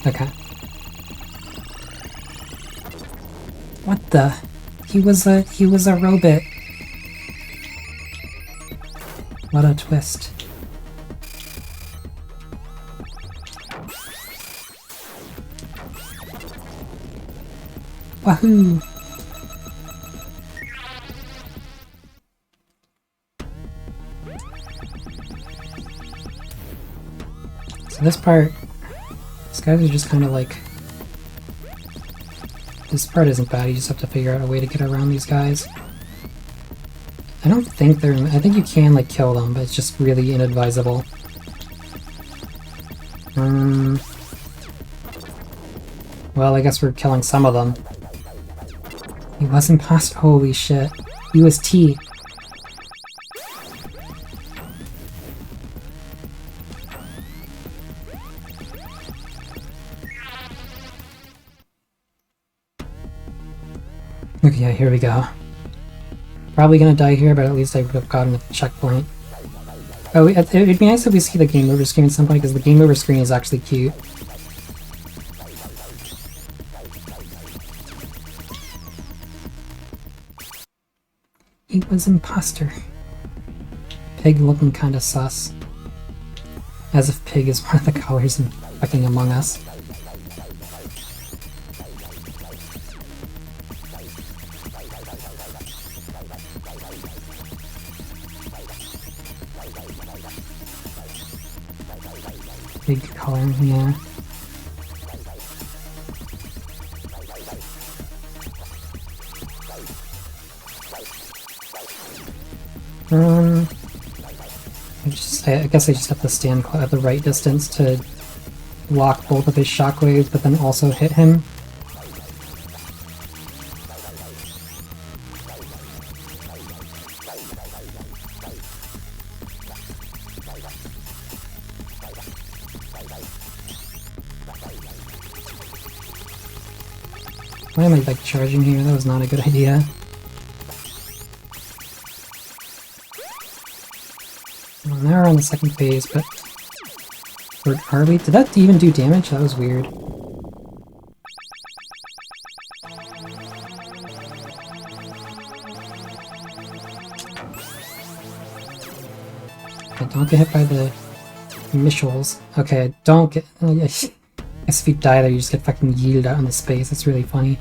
Okay. What the? He was a robot. What a twist. Wahoo! So this part, these guys are just kind of like... This part isn't bad, you just have to figure out a way to get around these guys. I don't think they're... I think you can, like, kill them, but it's just really inadvisable. Well, I guess we're killing some of them. He was imposter. Holy shit. He was T. Okay, yeah, here we go. Probably gonna die here, but at least I would have gotten a checkpoint. Oh, it'd be nice if we see the game over screen at some point, because the game over screen is actually cute. He was imposter. Pig looking kinda sus. As if pig is one of the colors in fucking Among Us. Big color, yeah. I guess I just have to stand at the right distance to block both of his shockwaves, but then also hit him. Why am I like charging here? That was not a good idea. Well, now we're on the second phase, but... Are we? Did that even do damage? That was weird. Okay, don't get hit by the missiles. Okay, don't get... I guess if you die there, you just get fucking yeeted out into space. That's really funny.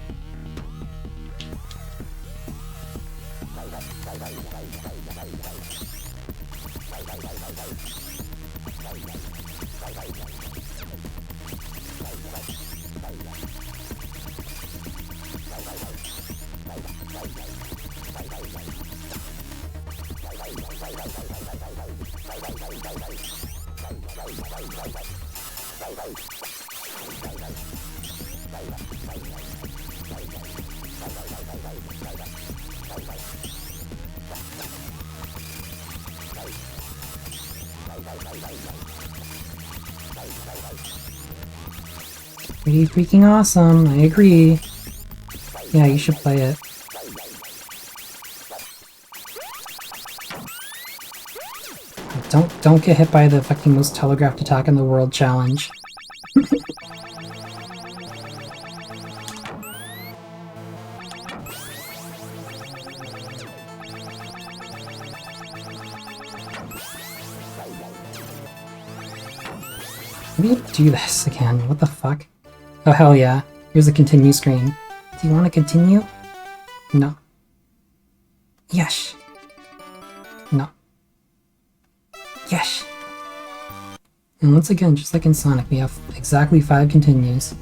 Pretty freaking awesome, I agree. Yeah, you should play it. Don't get hit by the fucking most telegraphed attack in the world challenge. Let me do this again, what the fuck? Oh hell yeah, here's the continue screen. Do you want to continue? No. Yes. No. Yes! And once again, just like in Sonic, we have exactly 5 continues.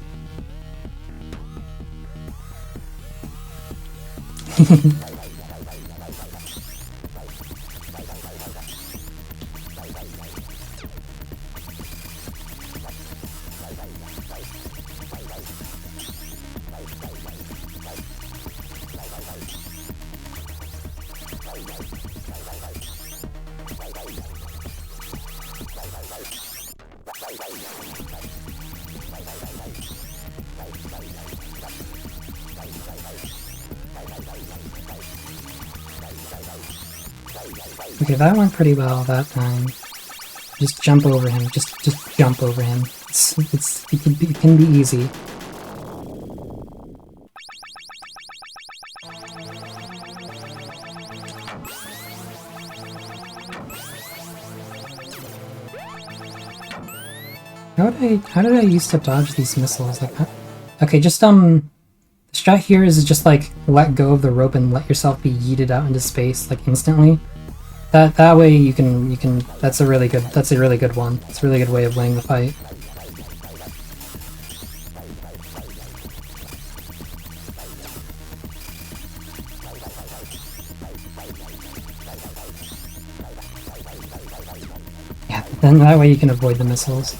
Okay, that went pretty well that time. Just jump over him. Just jump over him. It can be easy. How did I used to dodge these missiles? Like, okay, just the strat here is just like let go of the rope and let yourself be yeeted out into space like instantly. That way you can that's a really good one. It's a really good way of playing the fight. Yeah, then that way you can avoid the missiles.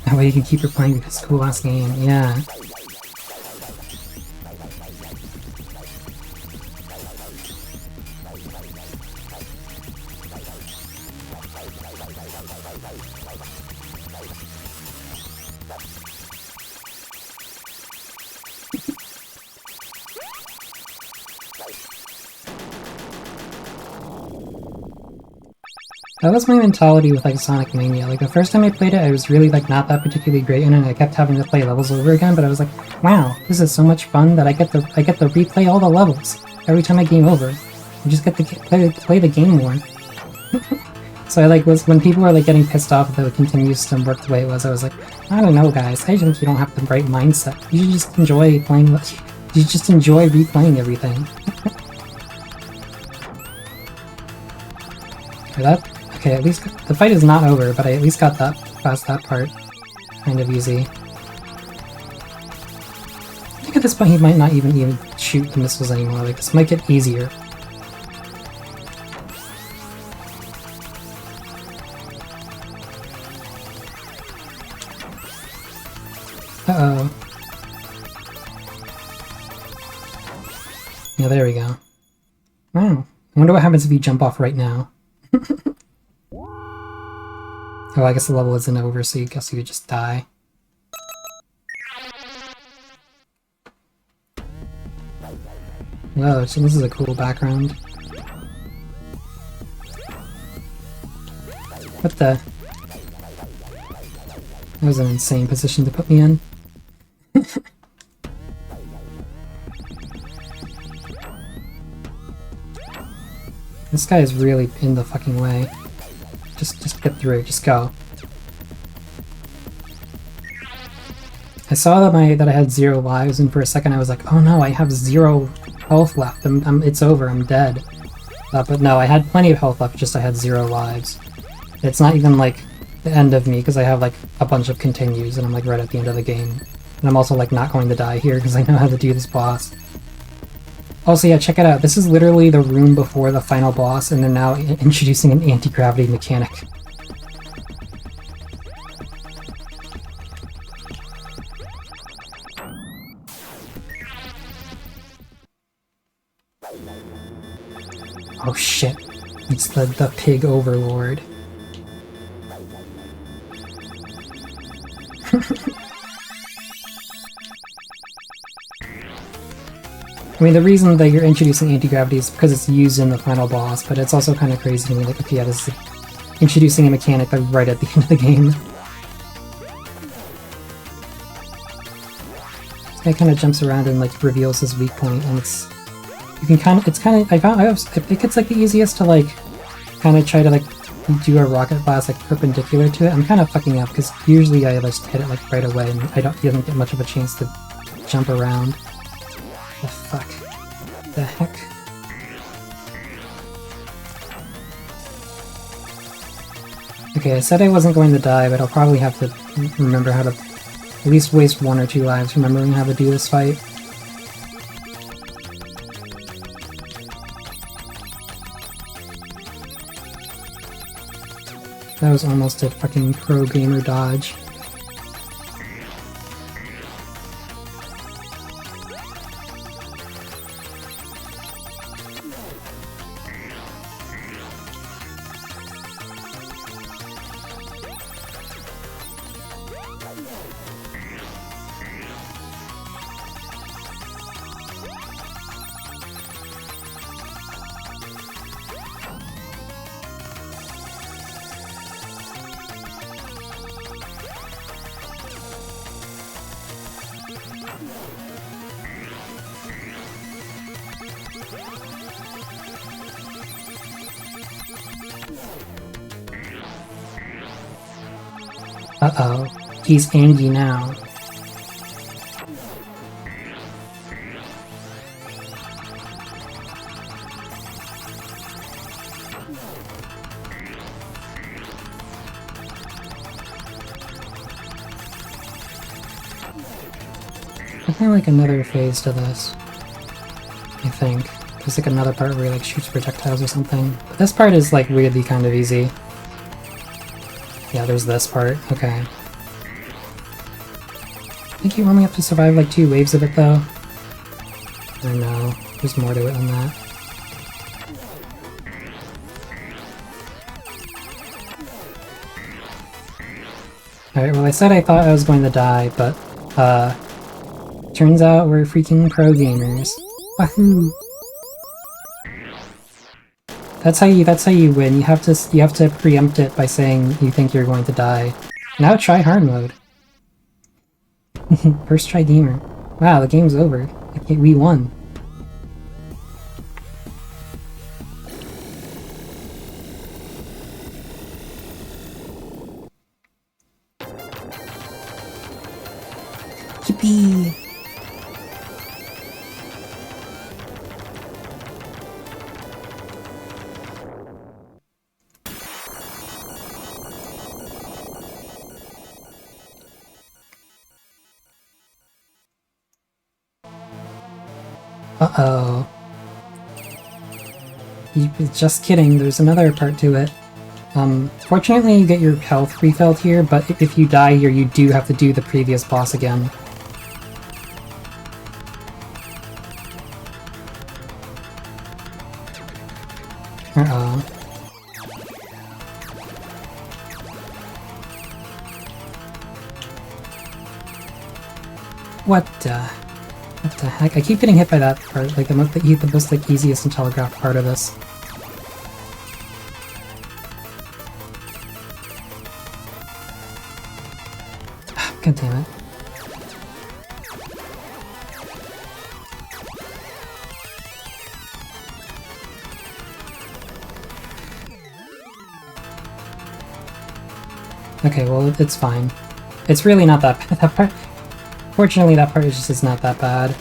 That way you can keep replaying this cool ass game, yeah. That was my mentality with like Sonic Mania. Like the first time I played it, I was really like not that particularly great in it. I kept having to play levels over again, but I was like, wow, this is so much fun that I get to replay all the levels every time I game over. I just get to play the game more. So I like was when people were like getting pissed off that it continues to work the way it was. I was like, I don't know, guys. I think you don't have the right mindset. You should just enjoy playing. You just enjoy replaying everything. Okay, at least the fight is not over, but I at least got that past that part kind of easy. I think at this point he might not even shoot the missiles anymore. Like this might get easier. Uh-oh. Yeah, there we go. Wow. I wonder what happens if you jump off right now. Oh, I guess the level isn't over, so you guess you would just die. Whoa, so this is a cool background. What the? That was an insane position to put me in. This guy is really in the fucking way. Just get through, just go. I saw that I had 0 lives, and for a second I was like, oh no, I have 0 health left. It's over, I'm dead. But no, I had plenty of health left, just I had 0 lives. It's not even like the end of me, because I have like a bunch of continues, and I'm like right at the end of the game. And I'm also like not going to die here, because I know how to do this boss. Also, yeah, check it out. This is literally the room before the final boss, and they're now introducing an anti-gravity mechanic. Oh shit. It's the pig overlord. I mean, the reason that you're introducing anti-gravity is because it's used in the final boss, but it's also kind of crazy to me, like, okay, yeah, this is introducing a mechanic like, right at the end of the game. This guy kind of jumps around and, like, reveals his weak point, and it's... You can kind of... It's kind of... I think it's, like, the easiest to, like, kind of try to, like, do a rocket blast, like, perpendicular to it. I'm kind of fucking up, because usually I just hit it, like, right away, and he doesn't get much of a chance to jump around. The fuck? The heck? Okay, I said I wasn't going to die, but I'll probably have to remember how to at least waste 1 or 2 lives remembering how to do this fight. That was almost a fucking pro gamer dodge. Uh-oh. He's angry now. Definitely like another phase to this, I think. There's like another part where he like shoots projectiles or something. But this part is like weirdly kind of easy. Yeah, there's this part. Okay. I think you only have to survive like 2 waves of it though. Or no, there's more to it than that. Alright, well I said I thought I was going to die, but turns out we're freaking pro gamers. Wahoo! That's how you win. You have to preempt it by saying you think you're going to die. Now try hard mode. First try gamer. Wow, the game's over. We won. Yippee! Uh-oh. Just kidding, there's another part to it. Fortunately you get your health refilled here, but if you die here you do have to do the previous boss again. Uh-oh. What the heck? I keep getting hit by that part, like the most like easiest and telegraphed part of this. God damn it. Okay, well, it's fine. It's really not that bad. That part, fortunately, that part is just not that bad.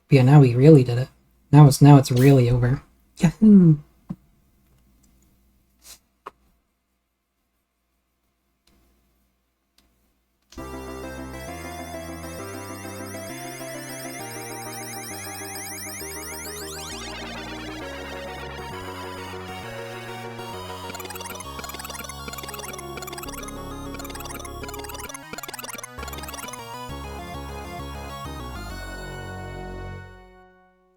But yeah, now we really did it. Now it's really over. Yahoo!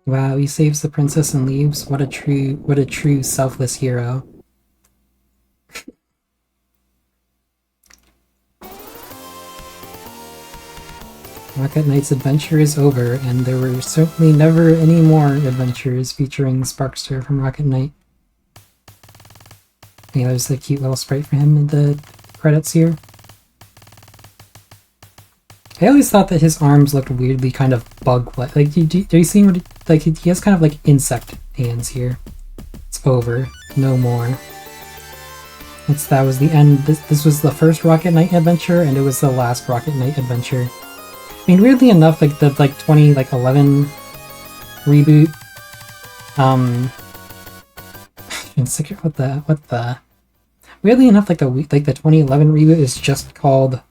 Wow, he saves the princess and leaves. What a true selfless hero. Rocket Knight's adventure is over, and there were certainly never any more adventures featuring Sparkster from Rocket Knight. Yeah, there's a cute little sprite for him in the credits here. I always thought that his arms looked weirdly kind of bug-like. Like, are you seeing what like he has kind of like insect hands here. It's over. No more. That was the end. This was the first Rocket Knight adventure, and it was the last Rocket Knight adventure. I mean, weirdly enough, like the 2011 reboot, what the? Weirdly enough, like the 2011 reboot is just called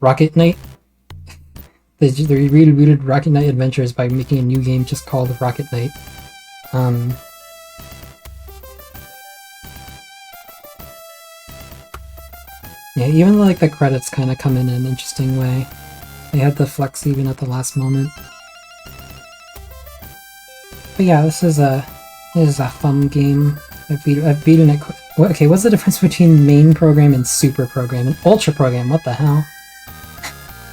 Rocket Knight. They rebooted Rocket Knight Adventures by making a new game just called Rocket Knight. Yeah, even like the credits kind of come in an interesting way. They had the flex even at the last moment. But yeah, this is a fun game. I've beaten it. Okay, what's the difference between main program and super program and ultra program? What the hell?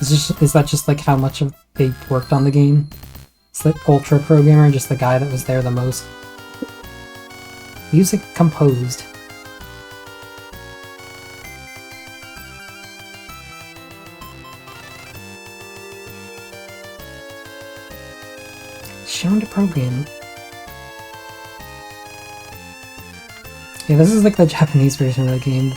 Is that just like how much of they worked on the game? It's like ultra programmer, just the guy that was there the most. Music composed. shown to program. Yeah, this is like the Japanese version of the game.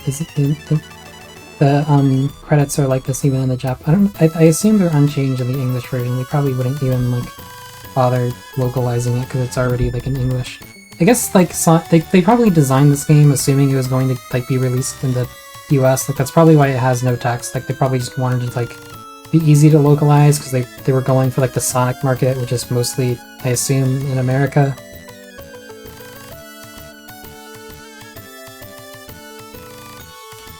The credits are like this even in the I assume they're unchanged in the English version. They probably wouldn't even like bother localizing it because it's already like in English. I guess like they probably designed this game assuming it was going to like be released in the US. Like that's probably why it has no text. Like they probably just wanted to like be easy to localize because they were going for like the Sonic market, which is mostly, I assume, in America.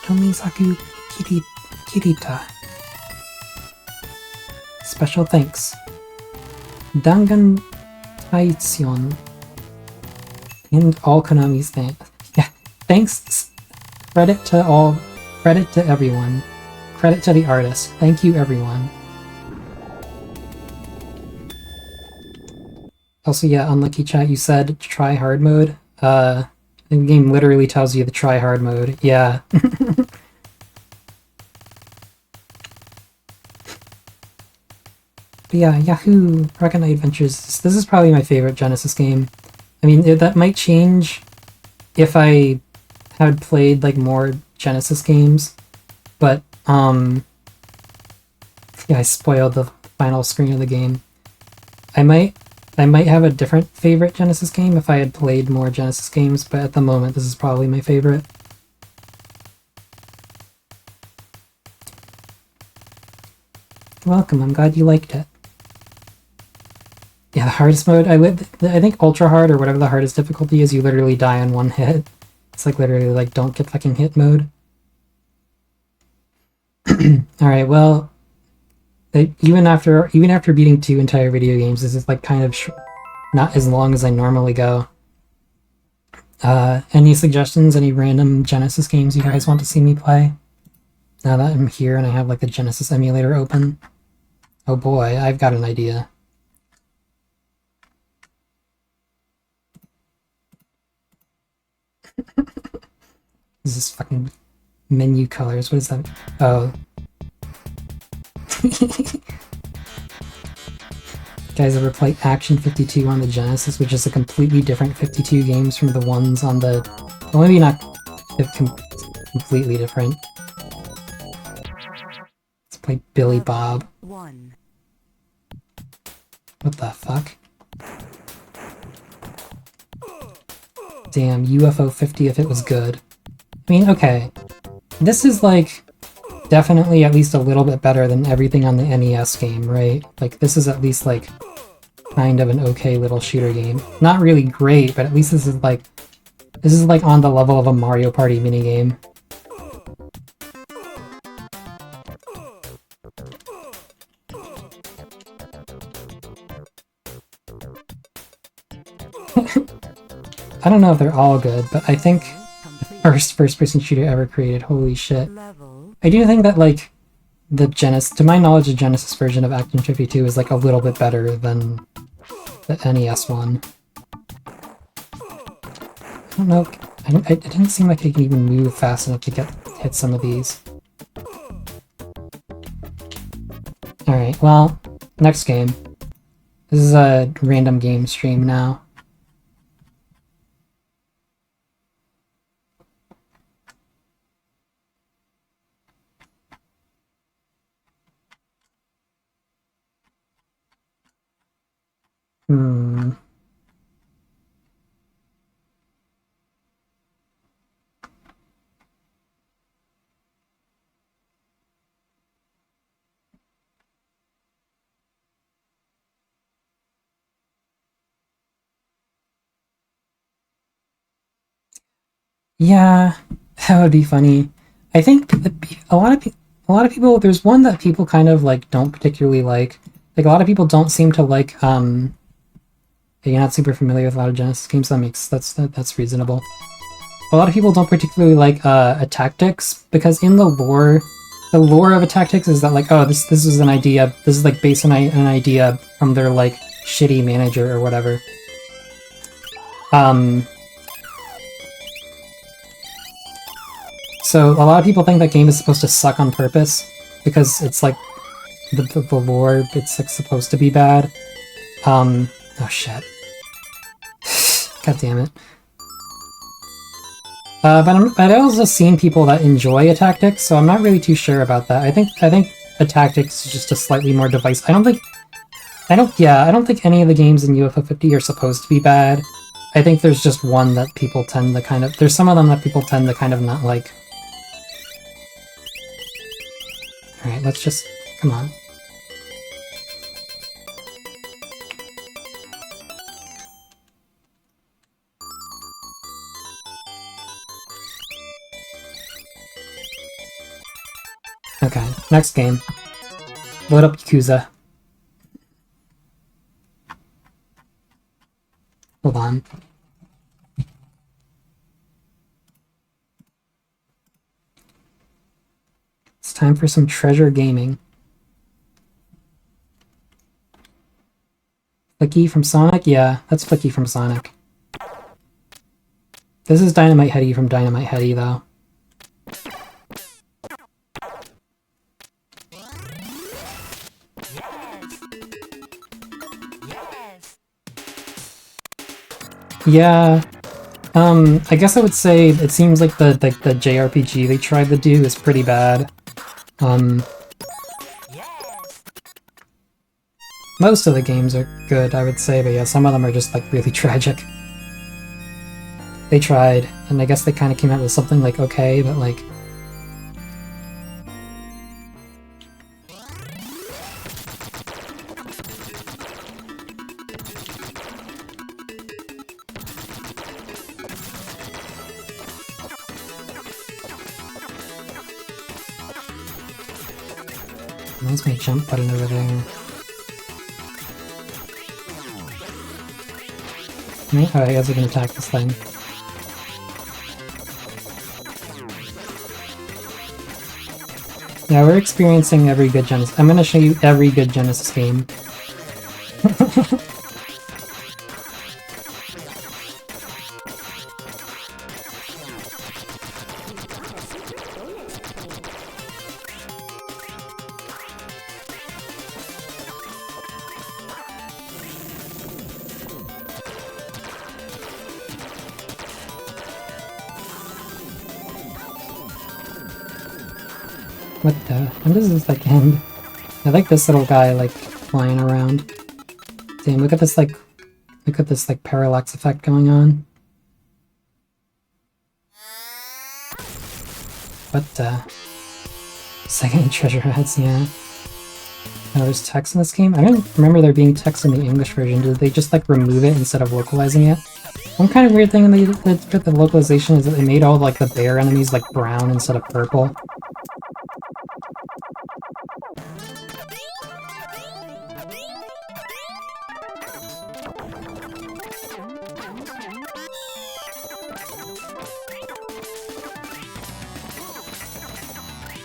Tomisaku Kirita. Special thanks. Dangan Taitsion. And all Konami's thanks. Yeah, thanks. Credit to all. Credit to everyone. Credit to the artist. Thank you, everyone. Also, yeah, Unlucky Chat, you said try hard mode. The game literally tells you the try hard mode. Yeah. But yeah, Yahoo! Rocket Knight Adventures. This is probably my favorite Genesis game. I mean, that might change if I had played like more Genesis games, but yeah, I spoiled the final screen of the game. I might have a different favorite Genesis game if I had played more Genesis games, but at the moment this is probably my favorite. Welcome, I'm glad you liked it. Yeah, the hardest mode, I think ultra hard or whatever the hardest difficulty is, you literally die in one hit. It's like literally like don't get fucking hit mode. Alright, well, even after beating 2 entire video games, this is like kind of not as long as I normally go. Any suggestions, any random Genesis games you guys want to see me play? Now that I'm here and I have like the Genesis emulator open. Oh boy, I've got an idea. This is fucking menu colors. What is that? Oh. Guys ever play Action 52 on the Genesis, which is a completely different 52 games from the ones on the... Well, maybe not completely different. Let's play Billy Bob. What the fuck? Damn, UFO 50 if it was good. I mean, okay. This is like definitely at least a little bit better than everything on the NES game, right? Like this is at least like kind of an okay little shooter game. Not really great, but at least this is like on the level of a Mario Party minigame. I don't know if they're all good, but I think first-person shooter ever created, holy shit. I do think that, like, the to my knowledge, the Genesis version of Action 52 is, like, a little bit better than the NES one. I don't know, it didn't seem like I could even move fast enough to hit some of these. Alright, well, next game. This is a random game stream now. Yeah, that would be funny. I think a lot of people, there's one that people kind of like don't particularly like. Like a lot of people don't seem to like you're not super familiar with a lot of Genesis games, that's reasonable. A lot of people don't particularly like Tactics because in the lore of a Tactics is that like, oh, this is an idea, this is like based on an idea from their like shitty manager or whatever. So a lot of people think that game is supposed to suck on purpose because it's like the lore, it's like supposed to be bad. Oh shit. God damn it. But I've also seen people that enjoy a tactics, so I'm not really too sure about that. I think a tactics is just a slightly more device. I don't think any of the games in UFO 50 are supposed to be bad. I think there's just one that people tend to kind of... There's some of them that people tend to kind of not like. Alright, let's just... Come on. Okay, next game. Load up Yakuza. Hold on. It's time for some treasure gaming. Flicky from Sonic? Yeah, that's Flicky from Sonic. This is Dynamite Heady from Dynamite Heady, though. Yeah, I guess I would say it seems like the JRPG they tried to do is pretty bad. Most of the games are good, I would say, but yeah, some of them are just like really tragic. They tried, and I guess they kind of came out with something like okay, but like... Where's my jump button over there? Oh, I guess I can attack this thing. Yeah, we're experiencing every good Genesis. I'm gonna show you every good Genesis game. What the? When does this like end? I like this little guy like flying around. Damn, look at this like parallax effect going on. What the? Second treasure heads, yeah. Oh, there's text in this game? I don't remember there being text in the English version. Did they just like remove it instead of localizing it? One kind of weird thing with the localization is that they made all like the bear enemies like brown instead of purple.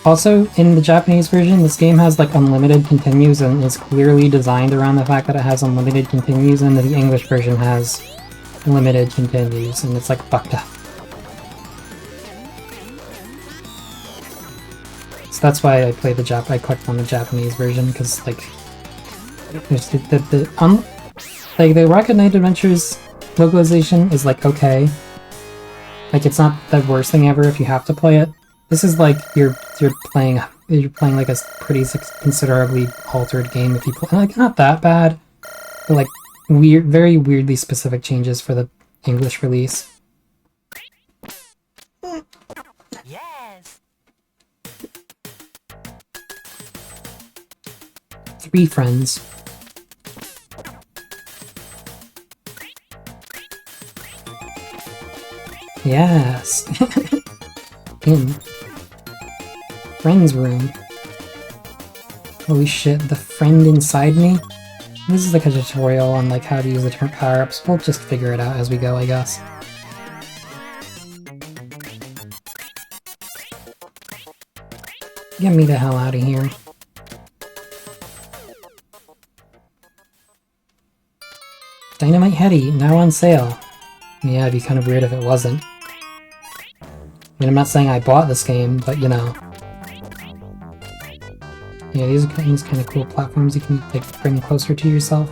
Also, in the Japanese version, this game has like unlimited continues and is clearly designed around the fact that it has unlimited continues, and the English version has limited continues, and it's like fucked up. So that's why I played I clicked on the Japanese version, because like there's like the Rocket Knight Adventures localization is like okay. Like it's not the worst thing ever if you have to play it. This is like you're playing like a pretty considerably altered game if you play, like not that bad, but like very weirdly specific changes for the English release. Yes. 3 friends. Yes. In friend's room. Holy shit, the friend inside me? This is like a tutorial on like how to use the power-ups. We'll just figure it out as we go, I guess. Get me the hell out of here. Dynamite Heady, now on sale. Yeah, it'd be kind of weird if it wasn't. I mean, I'm not saying I bought this game, but you know. Yeah, these are kind of cool platforms you can like bring closer to yourself.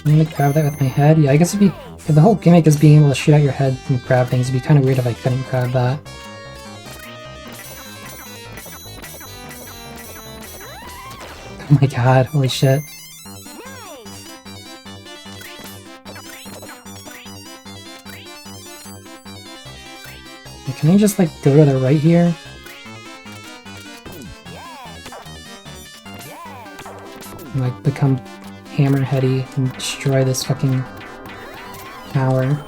I'm gonna grab that with my head. Yeah, I guess if the whole gimmick is being able to shoot out your head and grab things, it'd be kind of weird if I couldn't grab that. Oh my god, holy shit. Can I just like go to the right here? And like become hammerheady and destroy this fucking tower.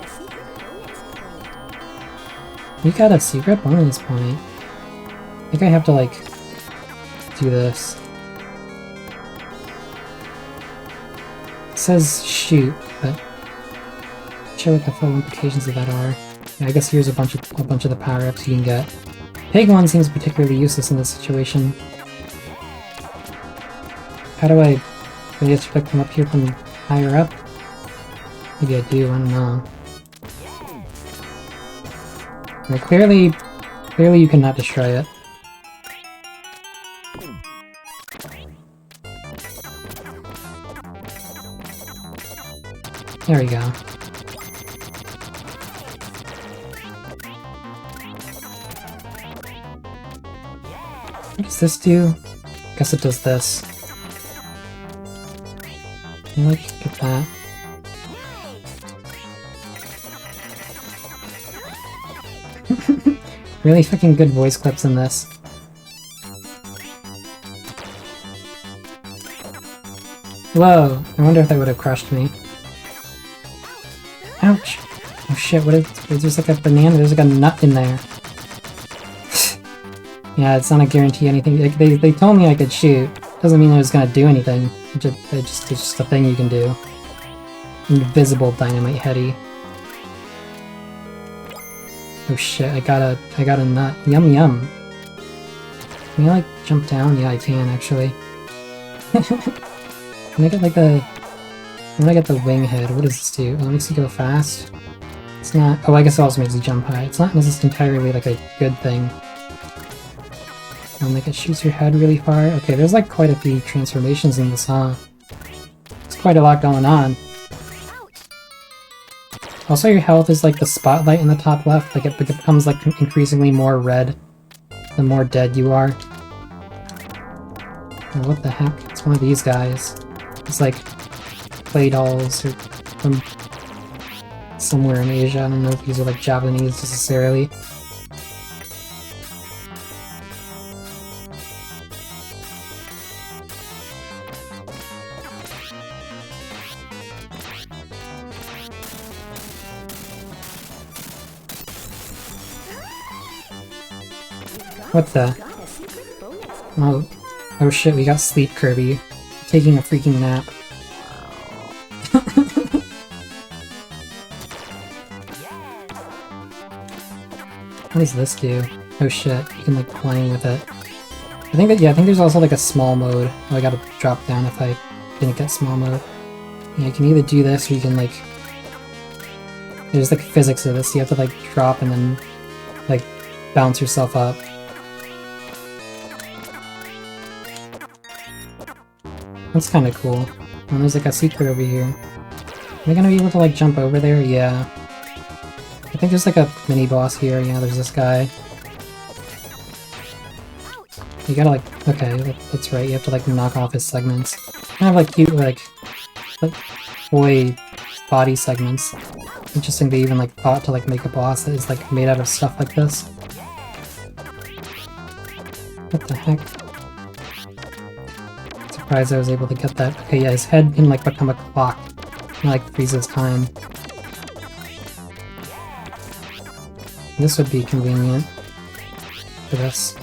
We got a secret bonus point. I think I have to like do this. It says shoot, but I'm not sure what the full implications of that are. Yeah, I guess here's a bunch of the power-ups you can get. Pig one seems particularly useless in this situation. How do I just pick them up here from higher up? Maybe I do, I don't know. Right, clearly you cannot destroy it. There we go. What does this do? Guess it does this. Can you like get that? Really fucking good voice clips in this. Whoa! I wonder if that would have crushed me. Ouch! Oh shit, what is there's like a banana, there's like a nut in there. Yeah, it's not a guarantee anything. Like, they told me I could shoot. Doesn't mean it was gonna do anything. It's just a thing you can do. Invisible dynamite heady. Oh shit, I got a nut. Yum yum. Can I like jump down? Yeah, I can actually. Can I get like the... When I get the wing head, what does this do? Oh, it makes you go fast. It's not... Oh, I guess it also makes you jump high. It's not necessarily entirely like a good thing. Like it shoots your head really far. Okay, there's like quite a few transformations in this, huh? It's quite a lot going on. Also, your health is like the spotlight in the top left. Like it becomes like increasingly more red the more dead you are. Oh, what the heck? It's one of these guys. It's like play dolls or from somewhere in Asia. I don't know if these are like Japanese necessarily. What the? Oh shit, we got Sleep Kirby. Taking a freaking nap. What does this do? Oh shit, you can like play with it. I think there's also like a small mode. Oh, I gotta drop down if I didn't get small mode. Yeah, you can either do this or you can like... There's like physics of this, you have to like drop and then like bounce yourself up. That's kinda cool. And there's like a secret over here. Am I gonna be able to like jump over there? Yeah. I think there's like a mini boss here. Yeah, there's this guy. You gotta like... Okay, that's right, you have to like knock off his segments. Kind of like cute like toy body segments. Interesting they even like thought to like make a boss that is like made out of stuff like this. What the heck? Surprised I was able to get that. Okay, yeah, his head can like become a clock. And like freezes time. This would be convenient for this.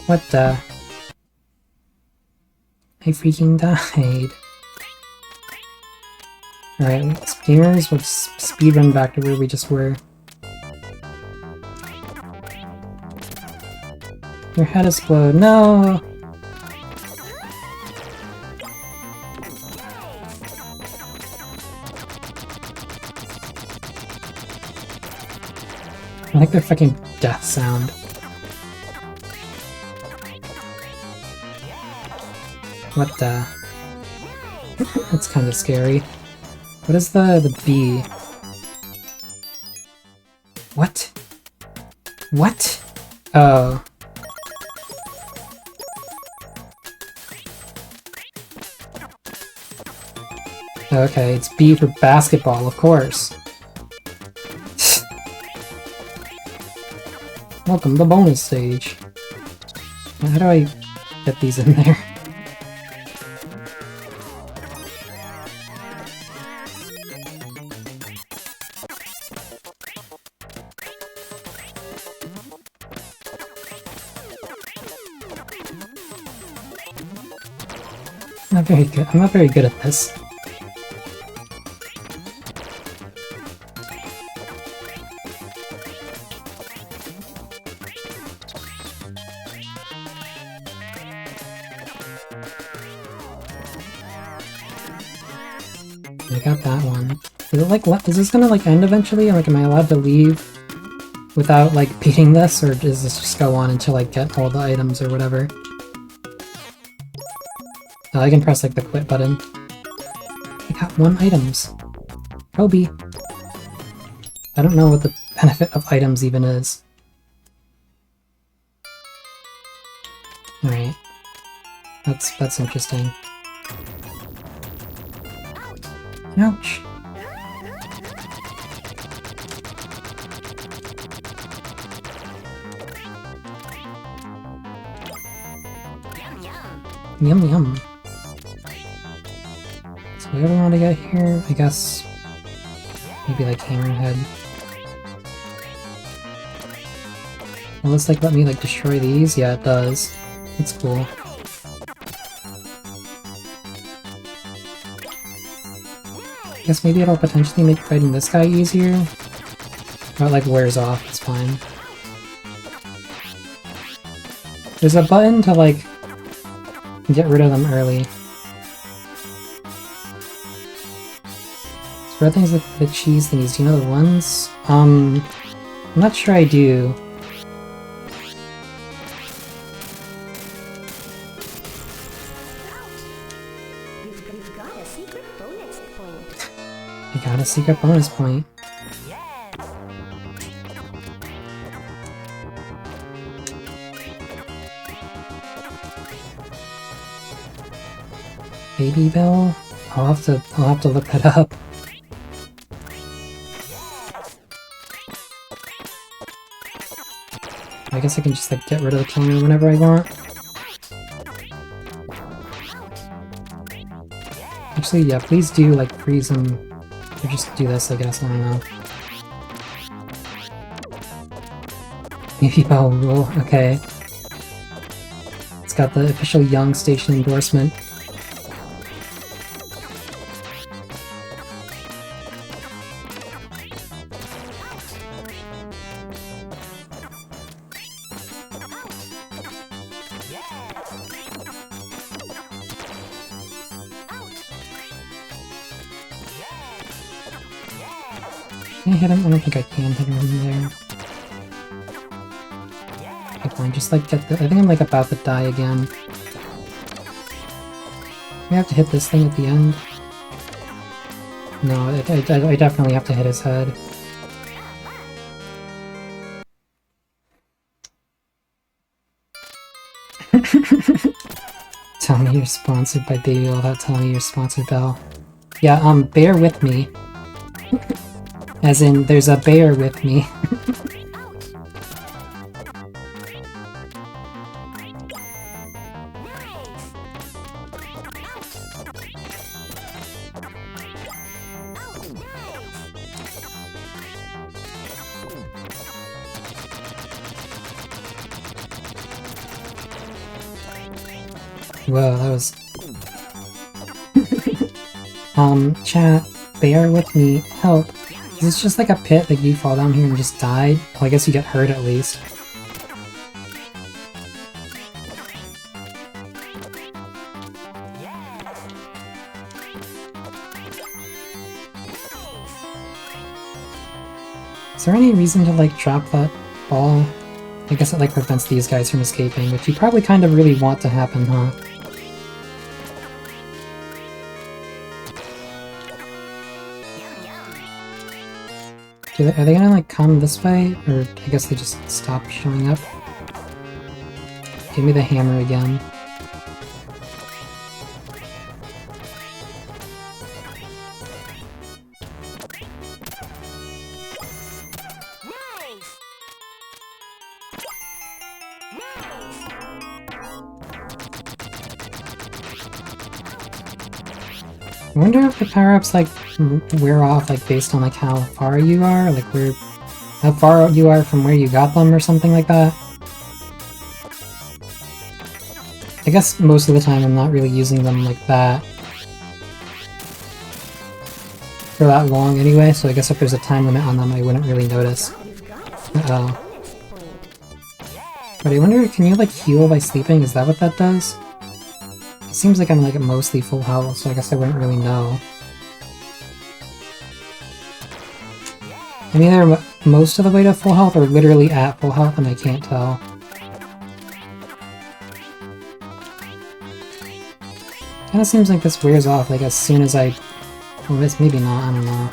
What the? I freaking died. Alright, gamers, let's speedrun back to where we just were. Your head explode. No! I like their fucking death sound. What the? That's kind of scary. What is the B? What? What? Oh. Okay, it's B for basketball, of course. Welcome to the bonus stage. How do I get these in there? Not very good. I'm not very good at this. I got that one. Is it like, is this gonna like end eventually? Like, am I allowed to leave without like beating this, or does this just go on until I get all the items or whatever? Oh, I can press like the quit button. I got 1 items. Kobe. I don't know what the benefit of items even is. Alright. That's interesting. Ouch. Yum yum. So what do we want to get here? I guess maybe like Hammerhead. Will this like let me like destroy these? Yeah, it does. That's cool. I guess maybe it'll potentially make fighting this guy easier. Or it like wears off, it's fine. There's a button to like get rid of them early. So red things like the cheese thingies, do you know the ones? I'm not sure I do. I got a secret bonus point. Baby Bell? I'll have to look that up. I guess I can just like get rid of the timer whenever I want. Actually, yeah, please do like freeze them. Or just do this, I guess, I don't know. Baby Bell rule, okay. It's got the official Young Station endorsement. Can I hit him? I don't think I can hit him there. Okay, fine, just like get the— I think I'm like about to die again. We have to hit this thing at the end. No, I definitely have to hit his head. Tell me you're sponsored by Baby without telling me you're sponsored Bell. Yeah, bear with me. As in, there's a bear with me. Whoa, that was... chat, bear with me, help. Is this just like a pit that you fall down here and just die? Well, I guess you get hurt at least. Is there any reason to like drop that ball? I guess it like prevents these guys from escaping, which you probably kind of really want to happen, huh? Are they gonna like come this way? Or I guess they just stop showing up? Give me the hammer again. I wonder if the power-ups like wear off like based on like how far you are, like how far you are from where you got them or something like that. I guess most of the time I'm not really using them like that for that long anyway, so I guess if there's a time limit on them I wouldn't really notice. Uh-oh. But I wonder, can you like heal by sleeping? Is that what that does? It seems like I'm like mostly full health, so I guess I wouldn't really know. I'm either most of the way to full health or literally at full health and I can't tell. Kinda seems like this wears off like as soon as I... Well, this maybe not, I don't know.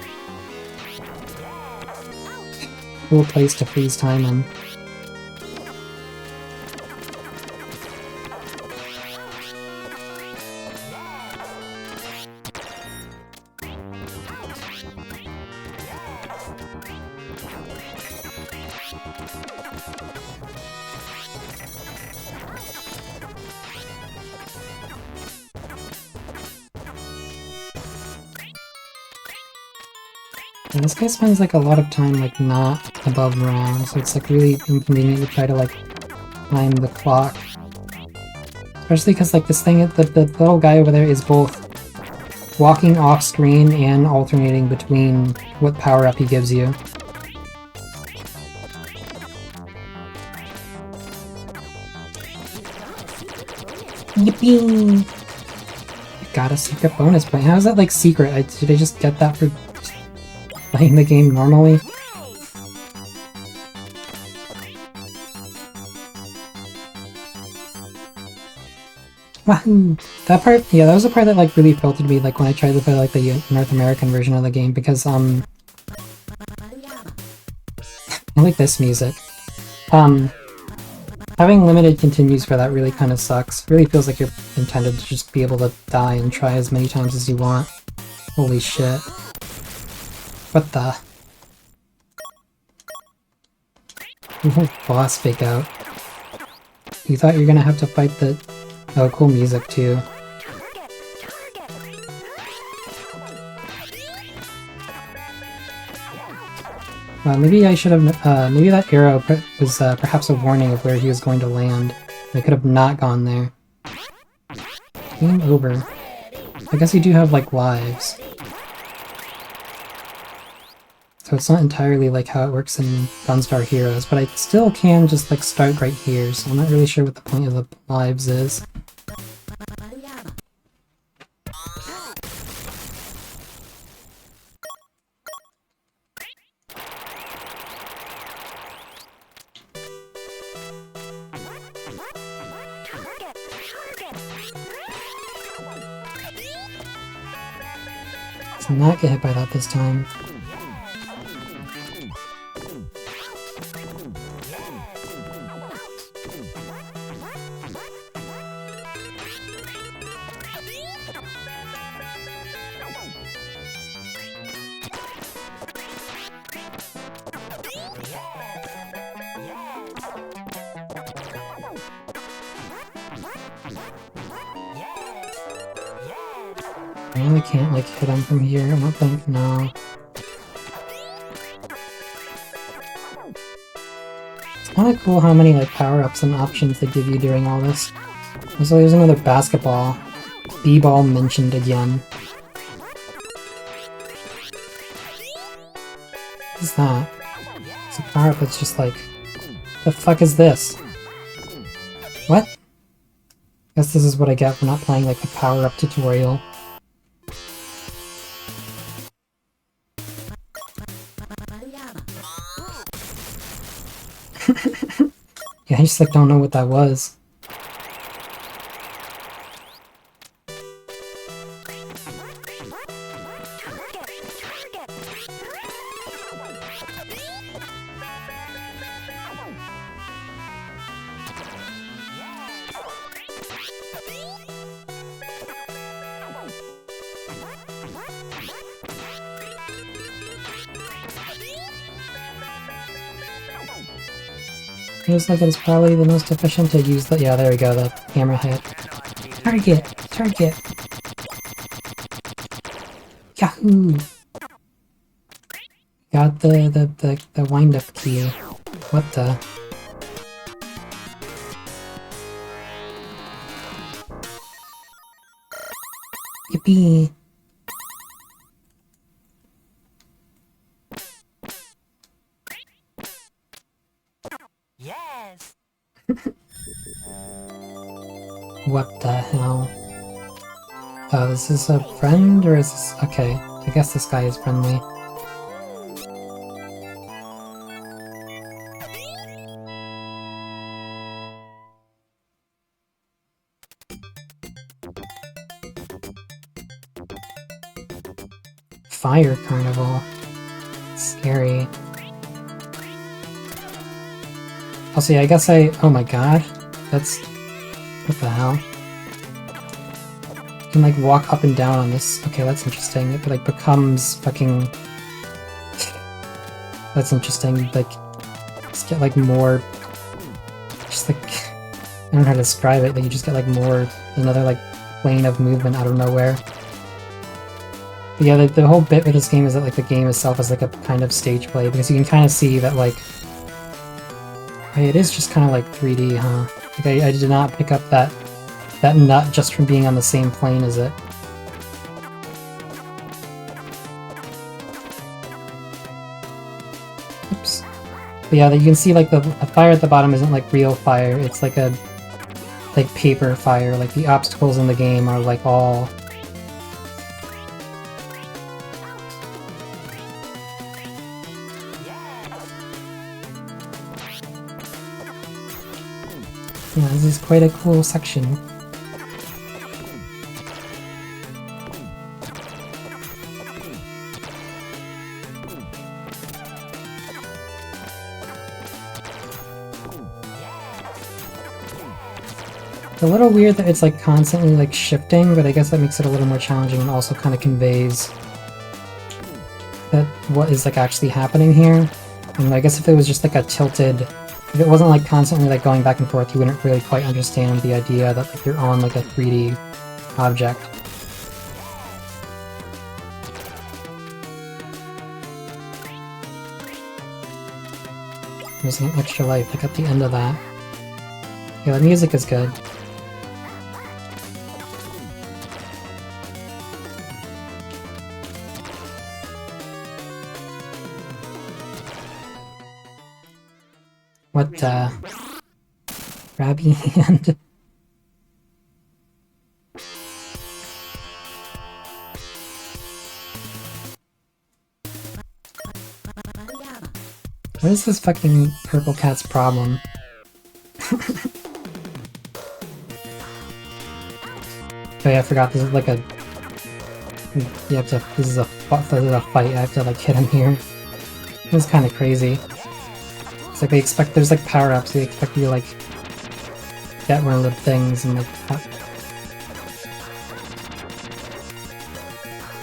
Cool place to freeze time in. And this guy spends like a lot of time like not above ground, so it's like really inconvenient to try to like climb the clock. Especially because like this thing, the little guy over there is both walking off screen and alternating between what power up he gives you. Yippee! You got a secret bonus point. How is that like secret? Did I just get that for playing the game normally? Wahoo! That part, yeah, that was the part that like really felt to me like when I tried to play like the North American version of the game because I like this music. Having limited continues for that really kind of sucks. Really feels like you're intended to just be able to die and try as many times as you want. Holy shit. What the? Boss fake out. You thought you were gonna have to fight the... Oh, cool music too. Maybe I should have... maybe that arrow was perhaps a warning of where he was going to land. I could have not gone there. Game over. I guess you do have, like, lives. So it's not entirely like how it works in Gunstar Heroes, but I still can just, like, start right here, so I'm not really sure what the point of the lives is. Let's not get hit by that this time. I really can't like hit him from here, I don't think, no. It's kinda cool how many like power-ups and options they give you during all this. So there's another basketball. B-ball mentioned again. What is that? It's a power-up that's just like... The fuck is this? What? Guess this is what I get for not playing like a power-up tutorial. Yeah, I just like don't know what that was. Feels like it's probably the most efficient to use the— yeah, there we go, the hammerhead. Target! Target! Yahoo! Got the wind-up key. What the? Yippee! Yes. What the hell? Oh, this is a friend, or is this— okay, I guess this guy is friendly. Fire Carnival. Scary. Also, yeah, I guess oh my god. That's— what the hell? You can like walk up and down on this. Okay, that's interesting. It like becomes fucking— that's interesting. Like, just get like more— just like— I don't know how to describe it, but you just get like more— another like plane of movement out of nowhere. But yeah, the whole bit with this game is that like the game itself is like a kind of stage play, because you can kind of see that like— hey, it is just kind of like 3D, huh? Like I did not pick up that nut just from being on the same plane as it. Oops. But yeah, you can see like the fire at the bottom isn't like real fire, it's like a— like paper fire, like the obstacles in the game are like all— yeah, this is quite a cool section. It's a little weird that it's like constantly like shifting, but I guess that makes it a little more challenging and also kind of conveys that what is like actually happening here. And I guess if it was just like a tilted— if it wasn't like constantly like going back and forth, you wouldn't really quite understand the idea that like you're on like a 3D object. There's an extra life like at the end of that. Yeah, the music is good. What the— grabby hand? What is this fucking purple cat's problem? Oh yeah, I forgot, this is like a— you have to— this is a fight, I have to like hit him here. It's kind of crazy. It's like they expect— there's like power-ups, they expect you to like get one of the things and like— I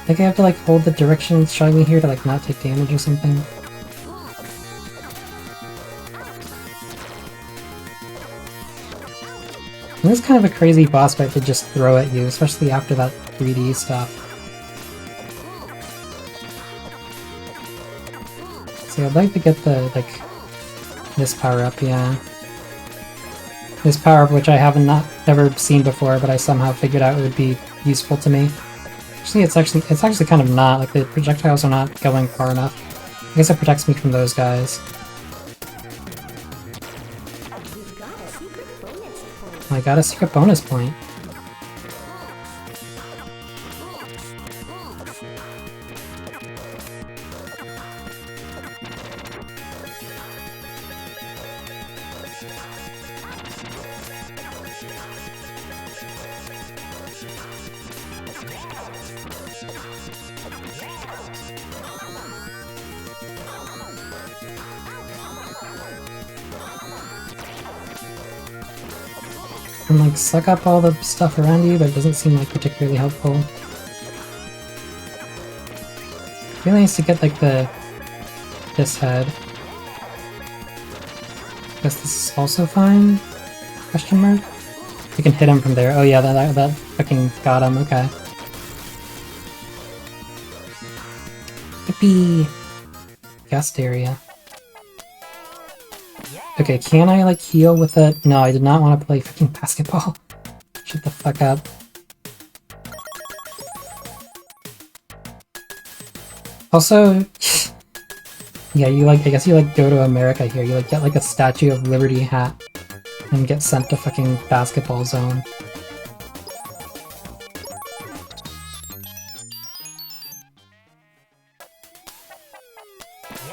think I have to like hold the directions showing me here to like not take damage or something. And this is kind of a crazy boss fight to just throw at you, especially after that 3D stuff. So I'd like to get the, like, this power-up, yeah. This power-up, which I haven't ever seen before, but I somehow figured out it would be useful to me. Actually, it's actually kind of not. Like, the projectiles are not going far enough. I guess it protects me from those guys. I got a secret bonus point. and like suck up all the stuff around you, but it doesn't seem like particularly helpful. Really nice to get like this head. Guess this is also fine? Question mark? We can hit him from there. Oh yeah, that fucking got him, okay. Yippee! Guest area. Okay, can I like heal with it? No, I did not want to play freaking basketball. Shut the fuck up. Also, yeah, you like, I guess you like go to America here, you like get like a Statue of Liberty hat and get sent to fucking basketball zone.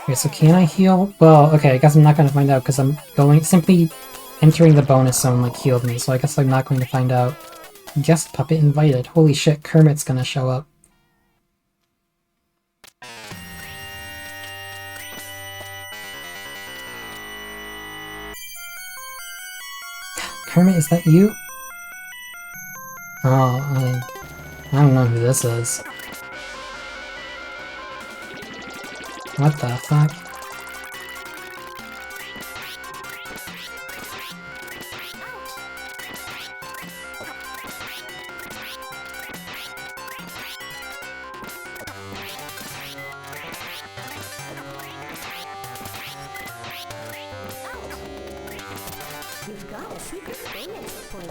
Okay, so can I heal? Well, okay, I guess I'm not gonna find out because I'm simply entering the bonus zone like healed me, so I guess I'm not going to find out. Guest puppet invited. Holy shit, Kermit's gonna show up. Kermit, is that you? Oh, I don't know who this is. What the fuck?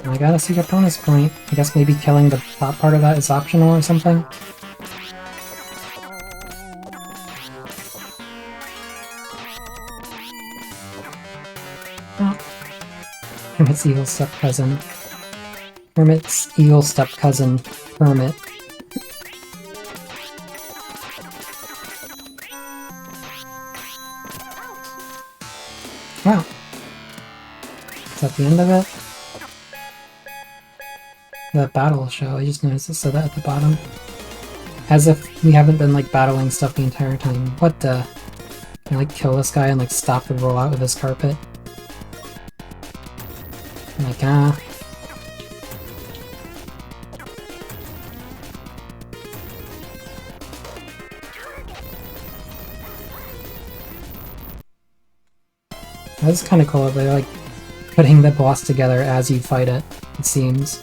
I got a secret bonus point. I guess maybe killing the top part of that is optional or something? Oh. Kermit's evil step-cousin. Kermit's evil step-cousin, Kermit. Wow. Is that the end of it? The battle show, I just noticed it said that at the bottom. As if we haven't been like battling stuff the entire time. What the? Can I like kill this guy and like stop the rollout of this carpet? I'm like, ah. That's kind of cool, they're like putting the boss together as you fight it, it seems.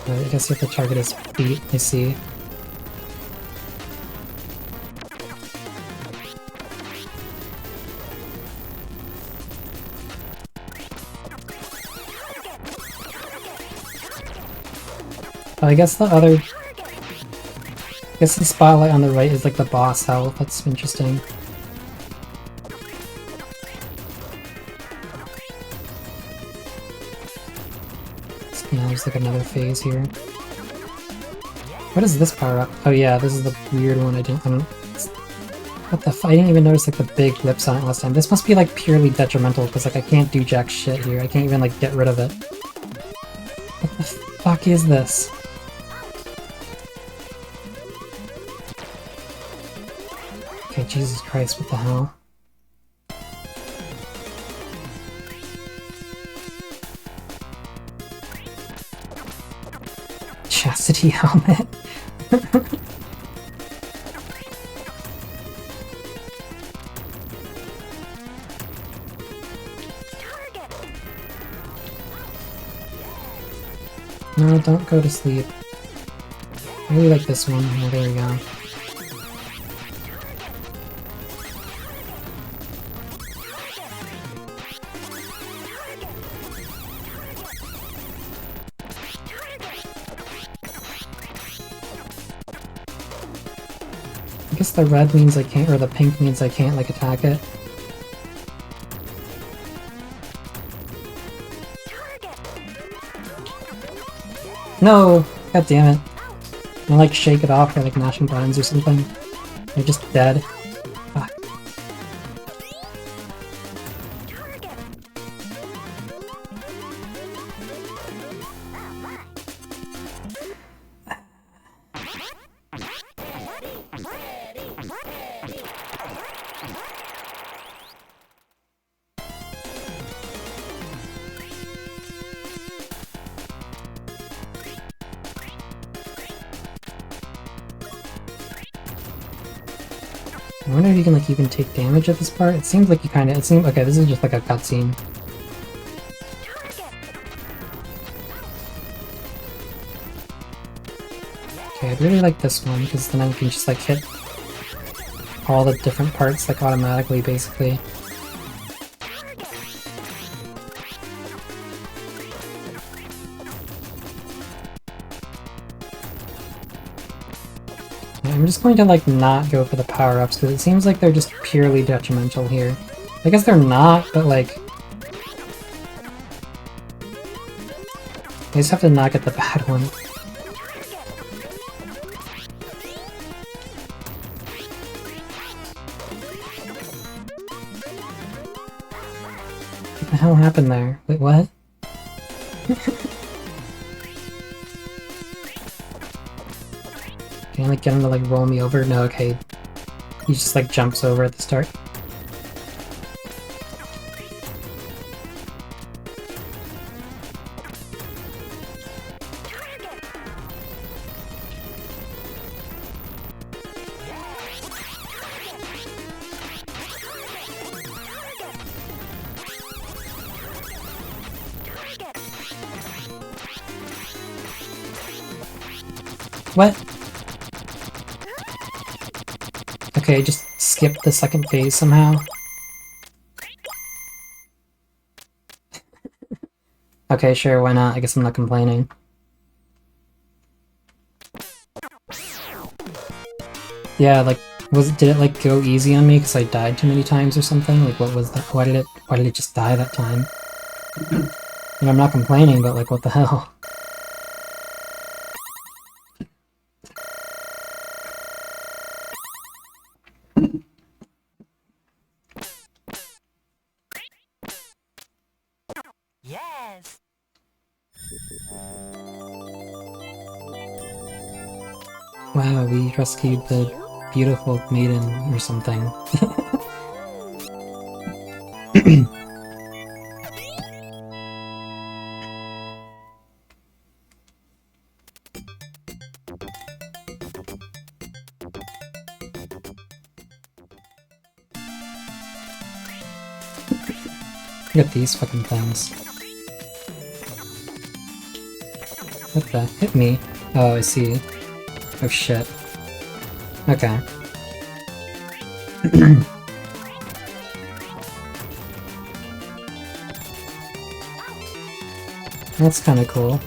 I guess you have to target his feet, I see. I guess the other... I guess the spotlight on the right is like the boss health, that's interesting. Yeah, there's like another phase here. What is this power up? Oh yeah, this is the weird one I don't... What the f- I didn't even notice like the big lips on it last time. This must be like purely detrimental because like I can't do jack shit here. I can't even like get rid of it. What the fuck is this? Okay, Jesus Christ, what the hell? Chastity helmet? No, don't go to sleep. I really like this one. Oh, there we go. I guess the red means I can't, or the pink means I can't, like, attack it. No! God damn it. I like shake it off or like mashing buttons or something. They're just dead. Fuck. I wonder if you can like even take damage at this part. It seems like you kind of. It seems okay. This is just like a cutscene. Okay, I'd really like this one because then I can just like hit all the different parts like automatically, basically. I'm just going to like not go for the power-ups because it seems like they're just purely detrimental here. I guess they're not, but like... I just have to not get the bad one. What the hell happened there? Wait, what? Can I like get him to like roll me over? No, okay. He just like jumps over at the start. What? Okay, just skip the second phase somehow. Okay, sure, why not? I guess I'm not complaining. Yeah, like, did it like go easy on me because I died too many times or something? Like, what was that? Why did it just die that time? And I'm not complaining, but like, what the hell? Yes. Wow, we rescued the beautiful maiden or something. Look at these fucking things. What the? Hit me. Oh, I see. Oh shit. Okay. That's kinda cool.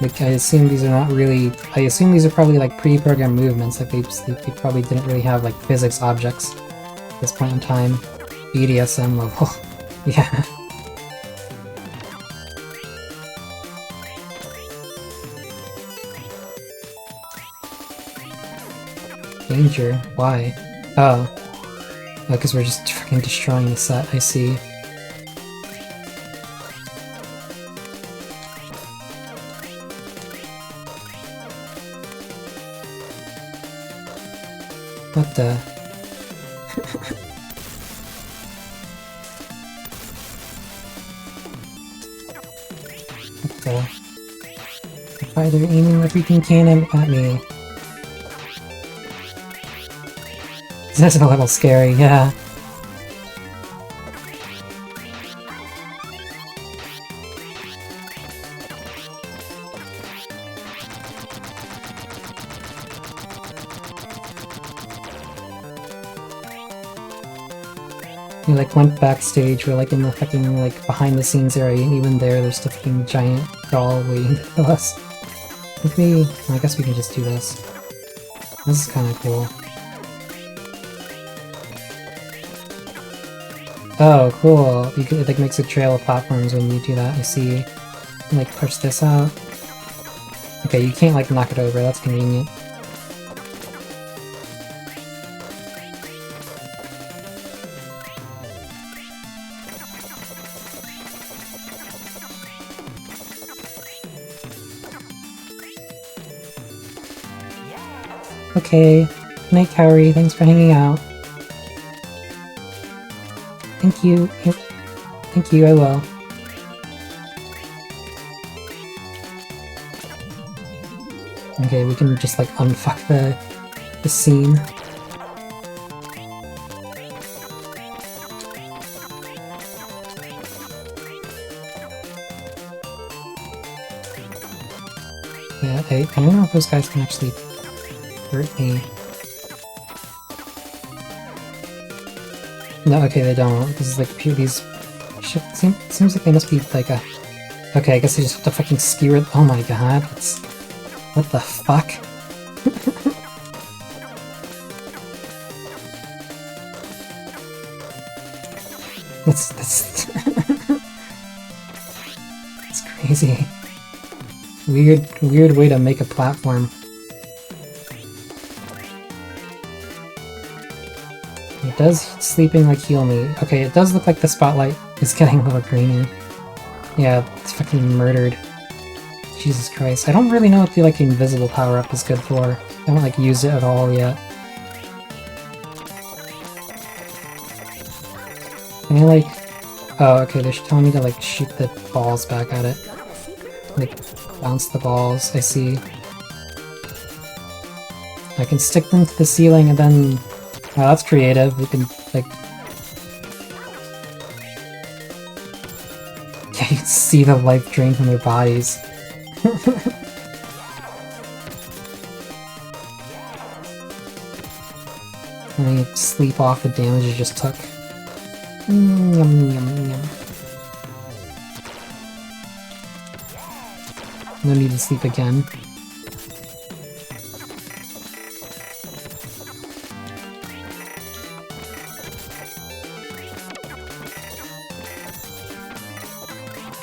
Like, I assume these are not really... I assume these are probably like pre-programmed movements, like they probably didn't really have like physics objects at this point in time. BDSM level. Yeah. Danger? Why? Oh. Oh, because we're just fucking destroying the set, I see. What the? What the? Why they're aiming the freaking cannon at me? This is a little scary, yeah. We like went backstage, we're like in the fucking like behind the scenes area, and even there's the fucking giant doll waiting to kill us. If we... I guess we can just do this. This is kinda cool. Oh, cool. You can, it like makes a trail of platforms when you do that, I see. You can, like push this out. Okay, you can't like knock it over, that's convenient. Okay. Good night, Kaori. Thanks for hanging out. Thank you. Yep. Thank you, I will. Okay, we can just like unfuck the scene. Yeah, I don't know if those guys can actually hurt me. No, okay, they don't. This is like these... Seems like they must be like a... Okay, I guess they just have to fucking skewer it. Oh my god, that's... What the fuck? That's... It's crazy. Weird way to make a platform. It does sleeping like heal me. Okay, it does look like the spotlight is getting a little grainy. Yeah, it's fucking murdered. Jesus Christ. I don't really know what the like invisible power-up is good for. I haven't like used it at all yet. Can I like... Oh, okay, they're telling me to like shoot the balls back at it. Like, bounce the balls, I see. I can stick them to the ceiling and then... Oh, that's creative. We can, like... Yeah, you can see the life drain from their bodies. And then you sleep off the damage you just took. Yum, yum, yum. No need to sleep again.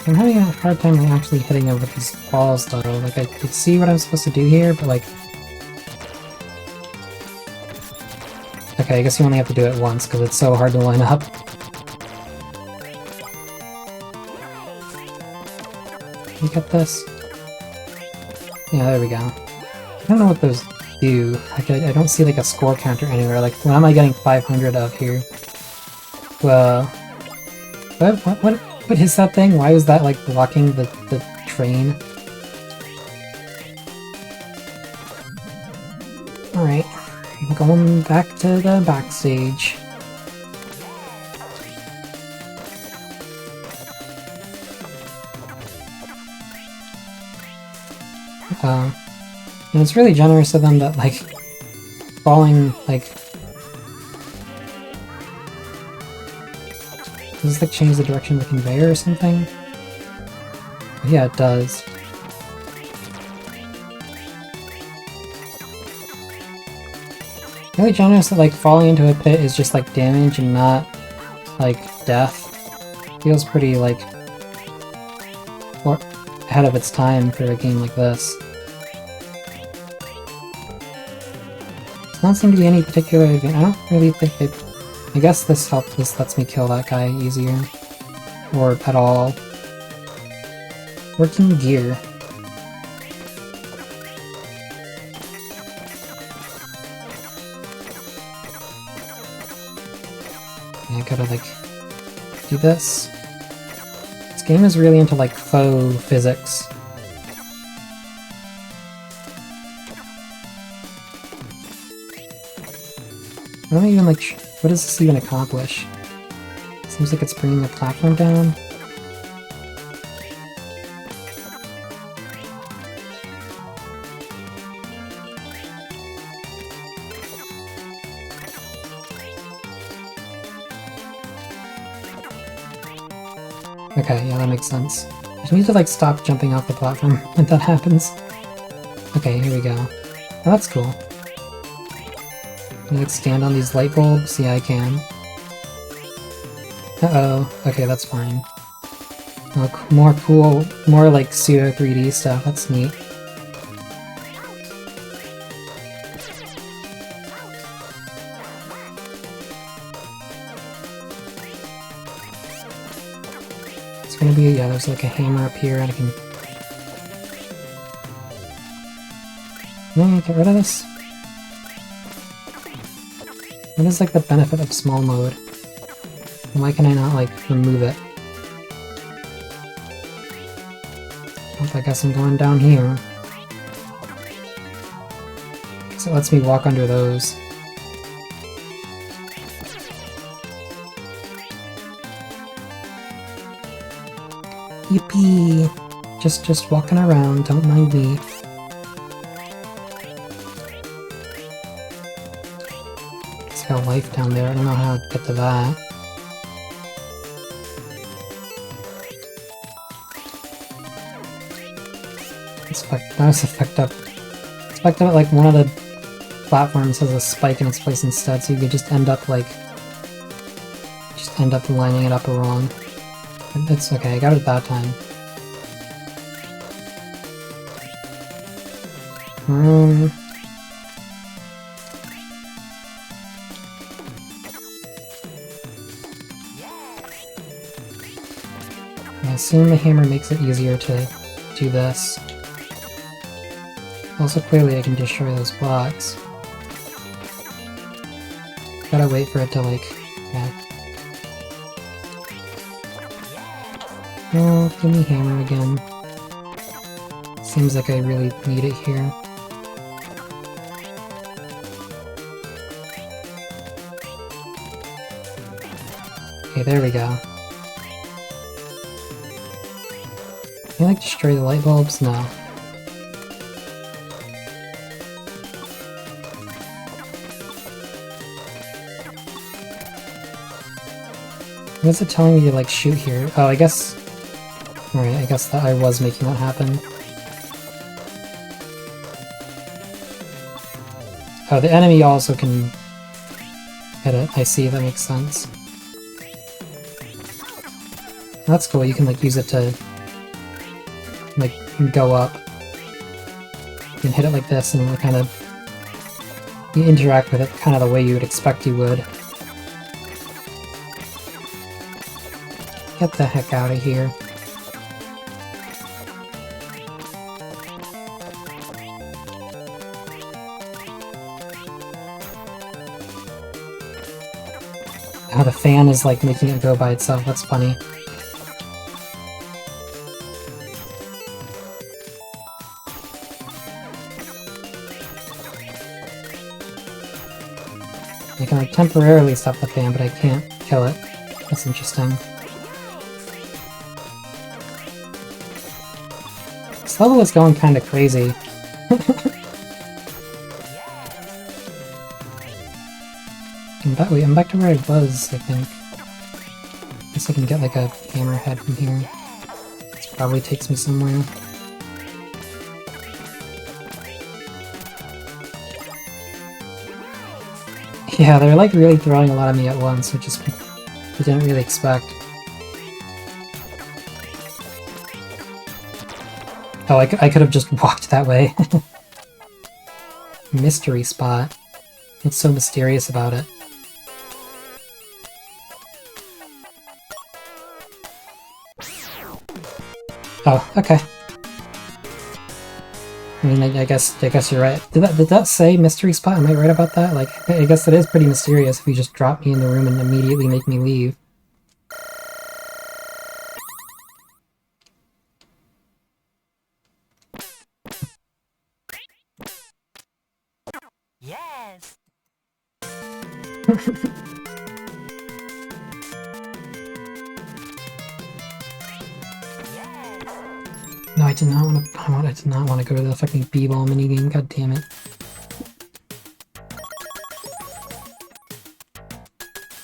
I'm having a hard time actually hitting it with these balls though. Like, I could see what I'm supposed to do here, but like... Okay, I guess you only have to do it once, because it's so hard to line up. Can you get this? Yeah, there we go. I don't know what those do. Like, I don't see like a score counter anywhere. Like, what am I getting 500 of here? Well... What is that thing? Why is that like blocking the train? Alright, I'm going back to the backstage. And it's really generous of them that, like, falling, like... Does this, like, change the direction of the conveyor or something? Yeah, it does. Really generous that, like, falling into a pit is just, like, damage and not, like, death. Feels pretty, like, ahead of its time for a game like this. Does not seem to be any particular advantage. I don't really think it... I guess this lets me kill that guy easier. Or at all. Working gear. Yeah, I gotta, like, do this. This game is really into, like, faux physics. I don't even, like, what does this even accomplish? Seems like it's bringing the platform down. Okay, yeah, that makes sense. You need to, like, stop jumping off the platform when that happens. Okay, here we go. Oh, that's cool. Can you, like, stand on these light bulbs? Yeah, I can. Uh-oh. Okay, that's fine. Oh, more cool, more, like, pseudo 3D stuff. That's neat. It's gonna be, yeah, there's, like, a hammer up here, and I can... Get rid of this? What is, like, the benefit of small mode? And why can I not, like, remove it? Well, I guess I'm going down here. So it lets me walk under those. Yippee! Just walking around, don't mind me. got life down there. I don't know how to get to that. That was effect up. Expect that like one of the platforms has a spike in its place instead, so you could just end up like lining it up wrong. It's okay, I got it that time. Yeah, seeing the hammer makes it easier to do this. Also, clearly I can destroy those blocks. Gotta wait for it to, like, yeah. Oh, give me hammer again. Seems like I really need it here. Okay, there we go. Can I, like, destroy the light bulbs? No. What is it telling me to, like, shoot here? Oh, I guess... Alright, I guess that I was making that happen. Oh, the enemy also can hit it. I see, that makes sense. That's cool, you can, like, use it to, like, go up. You can hit it like this, and it kind of... You interact with it kind of the way you would expect you would. Get the heck out of here. Oh, the fan is like making it go by itself, that's funny. I can like temporarily stop the fan, but I can't kill it. That's interesting. This level is going kinda crazy. Wait, I'm back to where I was, I think. Guess I can get like a hammerhead from here. This probably takes me somewhere. Yeah, they're like really throwing a lot at me at once, which is I didn't really expect. Oh, I could have just walked that way. Mystery spot. What's so mysterious about it? Oh, okay. I mean, I guess you're right. Did that say mystery spot? Am I right about that? Like, I guess it is pretty mysterious if you just drop me in the room and immediately make me leave. Yes. No, I did not want to. I did not want to go to the fucking b-ball minigame. God damn it!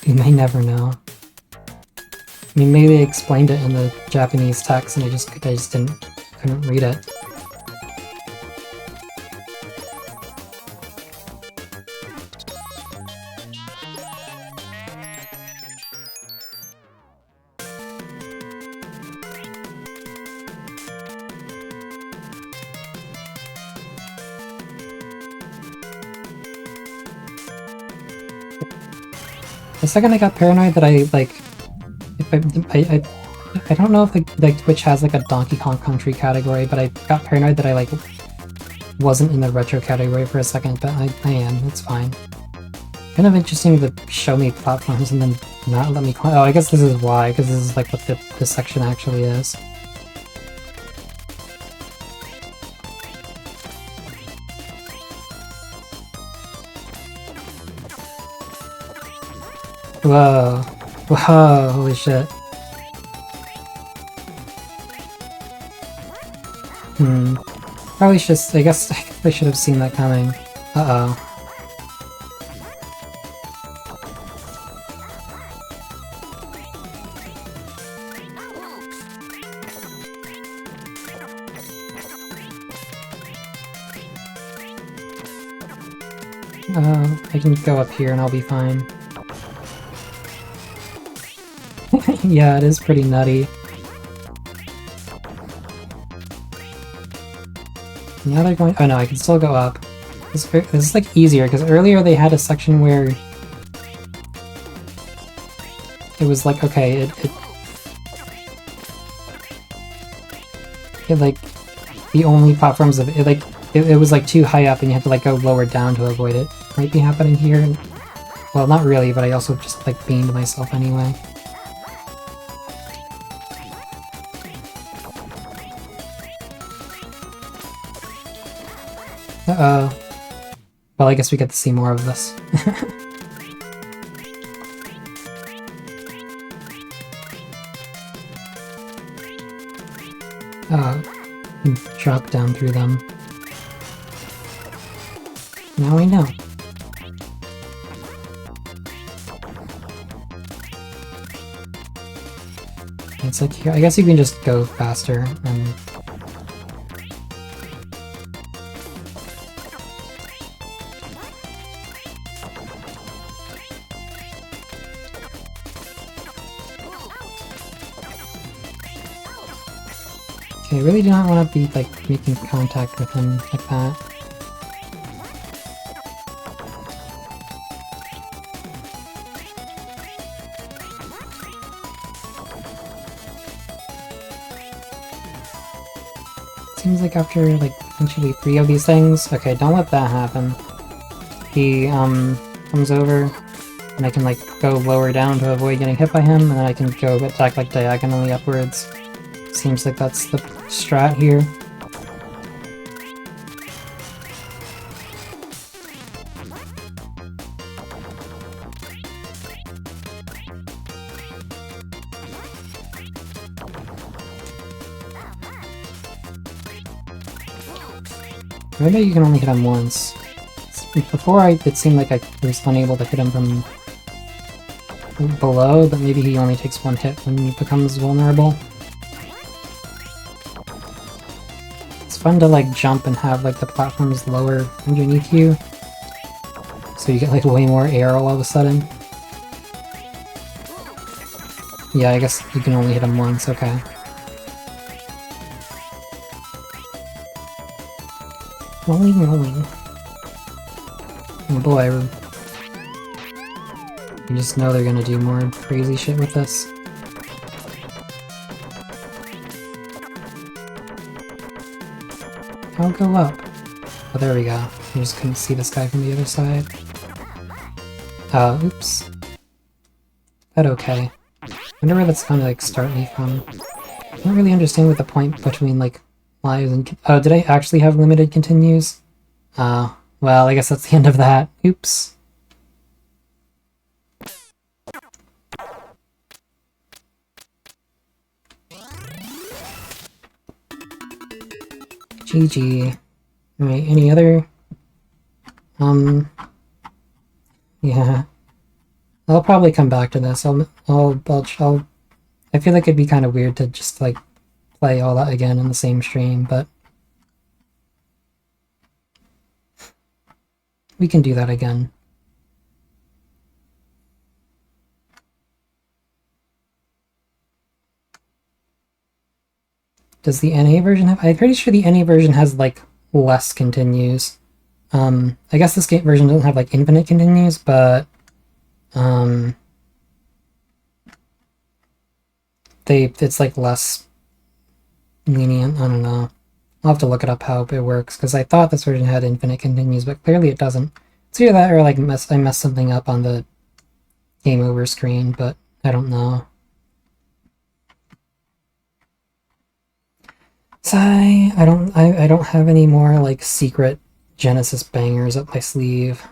You may never know. I mean, maybe they explained it in the Japanese text, and I just couldn't read it. The second I got paranoid that I, like, I don't know if, like, Twitch has, like, a Donkey Kong Country category, but I got paranoid that I, like, wasn't in the retro category for a second, but I am, it's fine. Kind of interesting to show me platforms and then not let me climb. Oh, I guess this is why, because this is, like, what this section actually is. Whoa. Whoa, holy shit. Probably just, I guess I should have seen that coming. Uh-oh. I can go up here and I'll be fine. Yeah, it is pretty nutty. Now they're going- oh no, I can still go up. This is like easier, because earlier they had a section where it was like, okay, it like, the only platforms of it, like, it was like too high up and you had to like go lower down to avoid it. Might be happening here. Well, not really, but I also just like beamed myself anyway. Uh-oh. Well, I guess we get to see more of this. And drop down through them. Now we know. It's like here, I guess you can just go faster and... Okay, I really do not want to be, like, making contact with him like that. Seems like after, like, potentially 3 of these things... Okay, don't let that happen. He, comes over, and I can, like, go lower down to avoid getting hit by him, and then I can go attack, like, diagonally upwards. Seems like that's the strat here. Maybe you can only hit him once. Before it seemed like I was unable to hit him from below, but maybe he only takes 1 hit when he becomes vulnerable. It's fun to like jump and have like the platforms lower underneath you, so you get like way more air all of a sudden. Yeah, I guess you can only hit him once, okay. Rolling. Oh boy, you just know they're gonna do more crazy shit with this. I'll go up. Oh, there we go. You just couldn't see this guy from the other side. Oops. That okay. Wonder where that's gonna like start me from. I don't really understand what the point between like lives and oh, did I actually have limited continues? Well, I guess that's the end of that. Oops. GG. Alright, any other? Yeah. I'll probably come back to this. I feel like it'd be kind of weird to just, like, play all that again in the same stream, but... we can do that again. Does the NA version have... I'm pretty sure the NA version has, like, less continues. I guess this game version doesn't have, like, infinite continues, but... it's, like, less lenient. I don't know. I'll have to look it up how it works, because I thought this version had infinite continues, but clearly it doesn't. It's either that or, like, I messed something up on the game over screen, but I don't know. Sigh, I don't have any more, like, secret Genesis bangers up my sleeve.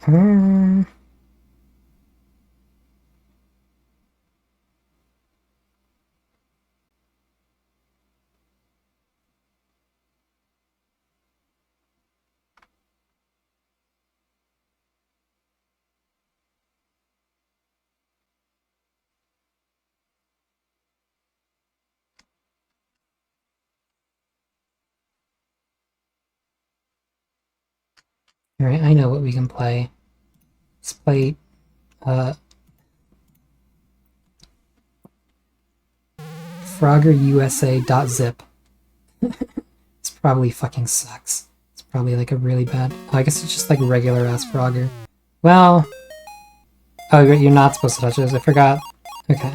Um, Alright, I know what we can play. Let's play, FroggerUSA.zip. This probably fucking sucks. It's probably like a really bad... Oh, I guess it's just like regular ass Frogger. Well... Oh, you're not supposed to touch those. I forgot. Okay.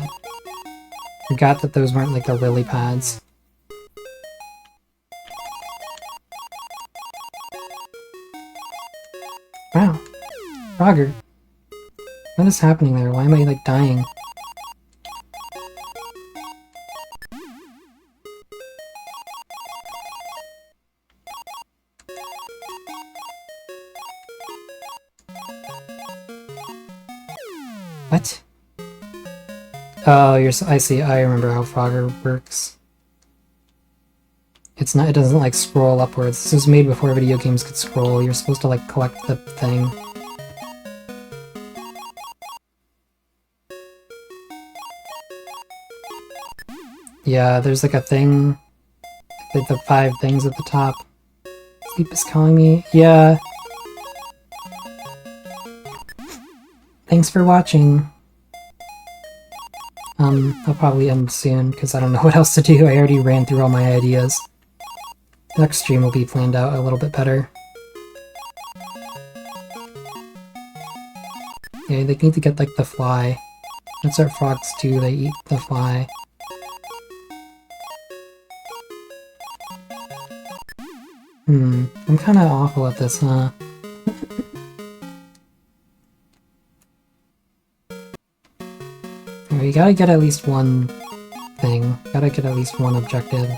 Forgot that those weren't like the lily pads. Wow. Frogger. What is happening there? Why am I like dying? What? Oh, I see. I remember how Frogger works. It's not. It doesn't like scroll upwards. This was made before video games could scroll. You're supposed to like collect the thing. Yeah, there's like a thing. Like the 5 things at the top. Sleep is calling me. Yeah. Thanks for watching. I'll probably end soon, because I don't know what else to do. I already ran through all my ideas. Next stream will be planned out a little bit better. Yeah, they need to get, like, the fly. That's what frogs do, they eat the fly. I'm kinda awful at this, huh? You gotta get at least one thing. Gotta get at least one objective.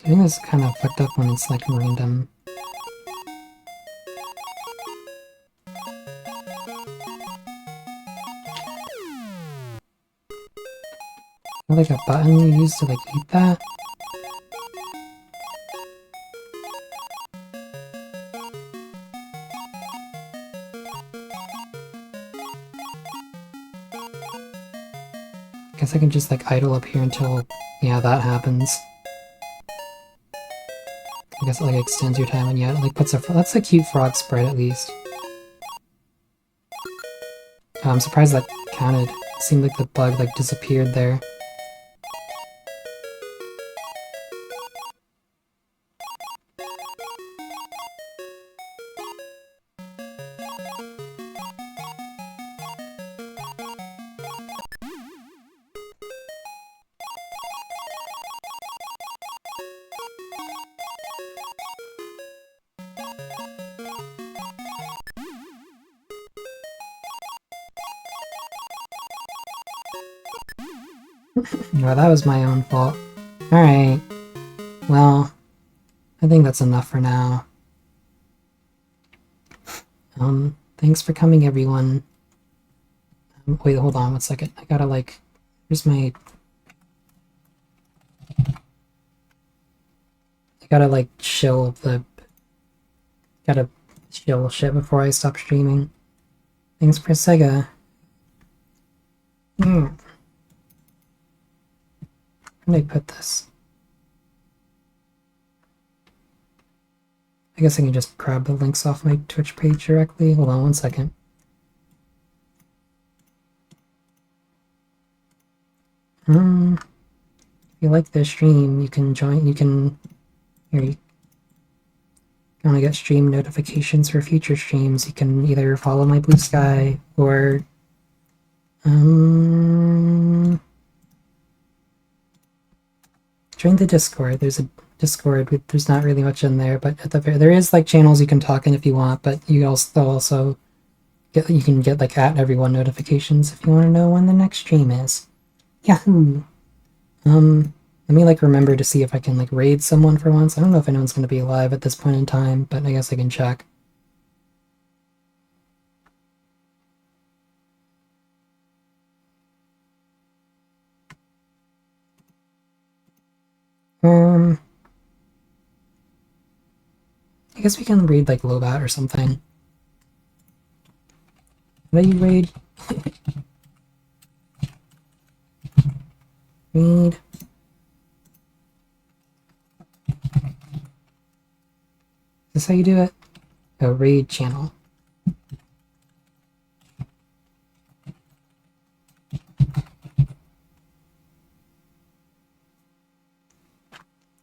Doing this is kind of fucked up when it's like random. Like a button you use to like eat that? Guess I can just like idle up here until, yeah, that happens. I guess it like extends your time and yeah, it like puts a, that's a cute frog sprite at least. Oh, I'm surprised that counted. It seemed like the bug like disappeared there. No, that was my own fault. Alright. Well, I think that's enough for now. Thanks for coming, everyone. Wait, hold on 1 second. I gotta, like... Here's my... I gotta, like, chill the... Gotta chill shit before I stop streaming. Thanks for Sega. Where did I put this? I guess I can just grab the links off my Twitch page directly. Hold on 1 second. If you like this stream, you can join, here, you want to get stream notifications for future streams, you can either follow my Blue Sky, or, join the Discord. There's a Discord, there's not really much in there, but at the there is like channels you can talk in if you want, but you also get, you can get like at everyone notifications if you want to know when the next stream is. Yahoo! Let me like remember to see if I can like raid someone for once. I don't know if anyone's gonna be alive at this point in time, but I guess I can check. I guess we can raid like Lobat or something. Let you raid. Raid. Is this how you do it? Oh, raid channel.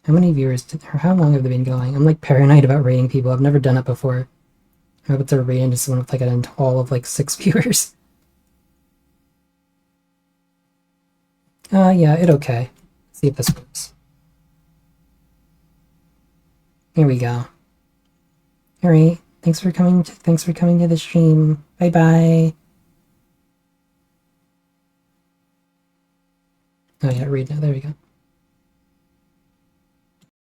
How many viewers did, or how long have they been going? I'm like paranoid about raiding people. I've never done it before. I hope to raid into someone with like an all of like 6 viewers. Yeah, it okay. Let's see if this works. Here we go. Alright, thanks for coming to the stream. Bye bye. Oh yeah, read now. There we go.